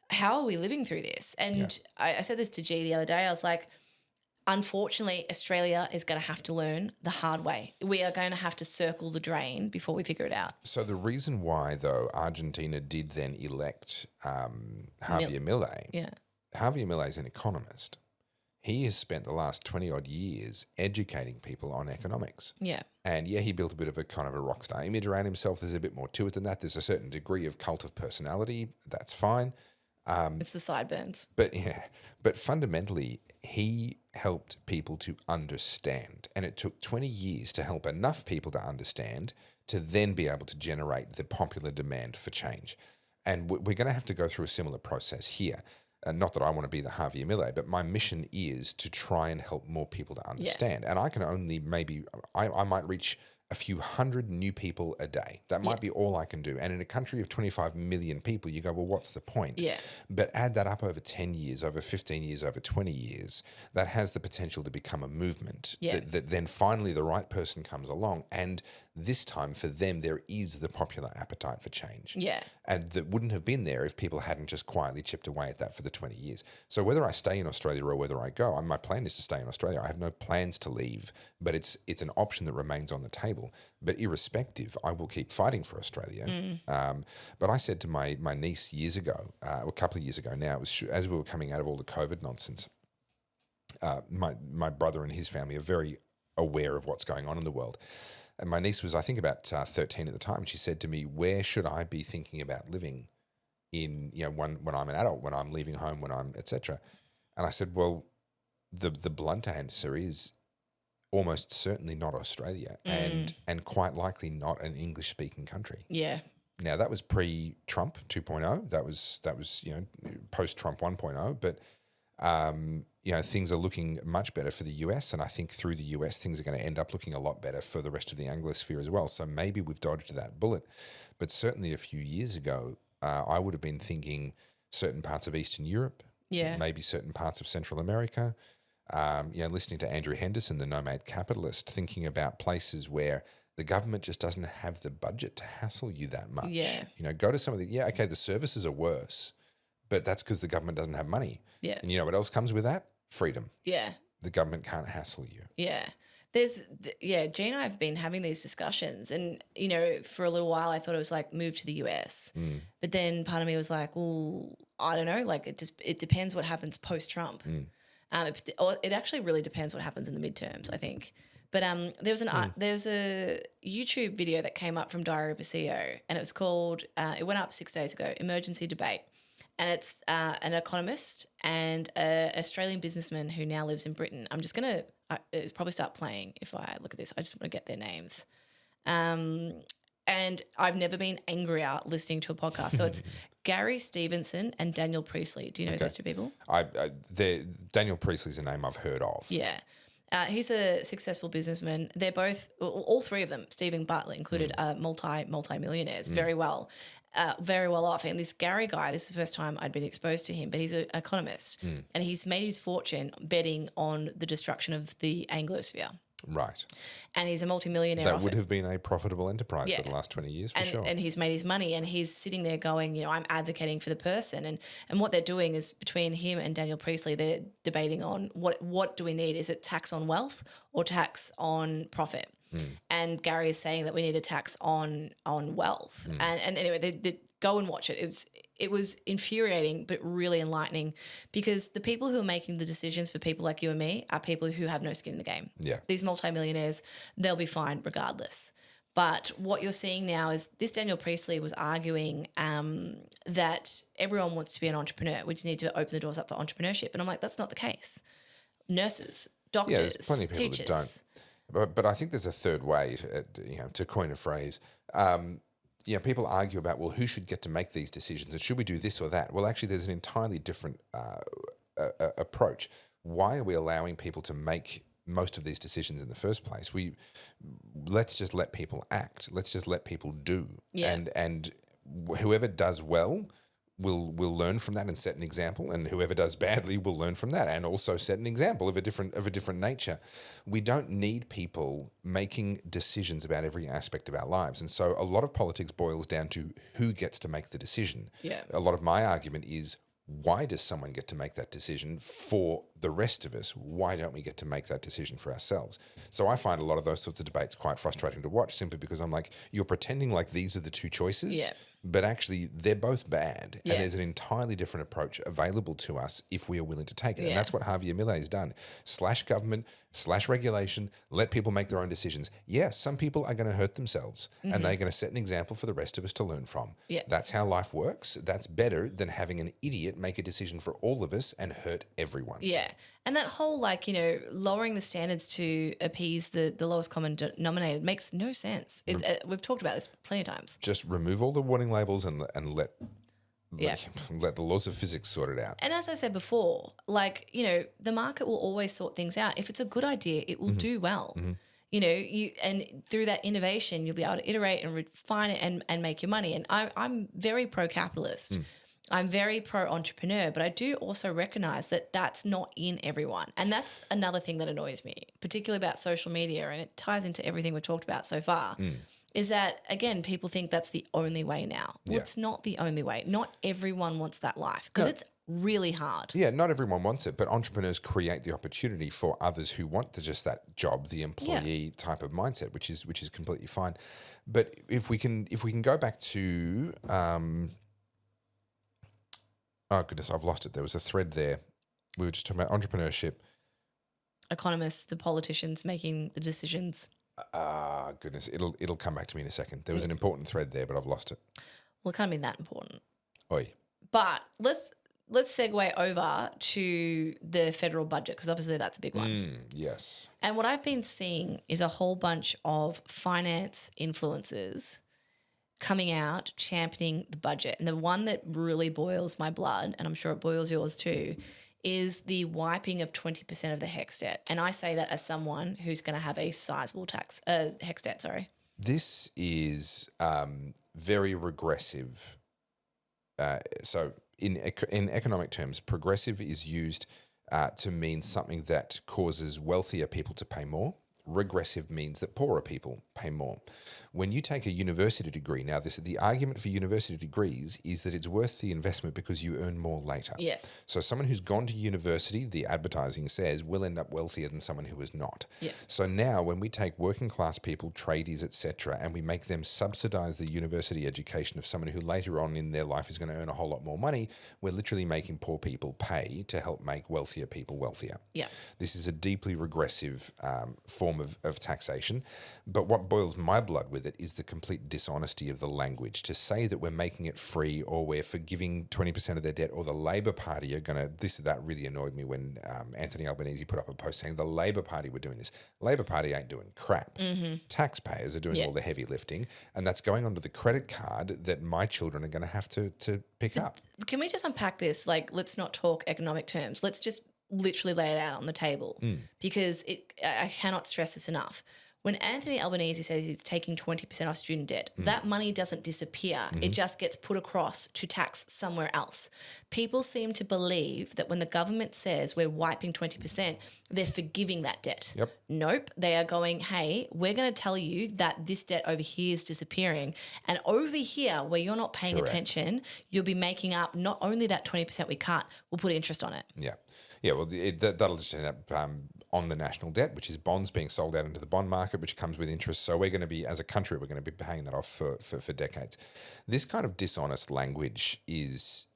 Speaker 1: how are we living through this? And I said this to G the other day. I was like, unfortunately, Australia is going to have to learn the hard way. We are going to have to circle the drain before we figure it out. So
Speaker 2: the reason why, though, Argentina did then elect Javier Milei, Javier Milei is an economist. He has spent the last 20-odd years educating people on economics.
Speaker 1: Yeah.
Speaker 2: And, he built a bit of a kind of a rock star image around himself. There's a bit more to it than that. There's a certain degree of cult of personality. That's fine.
Speaker 1: It's the sideburns.
Speaker 2: But fundamentally, he helped people to understand. And it took 20 years to help enough people to understand to then be able to generate the popular demand for change. And we're going to have to go through a similar process here. Not that I want to be the Javier Milei, but my mission is to try and help more people to understand. And I can only I might reach a few hundred new people a day. That might be all I can do. And in a country of 25 million people, you go, well, what's the point?
Speaker 1: Yeah.
Speaker 2: But add that up over 10 years, over 15 years, over 20 years, that has the potential to become a movement.
Speaker 1: Yeah.
Speaker 2: That then finally the right person comes along. And this time for them, there is the popular appetite for change.
Speaker 1: Yeah.
Speaker 2: And that wouldn't have been there if people hadn't just quietly chipped away at that for the 20 years. So whether I stay in Australia or whether I go, my plan is to stay in Australia. I have no plans to leave, but it's an option that remains on the table. But irrespective, I will keep fighting for Australia. But I said to my niece years ago, a couple of years ago now, it was as we were coming out of all the COVID nonsense, my brother and his family are very aware of what's going on in the world. And my niece was, I think, about 13 at the time. And she said to me, where should I be thinking about living in, when I'm an adult, when I'm leaving home, when I'm, et cetera? And I said, well, the blunt answer is almost certainly not Australia and quite likely not an English-speaking country.
Speaker 1: Yeah.
Speaker 2: Now, that was pre-Trump 2.0. That was post-Trump 1.0. But things are looking much better for the US, and I think through the US, things are going to end up looking a lot better for the rest of the Anglosphere as well. So maybe we've dodged that bullet. But certainly a few years ago, I would have been thinking certain parts of Eastern Europe, maybe certain parts of Central America, listening to Andrew Henderson, the nomad capitalist, thinking about places where the government just doesn't have the budget to hassle you that much.
Speaker 1: Yeah.
Speaker 2: Go to some of the services are worse, but that's because the government doesn't have money.
Speaker 1: Yeah.
Speaker 2: And you know what else comes with that? Freedom.
Speaker 1: Yeah.
Speaker 2: The government can't hassle you.
Speaker 1: Yeah. Gina and I have been having these discussions, and, for a little while I thought it was like move to the US. But then part of me was like, well, I don't know, like it depends what happens post-Trump. It actually really depends what happens in the midterms, I think. But there was a YouTube video that came up from Diary of a CEO, and it was called, it went up 6 days ago, Emergency Debate. And it's an economist and an Australian businessman who now lives in Britain. I'm just going to probably start playing if I look at this. I just want to get their names. And I've never been angrier listening to a podcast. So it's Gary Stevenson and Daniel Priestley. Do you know those two people?
Speaker 2: Daniel Priestley's a name I've heard of.
Speaker 1: Yeah. He's a successful businessman. They're both, all three of them, Stephen Bartlett included, multi-millionaires, very well off. And this Gary guy, this is the first time I'd been exposed to him, but he's an economist, and he's made his fortune betting on the destruction of the Anglosphere.
Speaker 2: Right.
Speaker 1: And he's a multimillionaire.
Speaker 2: That would have been a profitable enterprise for the last 20 years, sure.
Speaker 1: And he's made his money, and he's sitting there going, I'm advocating for the person. And what they're doing is, between him and Daniel Priestley, they're debating on what do we need? Is it tax on wealth or tax on profit? And Gary is saying that we need a tax on wealth. And anyway, they go and watch it. It was infuriating but really enlightening, because the people who are making the decisions for people like you and me are people who have no skin in the game.
Speaker 2: Yeah.
Speaker 1: These multimillionaires, they'll be fine regardless. But what you're seeing now is this Daniel Priestley was arguing that everyone wants to be an entrepreneur. We just need to open the doors up for entrepreneurship. And I'm like, that's not the case. Nurses, doctors,
Speaker 2: there's plenty of people
Speaker 1: teachers.
Speaker 2: that don't. But I think there's a third way, to coin a phrase. People argue about, well, who should get to make these decisions, and should we do this or that? Well, actually, there's an entirely different approach. Why are we allowing people to make most of these decisions in the first place? Let's just let people act. Let's just let people do.
Speaker 1: Yeah.
Speaker 2: And whoever does well will learn from that and set an example, and whoever does badly will learn from that and also set an example of a different nature. We don't need people making decisions about every aspect of our lives, and so a lot of politics boils down to who gets to make the decision.
Speaker 1: Yeah.
Speaker 2: A lot of my argument is, why does someone get to make that decision for the rest of us? Why don't we get to make that decision for ourselves? So I find a lot of those sorts of debates quite frustrating to watch, simply because I'm like, you're pretending like these are the two choices, but actually they're both bad. And there's an entirely different approach available to us if we are willing to take it. And that's what Javier Milei has done. Slash government, slash regulation, let people make their own decisions. Yes, some people are going to hurt themselves, and they're going to set an example for the rest of us to learn from.
Speaker 1: Yeah.
Speaker 2: That's how life works. That's better than having an idiot make a decision for all of us and hurt everyone.
Speaker 1: Yeah. And that whole, lowering the standards to appease the lowest common denominator makes no sense. We've talked about this plenty of times. Just
Speaker 2: remove all the warning labels and let the laws of physics sort it out.
Speaker 1: And as I said before, the market will always sort things out. If it's a good idea, it will do well. And through that innovation, you'll be able to iterate and refine it and make your money. And I'm very pro-capitalist. I'm very pro-entrepreneur, but I do also recognize that that's not in everyone. And that's another thing that annoys me, particularly about social media, and it ties into everything we've talked about so far, is that, again, people think that's the only way now. Well, it's not the only way. Not everyone wants that life, because it's really hard.
Speaker 2: Yeah, not everyone wants it, but entrepreneurs create the opportunity for others who want just that job, the employee type of mindset, which is completely fine. But if we can go back to oh goodness, I've lost it. There was a thread there. We were just talking about entrepreneurship.
Speaker 1: Economists, the politicians making the decisions.
Speaker 2: Goodness, it'll come back to me in a second. There was an important thread there, but I've lost it.
Speaker 1: Well, it can't be that important.
Speaker 2: Oi.
Speaker 1: But let's segue over to the federal budget, because obviously that's a big one.
Speaker 2: Yes.
Speaker 1: And what I've been seeing is a whole bunch of finance influencers coming out championing the budget. And the one that really boils my blood, and I'm sure it boils yours too, is the wiping of 20% of the HEX debt. And I say that as someone who's going to have a sizable HEX debt, sorry.
Speaker 2: This is very regressive. So in economic terms, progressive is used to mean something that causes wealthier people to pay more. Regressive means that poorer people pay more. When you take a university degree, now the argument for university degrees is that it's worth the investment because you earn more later.
Speaker 1: Yes.
Speaker 2: So someone who's gone to university, the advertising says, will end up wealthier than someone who is not.
Speaker 1: Yeah.
Speaker 2: So now when we take working class people, tradies, etc., and we make them subsidize the university education of someone who later on in their life is going to earn a whole lot more money, we're literally making poor people pay to help make wealthier people wealthier.
Speaker 1: Yeah.
Speaker 2: This is a deeply regressive form of taxation. But what boils my blood with it is the complete dishonesty of the language. To say that we're making it free or we're forgiving 20% of their debt, or the Labor Party are going to, that really annoyed me when Anthony Albanese put up a post saying the Labor Party were doing this. Labor Party ain't doing crap. Mm-hmm. Taxpayers are doing all the heavy lifting, and that's going onto the credit card that my children are going to have to pick up.
Speaker 1: Can we just unpack this? Like, let's not talk economic terms. Let's just literally lay it out on the table because I cannot stress this enough. When Anthony Albanese says he's taking 20% off student debt, that money doesn't disappear. Mm-hmm. It just gets put across to tax somewhere else. People seem to believe that when the government says we're wiping 20%, they're forgiving that debt.
Speaker 2: Yep.
Speaker 1: Nope. They are going, hey, we're going to tell you that this debt over here is disappearing. And over here, where you're not paying attention, you'll be making up not only that 20% we cut, we'll put interest on it.
Speaker 2: Yeah. Yeah, well, that'll just end up on the national debt, which is bonds being sold out into the bond market, which comes with interest. So we're going to be, as a country, we're going to be paying that off for decades. This kind of dishonest language is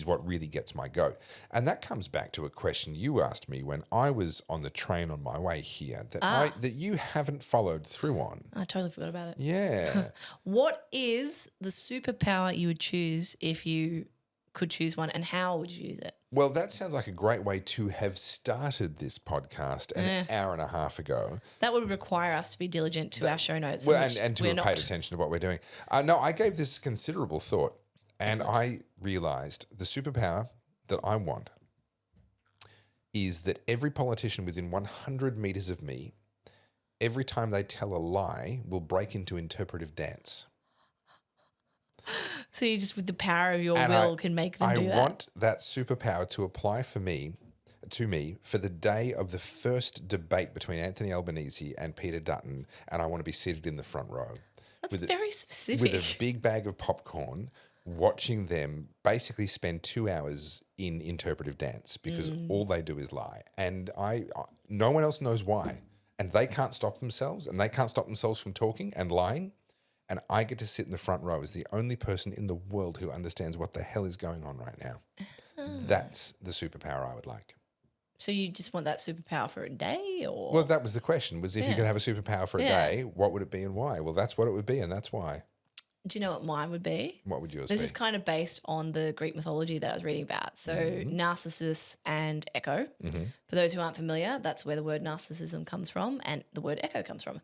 Speaker 2: what really gets my goat. And that comes back to a question you asked me when I was on the train on my way here that you haven't followed through on.
Speaker 1: I totally forgot about it.
Speaker 2: Yeah.
Speaker 1: What is the superpower you would choose if you could choose one, and how would you use it?
Speaker 2: Well, that sounds like a great way to have started this podcast an hour and a half ago.
Speaker 1: That would require us to be diligent to our show notes.
Speaker 2: Well, and to have paid attention to what we're doing. No, I gave this considerable thought, and I realised the superpower that I want is that every politician within 100 metres of me, every time they tell a lie, will break into interpretive dance.
Speaker 1: So you just, with the power of your will, can make them do that?
Speaker 2: I want that superpower to apply to me for the day of the first debate between Anthony Albanese and Peter Dutton, and I want to be seated in the front row.
Speaker 1: That's very specific.
Speaker 2: With a big bag of popcorn, watching them basically spend 2 hours in interpretive dance because all they do is lie. And no one else knows why. And they can't stop themselves, and they can't stop themselves from talking and lying. And I get to sit in the front row as the only person in the world who understands what the hell is going on right now. That's the superpower I would like.
Speaker 1: So you just want that superpower for a day, or?
Speaker 2: Well, that was the question, was if you could have a superpower for a day, what would it be and why? Well, that's what it would be, and that's why.
Speaker 1: Do you know what mine would be?
Speaker 2: What would yours be?
Speaker 1: This is kind of based on the Greek mythology that I was reading about. So Narcissus and Echo. Mm-hmm. For those who aren't familiar, that's where the word narcissism comes from and the word echo comes from.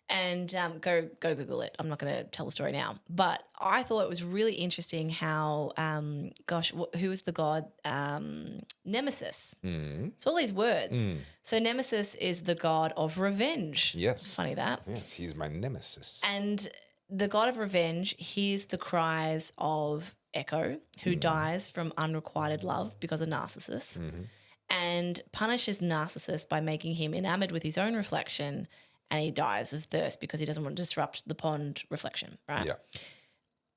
Speaker 1: And go Google it. I'm not going to tell the story now. But I thought it was really interesting how, who was the god? Nemesis. It's all these words. So Nemesis is the god of revenge.
Speaker 2: Yes.
Speaker 1: Funny that.
Speaker 2: Yes, he's my nemesis.
Speaker 1: And the god of revenge hears the cries of Echo, who dies from unrequited love because of Narcissus, and punishes Narcissus by making him enamored with his own reflection, and he dies of thirst because he doesn't want to disrupt the pond reflection, right?
Speaker 2: Yeah.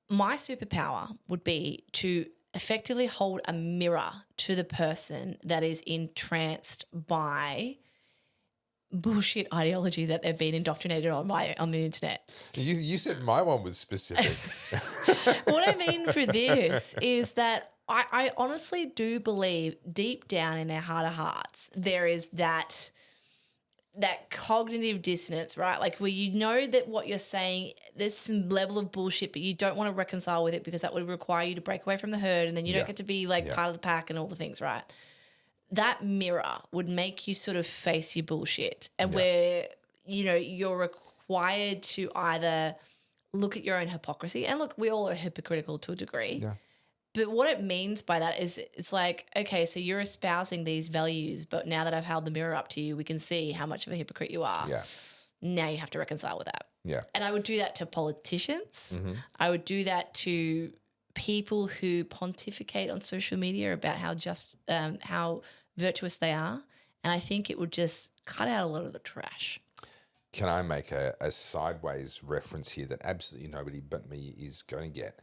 Speaker 1: My superpower would be to effectively hold a mirror to the person that is entranced by bullshit ideology that they've been indoctrinated on the internet.
Speaker 2: You said my one was specific.
Speaker 1: What I mean for this is that I honestly do believe deep down in their heart of hearts there is that cognitive dissonance, right? Like where you know that what you're saying, there's some level of bullshit, but you don't want to reconcile with it because that would require you to break away from the herd, and then you don't get to be like part of the pack and all the things, right? That mirror would make you sort of face your bullshit, and where, you're required to either look at your own hypocrisy, and look, we all are hypocritical to a degree, But what it means by that is it's like, okay, so you're espousing these values, but now that I've held the mirror up to you, we can see how much of a hypocrite you are.
Speaker 2: Yeah.
Speaker 1: Now you have to reconcile with that.
Speaker 2: Yeah.
Speaker 1: And I would do that to politicians.
Speaker 2: Mm-hmm.
Speaker 1: I would do that to people who pontificate on social media about how virtuous they are. And I think it would just cut out a lot of the trash.
Speaker 2: Can I make a sideways reference here that absolutely nobody but me is going to get?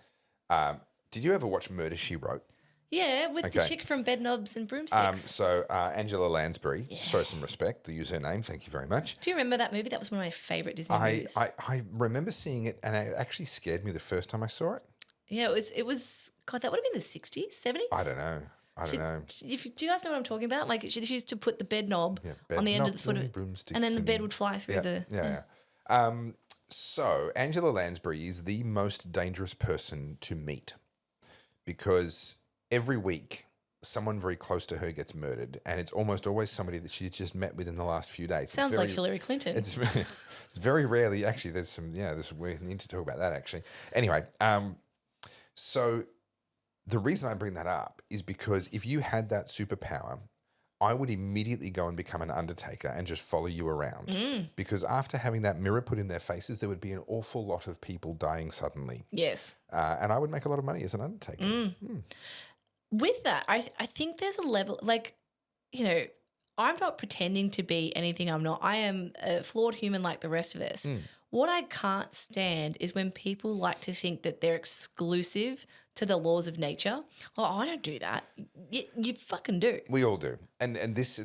Speaker 2: Did you ever watch Murder, She Wrote?
Speaker 1: Yeah, with the chick from Bedknobs and Broomsticks.
Speaker 2: Angela Lansbury, show some respect, the username, thank you very much.
Speaker 1: Do you remember that movie? That was one of my favourite Disney movies.
Speaker 2: I remember seeing it, and it actually scared me the first time I saw it.
Speaker 1: Yeah, it was, God, that would have been the 60s, 70s?
Speaker 2: I don't know.
Speaker 1: Do you guys know what I'm talking about? Like, she used to put the bed knob on the end of the foot of it, and then the bed would fly through
Speaker 2: So Angela Lansbury is the most dangerous person to meet because every week someone very close to her gets murdered, and it's almost always somebody that she's just met with in the last few days.
Speaker 1: Sounds like Hillary Clinton.
Speaker 2: It's very rarely, actually, we need to talk about that actually. Anyway, so the reason I bring that up is because if you had that superpower, I would immediately go and become an undertaker and just follow you around. Because after having that mirror put in their faces, there would be an awful lot of people dying suddenly.
Speaker 1: Yes.
Speaker 2: And I would make a lot of money as an undertaker.
Speaker 1: With that, I think there's a level, like, you know, I'm not pretending to be anything I'm not. I am a flawed human like the rest of us. What I can't stand is when people like to think that they're exclusive to the laws of nature. Oh, I don't do that. You fucking do.
Speaker 2: We all do. And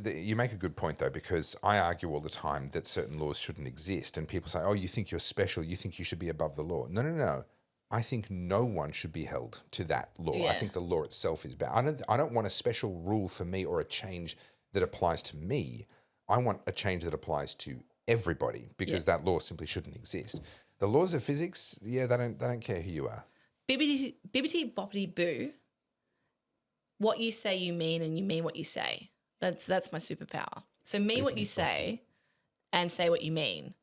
Speaker 2: you make a good point, though, because I argue all the time that certain laws shouldn't exist. And people say, oh, you think you're special. You think you should be above the law. No. I think no one should be held to that law.
Speaker 1: Yeah.
Speaker 2: I think the law itself is bad. I don't want a special rule for me or a change that applies to me. I want a change that applies to everybody because that law simply shouldn't exist. The laws of physics, they don't care who you are.
Speaker 1: Bibbity boppity boo. What you say you mean, and you mean what you say. That's my superpower. So mean what you say and say what you mean.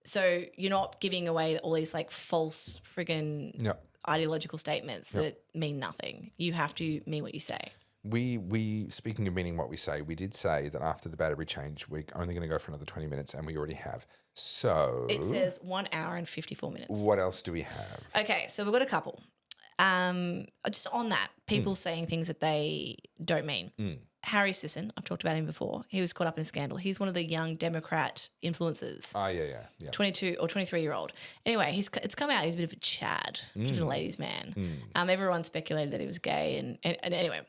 Speaker 1: So you're not giving away all these like false friggin' ideological statements that mean nothing. You have to mean what you say.
Speaker 2: We speaking of meaning what we say, we did say that after the battery change, we're only going to go for another 20 minutes, and we already have. So
Speaker 1: it says 1 hour and 54 minutes.
Speaker 2: What else do we have?
Speaker 1: Okay, so we've got a couple. Just on that, people saying things that they don't mean. Harry Sisson, I've talked about him before. He was caught up in a scandal. He's one of the young Democrat influencers.
Speaker 2: Oh, yeah.
Speaker 1: 22 or 23-year-old. Anyway, it's come out he's a bit of a Chad, a bit of a ladies' man. Everyone speculated that he was gay. And anyway,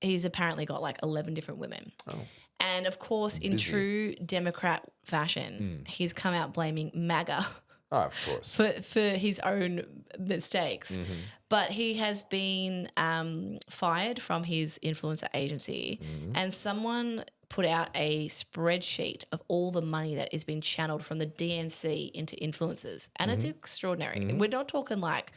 Speaker 1: he's apparently got like 11 different women. Oh. And, of course, in true Democrat fashion, he's come out blaming MAGA.
Speaker 2: Oh, of course.
Speaker 1: For his own mistakes. But he has been fired from his influencer agency, and someone put out a spreadsheet of all the money that is being channeled from the DNC into influencers, and it's extraordinary. We're not talking like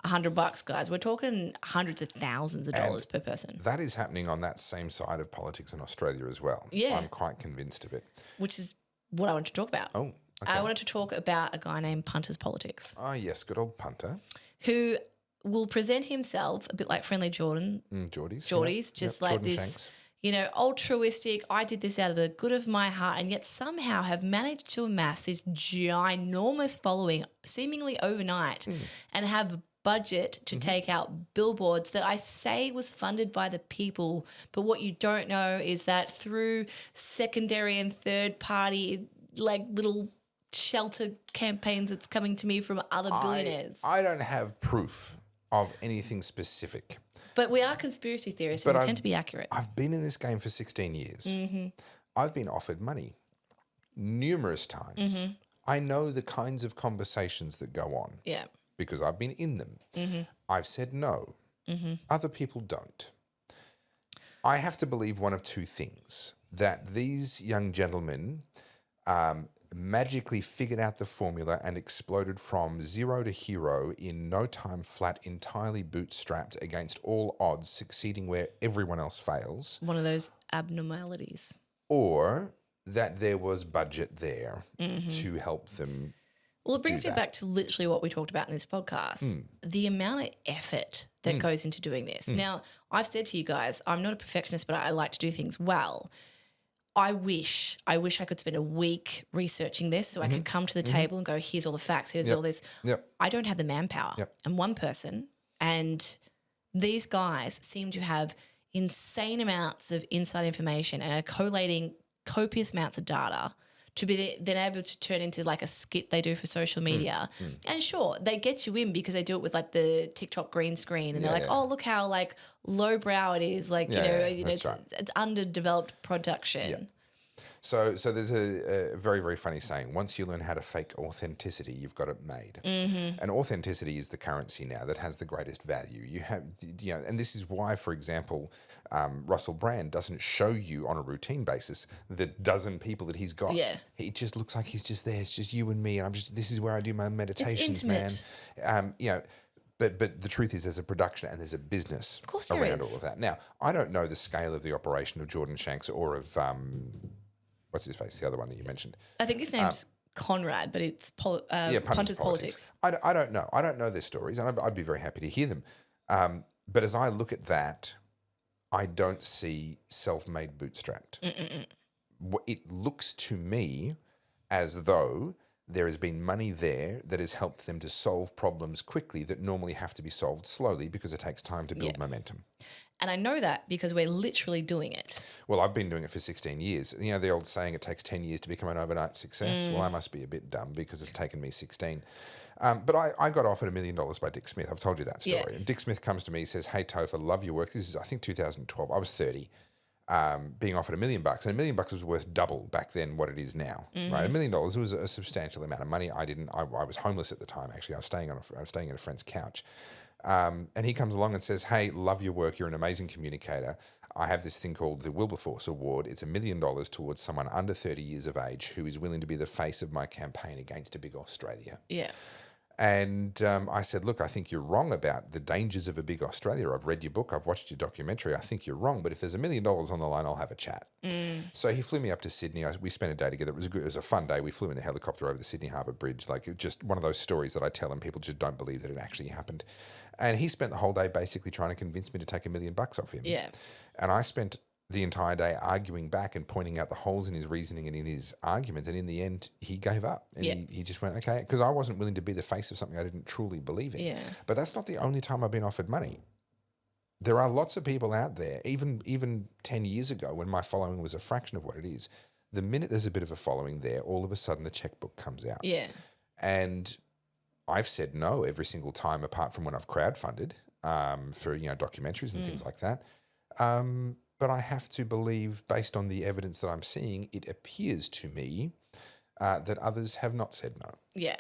Speaker 1: $100, guys. We're talking hundreds of thousands of dollars per person.
Speaker 2: That is happening on that same side of politics in Australia as well.
Speaker 1: Yeah.
Speaker 2: I'm quite convinced of it.
Speaker 1: Which is what I wanted to talk about.
Speaker 2: Oh, okay.
Speaker 1: I wanted to talk about a guy named Punter's Politics.
Speaker 2: Oh, yes, good old Punter.
Speaker 1: Who will present himself a bit like Friendly Jordan.
Speaker 2: Geordies.
Speaker 1: Just like
Speaker 2: Jordan
Speaker 1: this,
Speaker 2: Shanks.
Speaker 1: Altruistic, I did this out of the good of my heart, and yet somehow have managed to amass this ginormous following seemingly overnight and have a budget to take out billboards that I say was funded by the people. But what you don't know is that through secondary and third party, like little shelter campaigns that's coming to me from other billionaires.
Speaker 2: I don't have proof of anything specific.
Speaker 1: But we are conspiracy theorists, and we tend to be accurate.
Speaker 2: I've been in this game for 16 years. I've been offered money numerous times. I know the kinds of conversations that go on.
Speaker 1: Yeah.
Speaker 2: Because I've been in them. I've said no. Other people don't. I have to believe one of two things, that these young gentlemen magically figured out the formula and exploded from zero to hero in no time flat, entirely bootstrapped against all odds, succeeding where everyone else fails.
Speaker 1: One of those abnormalities.
Speaker 2: Or that there was budget there to help them
Speaker 1: Well, it brings me back to literally what we talked about in this podcast, the amount of effort that goes into doing this. Now, I've said to you guys, I'm not a perfectionist, but I like to do things well. I wish I could spend a week researching this so I could come to the table and go, here's all the facts, here's all this. I don't have the manpower. I'm one person, and these guys seem to have insane amounts of inside information and are collating copious amounts of data to be then able to turn into like a skit they do for social media. And sure, they get you in because they do it with like the TikTok green screen and they're like, oh, look how like lowbrow it is. Like, you know, it's underdeveloped production.
Speaker 2: Yeah. So there's a very, very funny saying. Once you learn how to fake authenticity, you've got it made. And authenticity is the currency now that has the greatest value. You have, you know, and this is why, for example, Russell Brand doesn't show you on a routine basis the dozen people that he's got. Yeah. It just looks like he's just there. It's just you and me, and this is where I do my meditations, man. You know. But the truth is there's a production and there's a business around all of that. Now, I don't know the scale of the operation of Jordan Shanks or of what's his face, the other one that you mentioned.
Speaker 1: I think his name's Conrad, but it's Punters Politics.
Speaker 2: I don't know. I don't know their stories, and I'd be very happy to hear them. But as I look at that, I don't see self-made bootstrapped. It looks to me as though there has been money there that has helped them to solve problems quickly that normally have to be solved slowly because it takes time to build momentum.
Speaker 1: And I know that because we're literally doing it.
Speaker 2: Well, I've been doing it for 16 years. You know, the old saying, it takes 10 years to become an overnight success. Well, I must be a bit dumb because it's taken me 16. But I got offered $1 million by Dick Smith. I've told you that story. Yeah. And Dick Smith comes to me, says, hey, Topher, love your work. This is, I think, 2012. I was 30. Being offered $1 million. And $1 million was worth double back then what it is now. Right? $1 million was a substantial amount of money. I was homeless at the time, actually. I was staying at a friend's couch. And he comes along and says, hey, love your work. You're an amazing communicator. I have this thing called the Wilberforce Award. It's $1 million towards someone under 30 years of age who is willing to be the face of my campaign against a big Australia. Yeah. And I said, look, I think you're wrong about the dangers of a big Australia. I've read your book. I've watched your documentary. I think you're wrong. But if there's $1 million on the line, I'll have a chat. So he flew me up to Sydney. We spent a day together. It was a fun day. We flew in a helicopter over the Sydney Harbour Bridge. Like, just one of those stories that I tell and people just don't believe that it actually happened. And he spent the whole day basically trying to convince me to take $1 million off him. Yeah. And I spent the entire day arguing back and pointing out the holes in his reasoning and in his argument. And in the end, he gave up. And he just went, okay, because I wasn't willing to be the face of something I didn't truly believe in. Yeah. But that's not the only time I've been offered money. There are lots of people out there, even 10 years ago when my following was a fraction of what it is, the minute there's a bit of a following there, all of a sudden the checkbook comes out. Yeah. And I've said no every single time, apart from when I've crowdfunded for, you know, documentaries and things like that. But I have to believe, based on the evidence that I'm seeing, it appears to me that others have not said no.
Speaker 1: Yeah.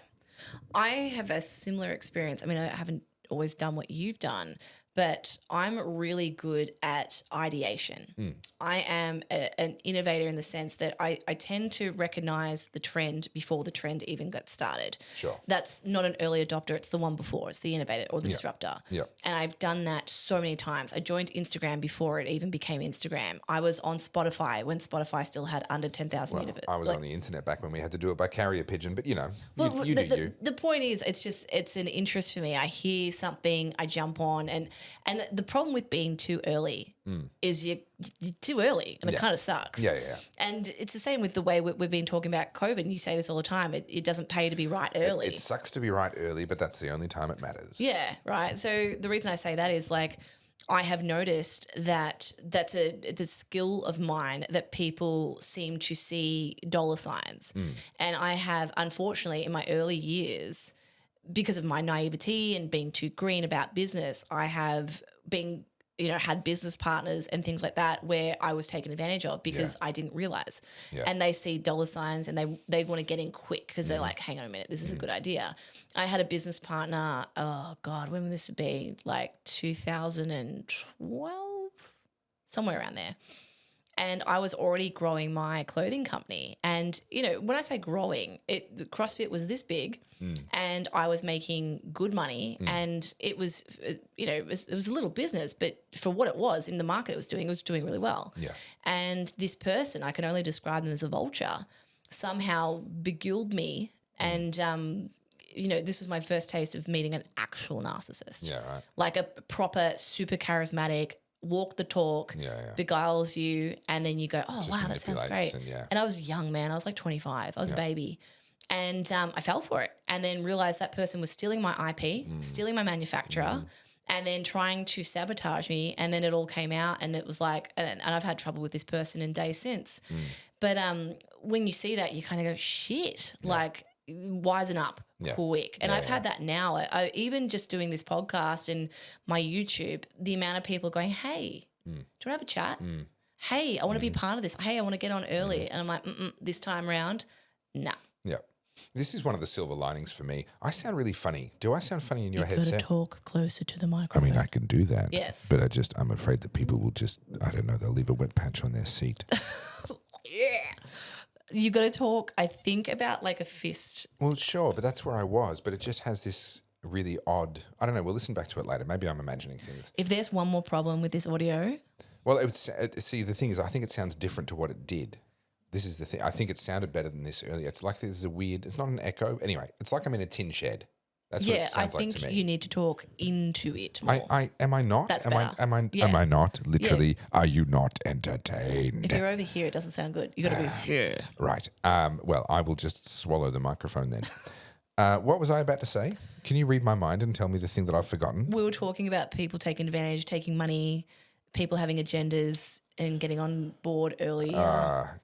Speaker 1: I have a similar experience. I mean, I haven't always done what you've done, but I'm really good at ideation. I am an innovator in the sense that I tend to recognize the trend before the trend even gets started. Sure. That's not an early adopter. It's the one before. It's the innovator or the disruptor. Yeah. And I've done that so many times. I joined Instagram before it even became Instagram. I was on Spotify when Spotify still had under 10,000 universe.
Speaker 2: I was on the internet back when we had to do it by carrier pigeon, but, you know, you do you.
Speaker 1: The point is, it's an interest for me. I hear something, I jump on, and the problem with being too early is you're too early, and it kind of sucks. Yeah. And it's the same with the way we've been talking about COVID, and you say this all the time. It doesn't pay to be right early.
Speaker 2: It sucks to be right early, but that's the only time it matters.
Speaker 1: Yeah, right. So the reason I say that is, like, I have noticed that that's the skill of mine that people seem to see dollar signs. And I have, unfortunately, in my early years, because of my naivety and being too green about business, I have been, had business partners and things like that where I was taken advantage of because I didn't realize. Yeah. And they see dollar signs and they want to get in quick because they're like, hang on a minute, this is a good idea. I had a business partner, oh God, when would this be? Like 2012, somewhere around there. And I was already growing my clothing company. And, when I say growing, CrossFit was this big and I was making good money and it was, it was a little business, but for what it was in the market it was doing really well. Yeah. And this person, I can only describe them as a vulture, somehow beguiled me and this was my first taste of meeting an actual narcissist.
Speaker 2: Yeah, right.
Speaker 1: Like a proper, super charismatic, walk the talk, beguiles you, and then you go, oh,
Speaker 2: Just
Speaker 1: wow, that sounds great. And I was young, man. I was like 25. I was a baby. And I fell for it and then realized that person was stealing my IP, stealing my manufacturer, and then trying to sabotage me. And then it all came out and it was like, and I've had trouble with this person in days since. But when you see that, you kind of go, shit, like wisen up quick. And I've had that now. I even just doing this podcast and my YouTube, the amount of people going, hey, do you want to have a chat? Hey, I want to be part of this. Hey, I want to get on early. And I'm like, this time around, nah.
Speaker 2: Yeah. This is one of the silver linings for me. I sound really funny. Do I sound funny in your headset?
Speaker 1: You've got to talk closer to the microphone.
Speaker 2: I mean, I can do that.
Speaker 1: Yes.
Speaker 2: But I'm afraid that people will just, I don't know, they'll leave a wet patch on their seat.
Speaker 1: You got to talk, I think, about like a fist.
Speaker 2: Well, sure, but that's where I was. But it just has this really odd, I don't know, we'll listen back to it later. Maybe I'm imagining things.
Speaker 1: If there's one more problem with this audio.
Speaker 2: Well, see, the thing is, I think it sounds different to what it did. This is the thing. I think it sounded better than this earlier. It's like there's a weird, it's not an echo. Anyway, it's like I'm in a tin shed. That's what it sounds like to me.
Speaker 1: I think you need to talk into it more.
Speaker 2: Am I not?
Speaker 1: That's
Speaker 2: better. Am I not? Literally, are you not entertained?
Speaker 1: If you're over here, it doesn't sound good. You got to be here.
Speaker 2: Right. Well, I will just swallow the microphone then. What was I about to say? Can you read my mind and tell me the thing that I've forgotten?
Speaker 1: We were talking about people taking advantage, taking money, people having agendas and getting on board early.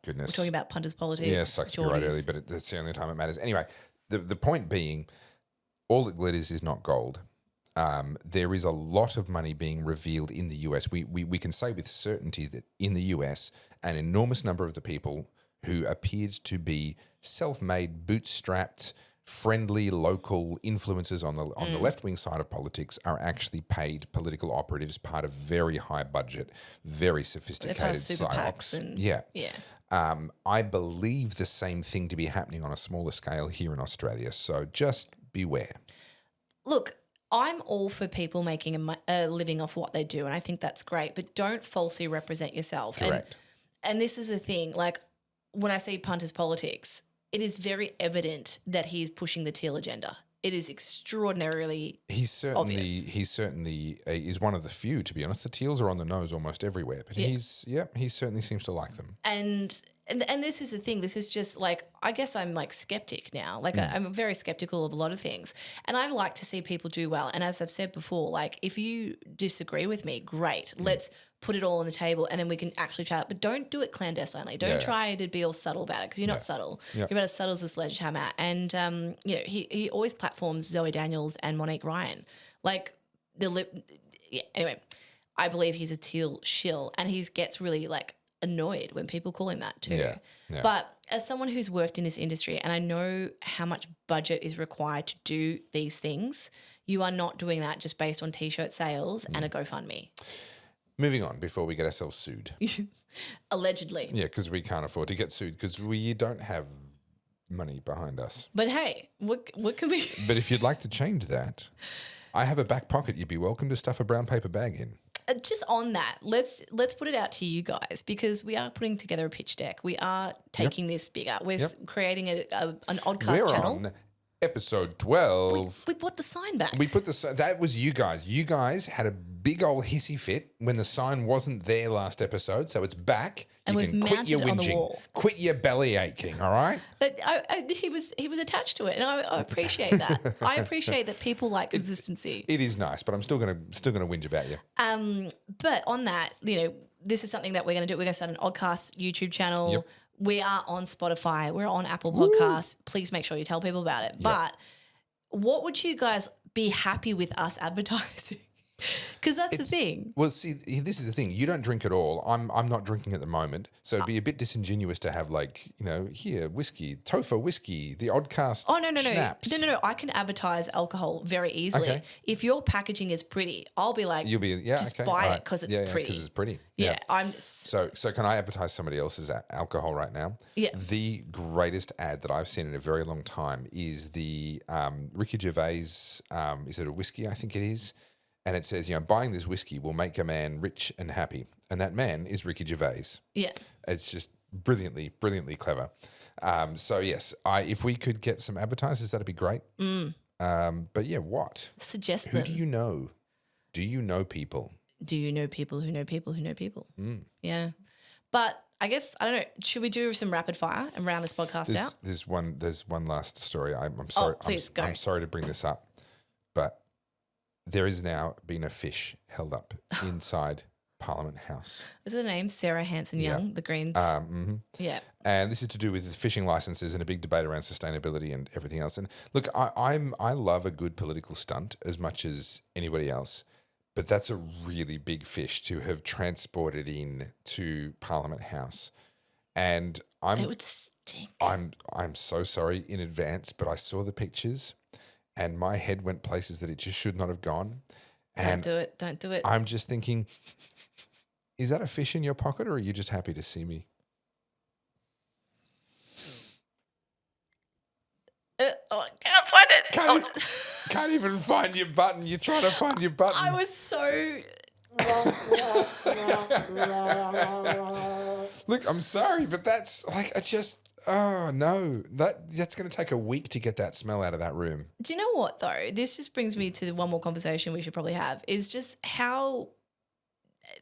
Speaker 2: Goodness.
Speaker 1: We're talking about punters politics.
Speaker 2: Yeah, sucks to be right early, but that's the only time it matters. Anyway, the point being, all it glitters is not gold. There is a lot of money being revealed in the US. We can say with certainty that in the US, an enormous number of the people who appeared to be self-made, bootstrapped, friendly local influencers on the left-wing side of politics are actually paid political operatives, part of very high budget, very sophisticated psyops. I believe the same thing to be happening on a smaller scale here in Australia. So just beware.
Speaker 1: Look, I'm all for people making a living off what they do, and I think that's great, but don't falsely represent yourself.
Speaker 2: Correct.
Speaker 1: And this is the thing, like when I see punters politics, it is very evident that he is pushing the Teal agenda. It is extraordinarily obvious.
Speaker 2: He certainly is one of the few, to be honest. The Teals are on the nose almost everywhere, but he certainly seems to like them.
Speaker 1: And this is the thing. This is just like, I guess I'm like skeptic now. Like I'm very skeptical of a lot of things. And I like to see people do well. And as I've said before, like if you disagree with me, great. Let's put it all on the table and then we can actually chat. But don't do it clandestinely. Don't try to be all subtle about it because you're not subtle. You're about as subtle as a sledgehammer. And, he always platforms Zoe Daniels and Monique Ryan. Like anyway, I believe he's a Teal shill and he gets really like annoyed when people call him that too. But as someone who's worked in this industry and I know how much budget is required to do these things, you are not doing that just based on T-shirt sales and a GoFundMe.
Speaker 2: Moving on before we get ourselves sued.
Speaker 1: Allegedly.
Speaker 2: Yeah, because we can't afford to get sued because we don't have money behind us.
Speaker 1: But hey, what can we...
Speaker 2: But if you'd like to change that, I have a back pocket you'd be welcome to stuff a brown paper bag in.
Speaker 1: Just on that, let's put it out to you guys because we are putting together a pitch deck. We are taking this bigger. We're creating an Oddcast channel.
Speaker 2: We're on episode 12.
Speaker 1: We put the sign back.
Speaker 2: We put that was you guys. You guys had a big old hissy fit when the sign wasn't there last episode, so it's back.
Speaker 1: And
Speaker 2: you
Speaker 1: we've
Speaker 2: can quit your
Speaker 1: mounted it on the
Speaker 2: whinging.
Speaker 1: wall.
Speaker 2: Quit your belly aching, all right?
Speaker 1: But he was attached to it, and I appreciate that. I appreciate that people like consistency.
Speaker 2: It is nice, but I'm still gonna whinge about you.
Speaker 1: But on that, this is something that we're gonna do. We're gonna start an Oddcast YouTube channel.
Speaker 2: Yep.
Speaker 1: We are on Spotify. We're on Apple Podcasts. Please make sure you tell people about it. Yep. But what would you guys be happy with us advertising? Because that's the thing.
Speaker 2: Well, see, this is the thing. You don't drink at all. I'm not drinking at the moment, so it'd be a bit disingenuous to have here whiskey, Topher whiskey, the Oddcast.
Speaker 1: Oh no,
Speaker 2: schnapps.
Speaker 1: no! I can advertise alcohol very easily. Okay. If your packaging is pretty, I'll be like, buy it because it's pretty.
Speaker 2: Because it's pretty.
Speaker 1: Yeah, I'm.
Speaker 2: So can I advertise somebody else's alcohol right now?
Speaker 1: Yeah.
Speaker 2: The greatest ad that I've seen in a very long time is the Ricky Gervais. Is it a whiskey? I think it is. And it says, buying this whiskey will make a man rich and happy. And that man is Ricky Gervais.
Speaker 1: Yeah.
Speaker 2: It's just brilliantly, brilliantly clever. So yes, if we could get some advertisers, that'd be great. But yeah, what?
Speaker 1: Suggest
Speaker 2: Who
Speaker 1: them.
Speaker 2: do you know? Do you know people?
Speaker 1: Do you know people who know people who know people? Yeah. But I guess, I don't know, should we do some rapid fire and round this podcast out?
Speaker 2: There's one last story. I'm sorry.
Speaker 1: Please go.
Speaker 2: I'm sorry to bring this up, but there has now been a fish held up inside Parliament House.
Speaker 1: Is the name Sarah Hanson-Young, the Greens? Yeah.
Speaker 2: And this is to do with fishing licenses and a big debate around sustainability and everything else. And look, I love a good political stunt as much as anybody else, but that's a really big fish to have transported in to Parliament House. And
Speaker 1: it would stink.
Speaker 2: I'm so sorry in advance, but I saw the pictures and my head went places that it just should not have gone. And
Speaker 1: Don't do it.
Speaker 2: I'm just thinking, is that a fish in your pocket, or are you just happy to see me?
Speaker 1: I can't find it.
Speaker 2: Can't even find your button. You're trying to find your button.
Speaker 1: I was so...
Speaker 2: Look, I'm sorry, but that's like, oh no, that's going to take a week to get that smell out of that room.
Speaker 1: Do you know what though? This just brings me to one more conversation we should probably have, is just how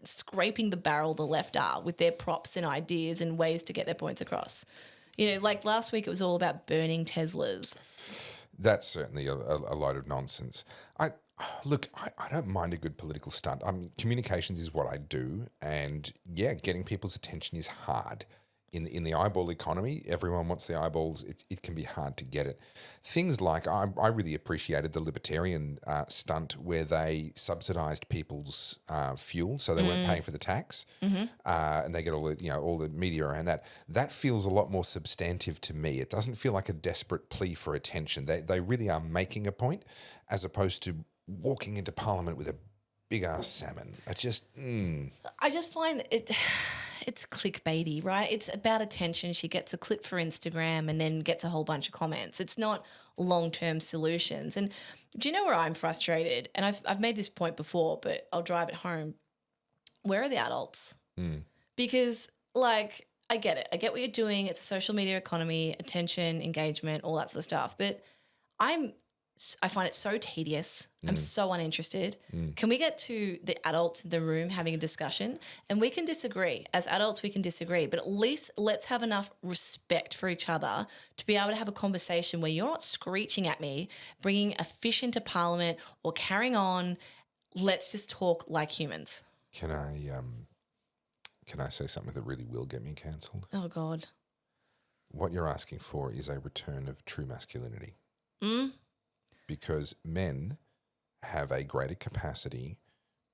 Speaker 1: scraping the barrel the left are with their props and ideas and ways to get their points across. You know, like last week it was all about burning Teslas.
Speaker 2: That's certainly a load of nonsense. I don't mind a good political stunt. Communications is what I do, and yeah, getting people's attention is hard. In the eyeball economy, everyone wants the eyeballs. It can be hard to get it. Things like, I really appreciated the libertarian stunt where they subsidised people's fuel, so they weren't paying for the tax, and they get all the media around that. That feels a lot more substantive to me. It doesn't feel like a desperate plea for attention. They really are making a point, as opposed to walking into Parliament with a big ass salmon. I just
Speaker 1: find it's clickbaity, right? It's about attention. She gets a clip for Instagram and then gets a whole bunch of comments. It's not long-term solutions. And do you know where I'm frustrated? And I've made this point before, but I'll drive it home. Where are the adults? Because, like, I get it. I get what you're doing. It's a social media economy, attention, engagement, all that sort of stuff. But I find it so tedious. I'm so uninterested. Can we get to the adults in the room having a discussion? And we can disagree. As adults, we can disagree. But at least let's have enough respect for each other to be able to have a conversation where you're not screeching at me, bringing a fish into Parliament or carrying on. Let's just talk like humans.
Speaker 2: Can I say something that really will get me cancelled?
Speaker 1: Oh, God.
Speaker 2: What you're asking for is a return of true masculinity. Because men have a greater capacity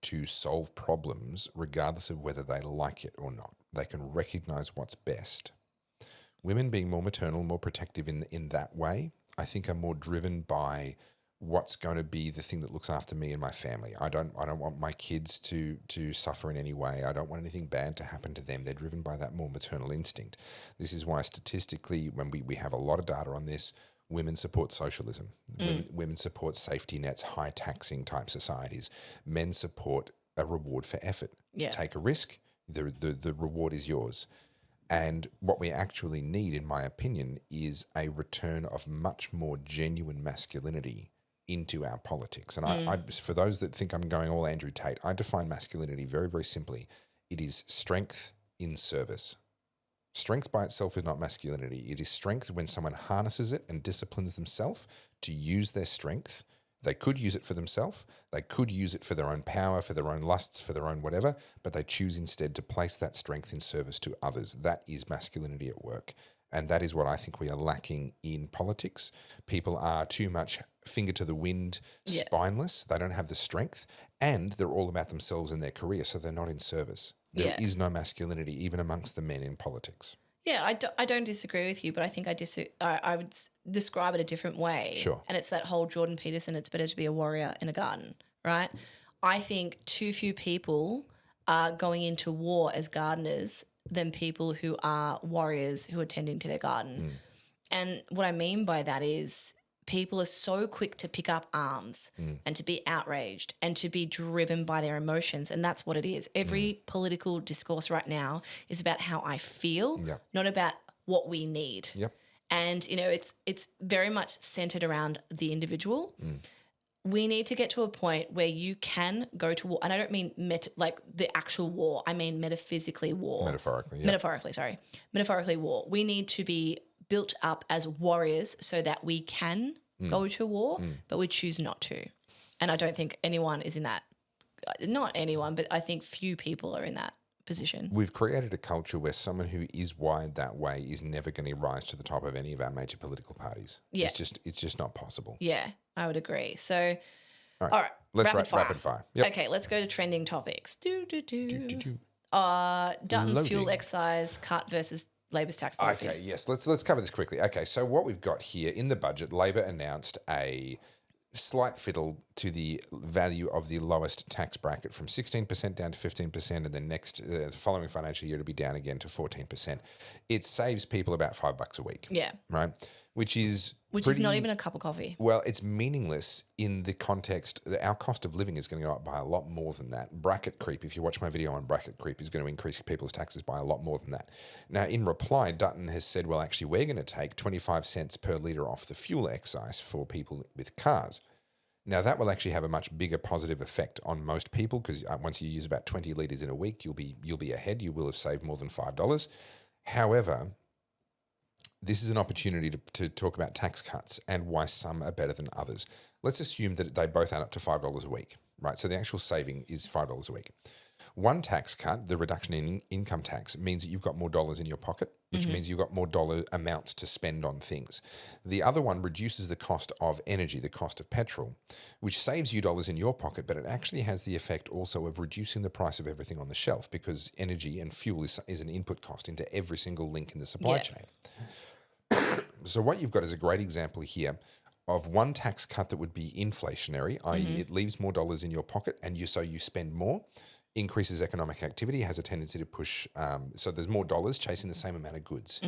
Speaker 2: to solve problems regardless of whether they like it or not. They can recognize what's best. Women being more maternal, more protective in that way, I think are more driven by what's going to be the thing that looks after me and my family. I don't want my kids to suffer in any way. I don't want anything bad to happen to them. They're driven by that more maternal instinct. This is why statistically, when we have a lot of data on this, women support socialism. Women support safety nets, high taxing type societies. Men support a reward for effort.
Speaker 1: Yeah.
Speaker 2: Take a risk, the reward is yours. And what we actually need, in my opinion, is a return of much more genuine masculinity into our politics. And I, for those that think I'm going all Andrew Tate, I define masculinity very, very simply. It is strength in service. Strength by itself is not masculinity. It is strength when someone harnesses it and disciplines themselves to use their strength. They could use it for themselves. They could use it for their own power, for their own lusts, for their own whatever, but they choose instead to place that strength in service to others. That is masculinity at work. And that is what I think we are lacking in politics. People are too much finger to the wind, spineless. They don't have the strength, and they're all about themselves and their career, so they're not in service. There is no masculinity even amongst the men in politics.
Speaker 1: Yeah, I don't disagree with you, but I think I would describe it a different way.
Speaker 2: Sure.
Speaker 1: And it's that whole Jordan Peterson, it's better to be a warrior in a garden, right? I think too few people are going into war as gardeners than people who are warriors who are tending to their garden. And what I mean by that is people are so quick to pick up arms and to be outraged and to be driven by their emotions. And that's what it is. Every political discourse right now is about how I feel, not about what we need.
Speaker 2: Yep.
Speaker 1: And, it's very much centered around the individual. We need to get to a point where you can go to war. And I don't mean like the actual war. I mean metaphysically war.
Speaker 2: Metaphorically, yeah.
Speaker 1: Metaphorically war. We need to be built up as warriors so that we can go to war, but we choose not to. And I don't think anyone is in that. Not anyone, but I think few people are in that position.
Speaker 2: We've created a culture where someone who is wired that way is never going to rise to the top of any of our major political parties.
Speaker 1: Yeah.
Speaker 2: It's just not possible.
Speaker 1: Yeah, I would agree. So,
Speaker 2: all right. Let's rapid fire. Yep.
Speaker 1: Okay, let's go to trending topics. Dutton's fuel excise cut versus Labor's tax policy.
Speaker 2: Okay, yes. Let's cover this quickly. Okay, so what we've got here in the budget, Labor announced a slight fiddle to the value of the lowest tax bracket from 16% down to 15%, and then the following financial year to be down again to 14%. It saves people about $5 a week.
Speaker 1: Yeah.
Speaker 2: Right? Which is
Speaker 1: not even a cup of coffee.
Speaker 2: Well, it's meaningless in the context that our cost of living is going to go up by a lot more than that. Bracket creep, if you watch my video on bracket creep, is going to increase people's taxes by a lot more than that. Now, in reply, Dutton has said, well, actually, we're going to take 25 cents per litre off the fuel excise for people with cars. Now, that will actually have a much bigger positive effect on most people because once you use about 20 litres in a week, you'll be ahead. You will have saved more than $5. However, this is an opportunity to talk about tax cuts and why some are better than others. Let's assume that they both add up to $5 a week, right? So the actual saving is $5 a week. One tax cut, the reduction in income tax, means that you've got more dollars in your pocket, which means you've got more dollar amounts to spend on things. The other one reduces the cost of energy, the cost of petrol, which saves you dollars in your pocket, but it actually has the effect also of reducing the price of everything on the shelf because energy and fuel is an input cost into every single link in the supply chain. So what you've got is a great example here of one tax cut that would be inflationary, i.e. it leaves more dollars in your pocket and you spend more, increases economic activity, has a tendency to push, so there's more dollars chasing the same amount of goods,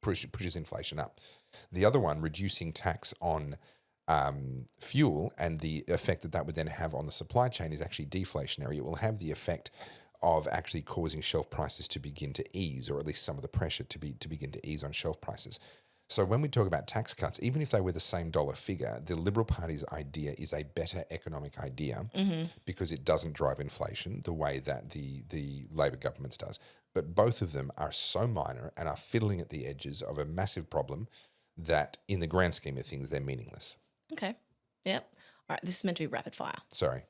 Speaker 2: pushes inflation up. The other one, reducing tax on fuel and the effect that would then have on the supply chain is actually deflationary. It will have the effect of actually causing shelf prices to begin to ease, or at least some of the pressure to begin to ease on shelf prices. So when we talk about tax cuts, even if they were the same dollar figure, the Liberal Party's idea is a better economic idea because it doesn't drive inflation the way that the Labor government's does. But both of them are so minor and are fiddling at the edges of a massive problem that in the grand scheme of things, they're meaningless.
Speaker 1: Okay. Yep. All right, this is meant to be rapid fire.
Speaker 2: Sorry.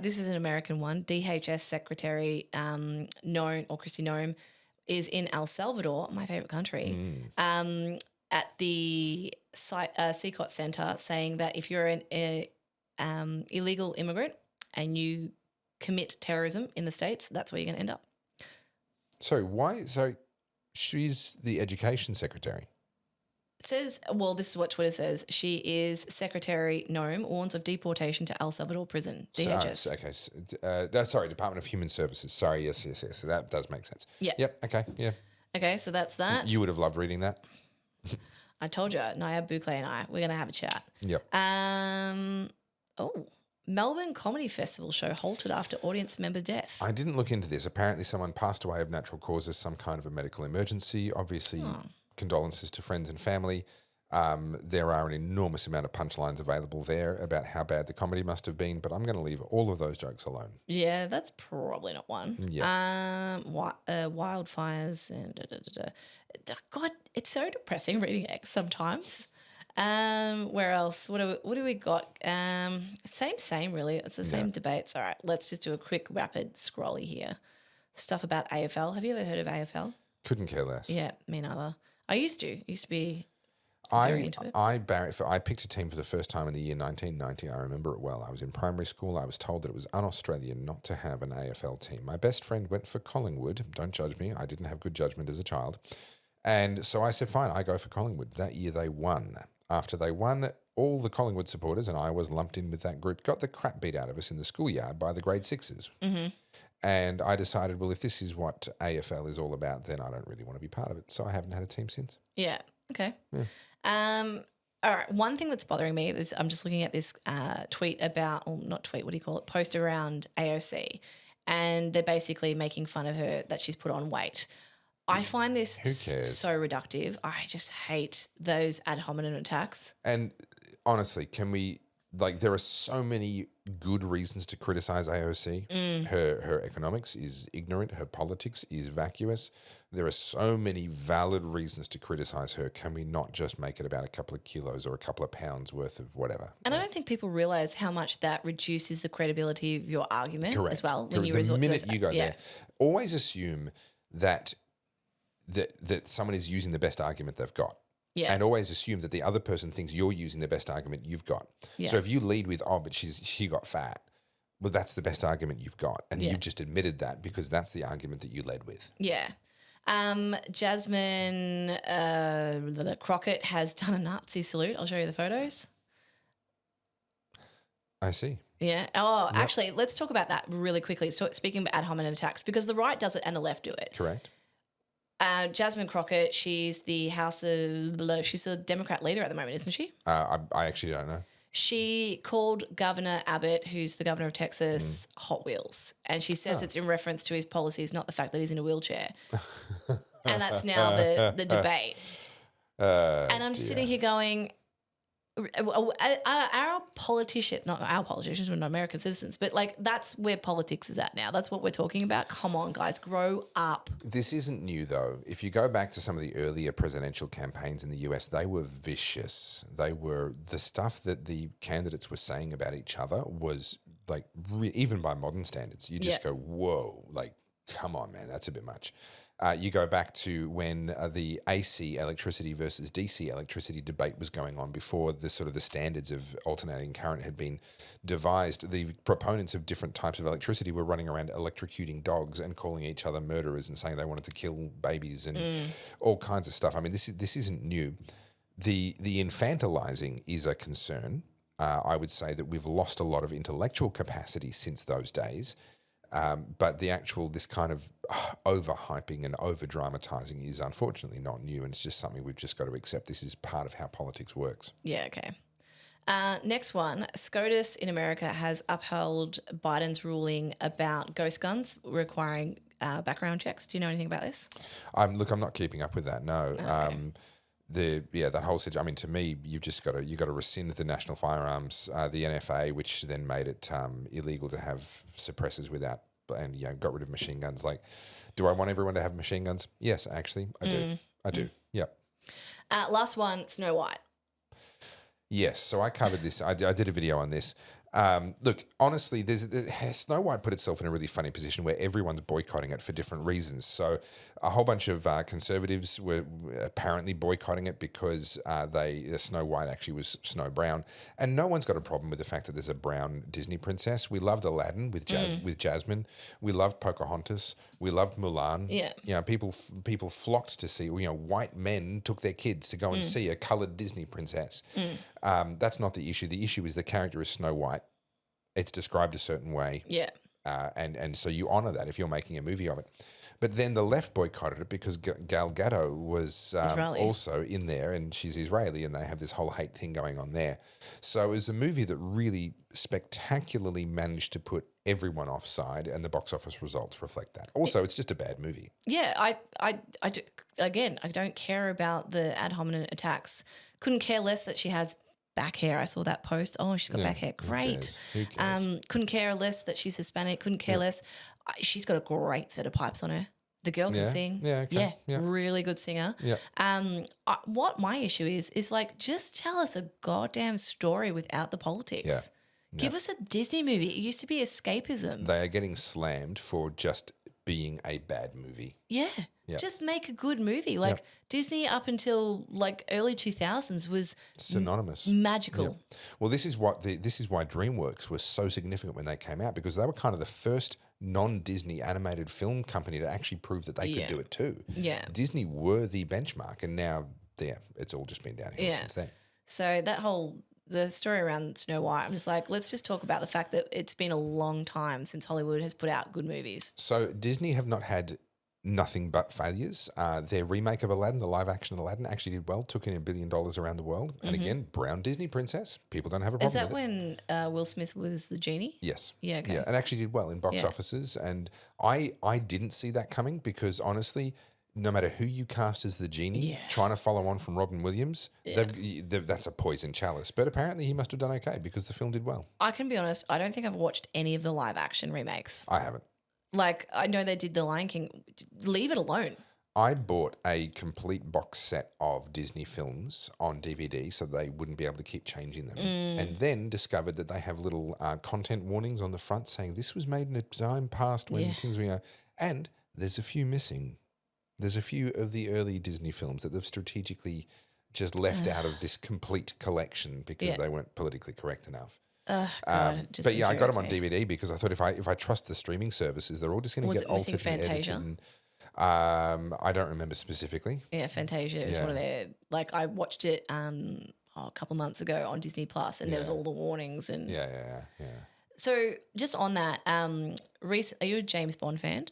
Speaker 1: This is an American one. DHS Secretary Christy Nome is in El Salvador, my favorite country, at the CCOT Center, saying that if you're an illegal immigrant and you commit terrorism in the States, that's where you're going to end up.
Speaker 2: So why? So she's the education secretary.
Speaker 1: It says, well, this is what Twitter says. She is Secretary Nome, warns of deportation to El Salvador prison, DHS.
Speaker 2: Sorry, Department of Human Services. Sorry, yes. So that does make sense.
Speaker 1: Yeah.
Speaker 2: Yep, okay, yeah.
Speaker 1: Okay, so that's that.
Speaker 2: You would have loved reading that.
Speaker 1: I told you, Nayab Boucle and I, we're going to have a chat.
Speaker 2: Yep.
Speaker 1: Melbourne Comedy Festival show halted after audience member death.
Speaker 2: I didn't look into this. Apparently someone passed away of natural causes, some kind of a medical emergency. Obviously, condolences to friends and family. There are an enormous amount of punchlines available there about how bad the comedy must have been, but I'm going to leave all of those jokes alone.
Speaker 1: Yeah, that's probably not one.
Speaker 2: Yeah.
Speaker 1: Wildfires and God, it's so depressing reading X sometimes. Where else? What do we got? Same really. It's the same debates. All right, let's just do a quick rapid scrolly here. Stuff about AFL. Have you ever heard of AFL?
Speaker 2: Couldn't care less.
Speaker 1: Yeah, me neither. I used to be very into it.
Speaker 2: I picked a team for the first time in the year 1990. I remember it well. I was in primary school. I was told that it was un-Australian not to have an AFL team. My best friend went for Collingwood. Don't judge me. I didn't have good judgment as a child. And so I said, fine, I go for Collingwood. That year they won. After they won, all the Collingwood supporters, and I was lumped in with that group, got the crap beat out of us in the schoolyard by the grade sixes. Mm-hmm. And I decided, well, if this is what AFL is all about, then I don't really want to be part of it. So I haven't had a team since.
Speaker 1: Yeah. Okay. Yeah. All right. One thing that's bothering me is I'm just looking at this tweet about, or not tweet, what do you call it? Post around AOC. And they're basically making fun of her that she's put on weight. I find this
Speaker 2: Who cares?
Speaker 1: so reductive. I just hate those ad hominem attacks.
Speaker 2: And honestly, can we, like, there are so many good reasons to criticize AOC. Her economics is ignorant. Her politics is vacuous. There are so many valid reasons to criticize her. Can we not just make it about a couple of kilos or a couple of pounds worth of whatever?
Speaker 1: And I don't think people realize how much that reduces the credibility of your argument as well. When you
Speaker 2: the
Speaker 1: resort
Speaker 2: minute
Speaker 1: to those,
Speaker 2: you go there, always assume that someone is using the best argument they've got.
Speaker 1: Yeah.
Speaker 2: And always assume that the other person thinks you're using the best argument you've got.
Speaker 1: Yeah.
Speaker 2: So if you lead with, but she got fat, well, that's the best argument you've got. And you've just admitted that because that's the argument that you led with.
Speaker 1: Yeah. Jasmine Crockett has done a Nazi salute. I'll show you the photos.
Speaker 2: I see.
Speaker 1: Yeah. Oh, yep. Actually, let's talk about that really quickly. So speaking of ad hominem attacks, because the right does it and the left do it.
Speaker 2: Correct.
Speaker 1: Jasmine Crockett, she's the she's the Democrat leader at the moment, isn't she?
Speaker 2: I actually don't know.
Speaker 1: She called Governor Abbott, who's the governor of Texas, Hot Wheels. And she says it's in reference to his policies, not the fact that he's in a wheelchair. And that's now the debate. And I'm just sitting here going, our politicians, not our politicians, we're not American citizens, but like that's where politics is at now. That's what we're talking about. Come on, guys, grow up.
Speaker 2: This isn't new, though. If you go back to some of the earlier presidential campaigns in the US, they were vicious. They were, the stuff that the candidates were saying about each other was like, even by modern standards, you just go, whoa, like, come on, man, that's a bit much. You go back to when the AC electricity versus DC electricity debate was going on before the sort of the standards of alternating current had been devised. The proponents of different types of electricity were running around electrocuting dogs and calling each other murderers and saying they wanted to kill babies and all kinds of stuff. I mean, this isn't new. The infantilizing is a concern. I would say that we've lost a lot of intellectual capacity since those days. But the actual, this kind of overhyping and over-dramatizing is unfortunately not new, and it's just something we've just got to accept. This is part of how politics works.
Speaker 1: Yeah, okay. Next one, SCOTUS in America has upheld Biden's ruling about ghost guns requiring background checks. Do you know anything about this?
Speaker 2: Look, I'm not keeping up with that, no.
Speaker 1: Okay.
Speaker 2: That whole situation. I mean, to me, you got to rescind the national firearms, the NFA, which then made it illegal to have suppressors without, and got rid of machine guns. Like, do I want everyone to have machine guns? Yes, actually, I do. I do. Yep.
Speaker 1: Last one, Snow White.
Speaker 2: Yes, so I covered this. I did a video on this. Look, honestly, Snow White put itself in a really funny position where everyone's boycotting it for different reasons. So a whole bunch of conservatives were apparently boycotting it because Snow White actually was snow brown. And no one's got a problem with the fact that there's a brown Disney princess. We loved Aladdin with Jasmine. We loved Pocahontas. We loved Mulan.
Speaker 1: Yeah.
Speaker 2: People flocked to see, white men took their kids to go and see a coloured Disney princess. That's not the issue. The issue is the character is Snow White. It's described a certain way.
Speaker 1: Yeah.
Speaker 2: And so you honour that if you're making a movie of it. But then the left boycotted it because Gal Gadot was also in there, and she's Israeli, and they have this whole hate thing going on there. So it was a movie that really spectacularly managed to put everyone offside, and the box office results reflect that. Also, it's just a bad movie.
Speaker 1: Yeah, I don't care about the ad hominem attacks. Couldn't care less that she has back hair. I saw that post. Oh, she's got back hair. Great.
Speaker 2: Who cares?
Speaker 1: Couldn't care less that she's Hispanic. Couldn't care less. She's got a great set of pipes on her. The girl can sing.
Speaker 2: Yeah, okay.
Speaker 1: Yeah, really good singer.
Speaker 2: Yeah.
Speaker 1: What my issue is like, just tell us a goddamn story without the politics.
Speaker 2: Yeah.
Speaker 1: Give us a Disney movie. It used to be escapism.
Speaker 2: They are getting slammed for just being a bad movie.
Speaker 1: Yeah. Just make a good movie. Like Disney up until like early 2000s was
Speaker 2: synonymous.
Speaker 1: Magical.
Speaker 2: Well, this is why DreamWorks was so significant when they came out, because they were kind of the first non-Disney animated film company to actually prove that they could do it too.
Speaker 1: Yeah.
Speaker 2: Disney were the benchmark, and now it's all just been downhill since then.
Speaker 1: So the story around Snow White, I'm just like, let's just talk about the fact that it's been a long time since Hollywood has put out good movies.
Speaker 2: So Disney have not had nothing but failures. Their remake of Aladdin, the live action Aladdin, actually did well, took in $1 billion around the world. And again, brown Disney princess. People don't have a problem with it.
Speaker 1: Is that when Will Smith was the genie?
Speaker 2: Yes.
Speaker 1: Yeah, okay.
Speaker 2: Yeah, and actually did well in box offices. And I didn't see that coming because honestly, no matter who you cast as the genie, trying to follow on from Robin Williams, that's a poison chalice. But apparently he must have done okay because the film did well.
Speaker 1: I can be honest, I don't think I've watched any of the live action remakes.
Speaker 2: I haven't.
Speaker 1: Like, I know they did The Lion King. Leave it alone.
Speaker 2: I bought a complete box set of Disney films on DVD so they wouldn't be able to keep changing them. And then discovered that they have little content warnings on the front saying this was made in a time past when things were... And there's a few missing. There's a few of the early Disney films that they've strategically just left out of this complete collection because they weren't politically correct enough.
Speaker 1: God,
Speaker 2: But I got them on DVD because I thought if I trust the streaming services, they're all just going to get altered and edited. And, I don't remember specifically.
Speaker 1: Yeah, Fantasia is one of their... Like, I watched it a couple months ago on Disney Plus, and there was all the warnings. And
Speaker 2: Yeah.
Speaker 1: So just on that, are you a James Bond fan?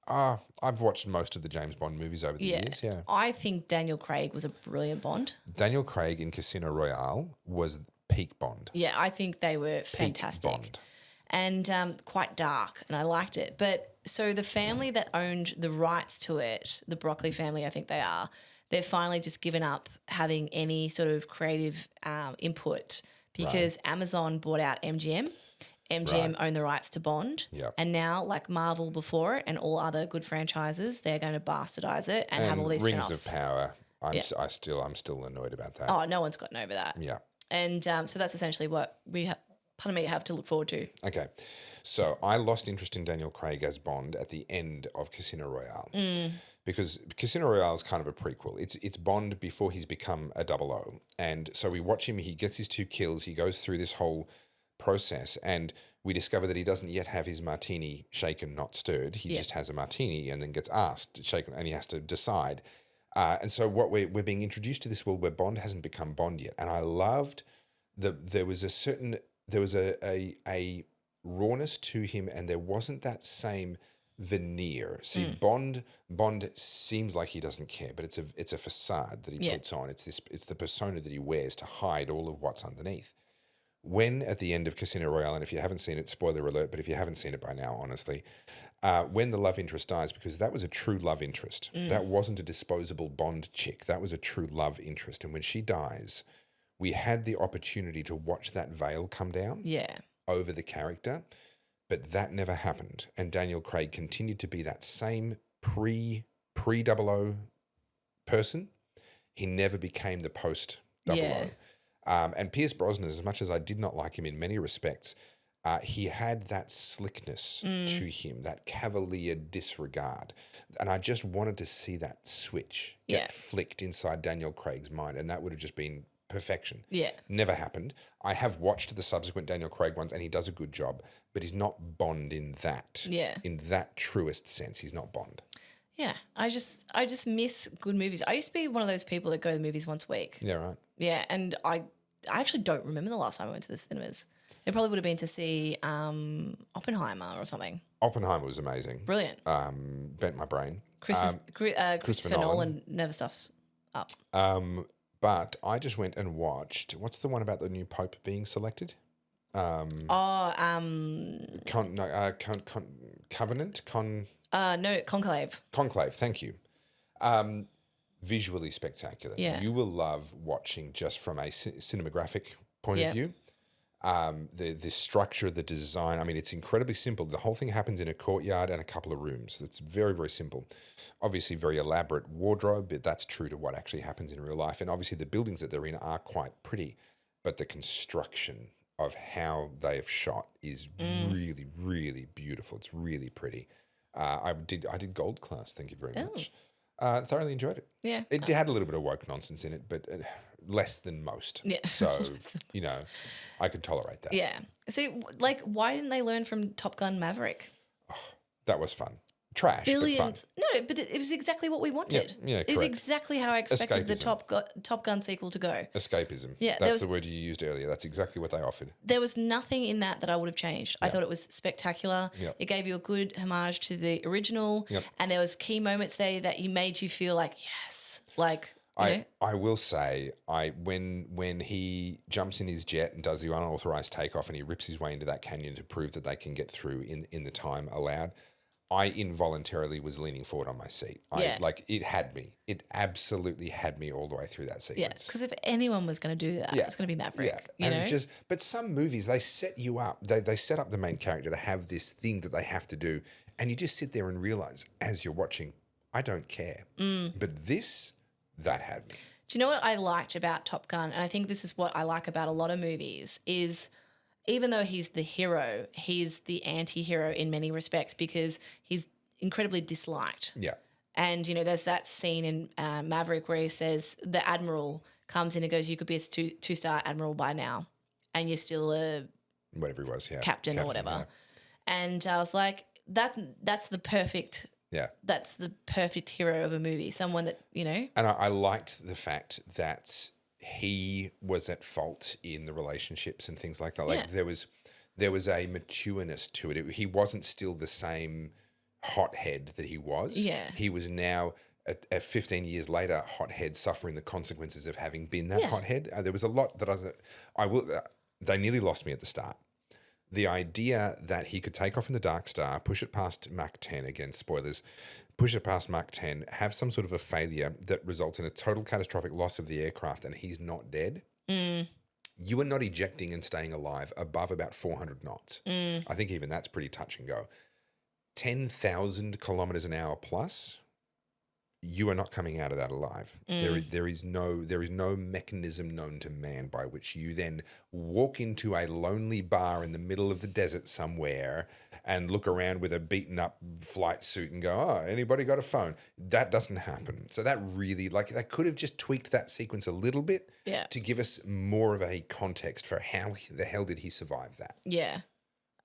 Speaker 2: I've watched most of the James Bond movies over the years,
Speaker 1: I think Daniel Craig was a brilliant Bond.
Speaker 2: Daniel Craig in Casino Royale was peak Bond.
Speaker 1: Yeah, I think they were fantastic.
Speaker 2: Peak Bond.
Speaker 1: And quite dark, and I liked it. But so the family that owned the rights to it, the Broccoli family, I think they are, they've finally just given up having any sort of creative input because Amazon bought out MGM. MGM owned the rights to Bond.
Speaker 2: Yep.
Speaker 1: And now, like Marvel before it and all other good franchises, they're going to bastardize it and have all these
Speaker 2: Rings
Speaker 1: spin-offs.
Speaker 2: of Power, I'm still annoyed about that.
Speaker 1: Oh, no one's gotten over that.
Speaker 2: Yeah.
Speaker 1: And so that's essentially what we have to look forward to.
Speaker 2: Okay. So I lost interest in Daniel Craig as Bond at the end of Casino Royale because Casino Royale is kind of a prequel. It's Bond before he's become a 00. And so we watch him, he gets his 2 kills, he goes through this whole process and we discover that he doesn't yet have his martini shaken, not stirred. He just has a martini and then gets asked, shaken, and he has to decide. And so what we're being introduced to this world where Bond hasn't become Bond yet. And I loved there was a rawness to him and there wasn't that same veneer. See, Bond seems like he doesn't care, but it's a facade that he puts on. It's the persona that he wears to hide all of what's underneath. When at the end of Casino Royale, and if you haven't seen it, spoiler alert, but if you haven't seen it by now, honestly, when the love interest dies, because that was a true love interest. That wasn't a disposable Bond chick. That was a true love interest. And when she dies, we had the opportunity to watch that veil come down over the character, but that never happened. And Daniel Craig continued to be that same pre-00 person. He never became the post-00. And Pierce Brosnan, as much as I did not like him in many respects, he had that slickness to him, that cavalier disregard. And I just wanted to see that switch get flicked inside Daniel Craig's mind, and that would have just been perfection. Yeah. Never happened. I have watched the subsequent Daniel Craig ones, and he does a good job, but he's not Bond in that. Yeah. In that truest sense, he's not Bond.
Speaker 1: Yeah, I just miss good movies. I used to be one of those people that go to the movies once a week.
Speaker 2: Yeah, right.
Speaker 1: Yeah, and I actually don't remember the last time I went to the cinemas. It probably would have been to see Oppenheimer or something.
Speaker 2: Oppenheimer was amazing.
Speaker 1: Brilliant.
Speaker 2: Bent my brain.
Speaker 1: Christopher Nolan never stuffs up.
Speaker 2: But I just went and watched, what's the one about the new Pope being selected?
Speaker 1: Covenant? No, Conclave.
Speaker 2: Conclave, thank you. Visually spectacular. Yeah. You will love watching just from a cinematographic point of view. The structure, the design, I mean, it's incredibly simple. The whole thing happens in a courtyard and a couple of rooms. It's very, very simple. Obviously, very elaborate wardrobe, but that's true to what actually happens in real life. And obviously, the buildings that they're in are quite pretty, but the construction of how they have shot is really, really beautiful. It's really pretty. I did gold class. Thank you very much. Thoroughly enjoyed it. Yeah. It had a little bit of woke nonsense in it, but less than most. Yeah. So, I could tolerate that.
Speaker 1: Yeah. See, like, why didn't they learn from Top Gun Maverick?
Speaker 2: Oh, that was fun. Trash,
Speaker 1: Billions.
Speaker 2: but fun.
Speaker 1: No, but it was exactly what we wanted.
Speaker 2: Yeah,
Speaker 1: it's exactly how I expected
Speaker 2: Escapism.
Speaker 1: the Top Gun sequel to go.
Speaker 2: Escapism. Yeah. That's the word you used earlier. That's exactly what they offered.
Speaker 1: There was nothing in that I would have changed. I thought it was spectacular. Yep. It gave you a good homage to the original. Yep. And there was key moments there that you made you feel like, yes, like...
Speaker 2: I will say, when he jumps in his jet and does the unauthorized takeoff and he rips his way into that canyon to prove that they can get through in the time allowed, I involuntarily was leaning forward on my seat. It had me. It absolutely had me all the way through that sequence.
Speaker 1: Yeah, because if anyone was going to do that, it's going to be Maverick. You know?
Speaker 2: It's just, but some movies, they set you up. They set up the main character to have this thing that they have to do, and you just sit there and realize as you're watching, I don't care. But that had me.
Speaker 1: Do you know what I liked about Top Gun? And I think this is what I like about a lot of movies is even though he's the hero, he's the anti-hero in many respects because he's incredibly disliked.
Speaker 2: Yeah.
Speaker 1: And, you know, there's that scene in Maverick where he says the admiral comes in and goes, you could be a two-star admiral by now and you're still a
Speaker 2: whatever he was,
Speaker 1: captain or whatever. Yeah. And I was like, that's the perfect that's the perfect hero of a movie, someone that, you know. And
Speaker 2: I liked the fact that he was at fault in the relationships and things like that. Like there was a matureness to it. He wasn't still the same hothead that he was.
Speaker 1: Yeah.
Speaker 2: He was now at 15 years later, hothead suffering the consequences of having been that hothead. There was a lot that they nearly lost me at the start. The idea that he could take off in the Dark Star, push it past Mach 10, again, spoilers, push it past Mach 10, have some sort of a failure that results in a total catastrophic loss of the aircraft and he's not dead. You are not ejecting and staying alive above about 400 knots. I think even that's pretty touch and go. 10,000 kilometers an hour plus, you are not coming out of that alive. There is no mechanism known to man by which you then walk into a lonely bar in the middle of the desert somewhere and look around with a beaten up flight suit and go, oh, anybody got a phone? That doesn't happen. So that really, like, they could have just tweaked that sequence a little bit to give us more of a context for how the hell did he survive that?
Speaker 1: Yeah.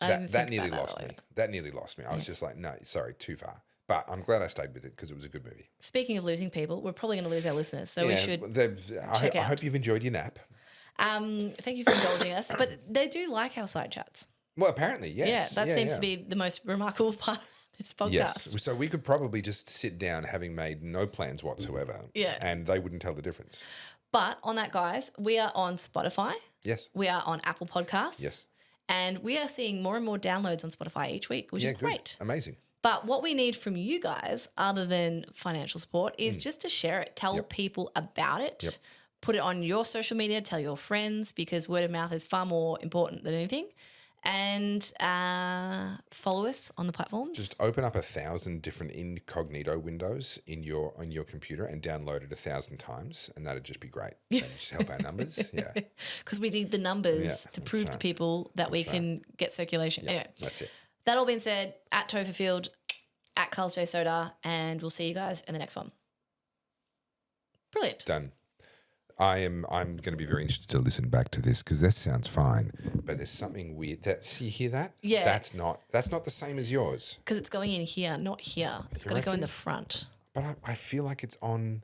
Speaker 2: That nearly lost me. That nearly lost me. I was just like, no, sorry, too far. But I'm glad I stayed with it because it was a good movie.
Speaker 1: Speaking of losing people, we're probably going to lose our listeners, so we should check out.
Speaker 2: I hope you've enjoyed your nap.
Speaker 1: Thank you for indulging us. But they do like our side chats.
Speaker 2: Well, apparently, yes.
Speaker 1: Yeah, that seems to be the most remarkable part of this podcast.
Speaker 2: Yes, so we could probably just sit down having made no plans whatsoever.
Speaker 1: Yeah.
Speaker 2: And they wouldn't tell the difference.
Speaker 1: But on that, guys, we are on Spotify.
Speaker 2: Yes.
Speaker 1: We are on Apple Podcasts.
Speaker 2: Yes.
Speaker 1: And we are seeing more and more downloads on Spotify each week, which is great.
Speaker 2: Amazing.
Speaker 1: But what we need from you guys, other than financial support, is just to share it. Tell people about it. Put it on your social media. Tell your friends because word of mouth is far more important than anything. And follow us on the platforms.
Speaker 2: Just open up 1,000 different incognito windows on your computer and download it 1,000 times, and that'd just be great. That'd just help our numbers. Yeah,
Speaker 1: because we need the numbers to prove to people that we can get circulation. Anyway,
Speaker 2: that's it.
Speaker 1: That all being said, at Topher at Carlz J Soda, and we'll see you guys in the next one. Brilliant.
Speaker 2: Done. I'm going to be very interested to listen back to this because this sounds fine, but there's something weird. You hear that?
Speaker 1: Yeah.
Speaker 2: That's not the same as yours.
Speaker 1: Because it's going in here, not here. It's got to go in the front.
Speaker 2: But I feel like it's on.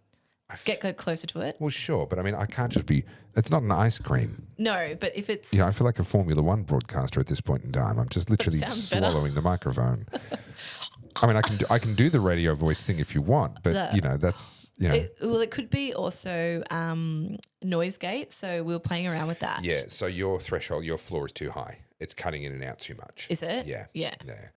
Speaker 1: Go closer to it.
Speaker 2: Well, sure, but I mean, I can't just be. It's not an ice cream.
Speaker 1: No, but if it's.
Speaker 2: I feel like a Formula One broadcaster at this point in time. I'm just literally swallowing the microphone. I mean, I can do the radio voice thing if you want, but that's
Speaker 1: it could be also noise gate. So we were playing around with that.
Speaker 2: Yeah. So your floor is too high. It's cutting in and out too much.
Speaker 1: Is it?
Speaker 2: Yeah.
Speaker 1: Yeah.
Speaker 2: Yeah.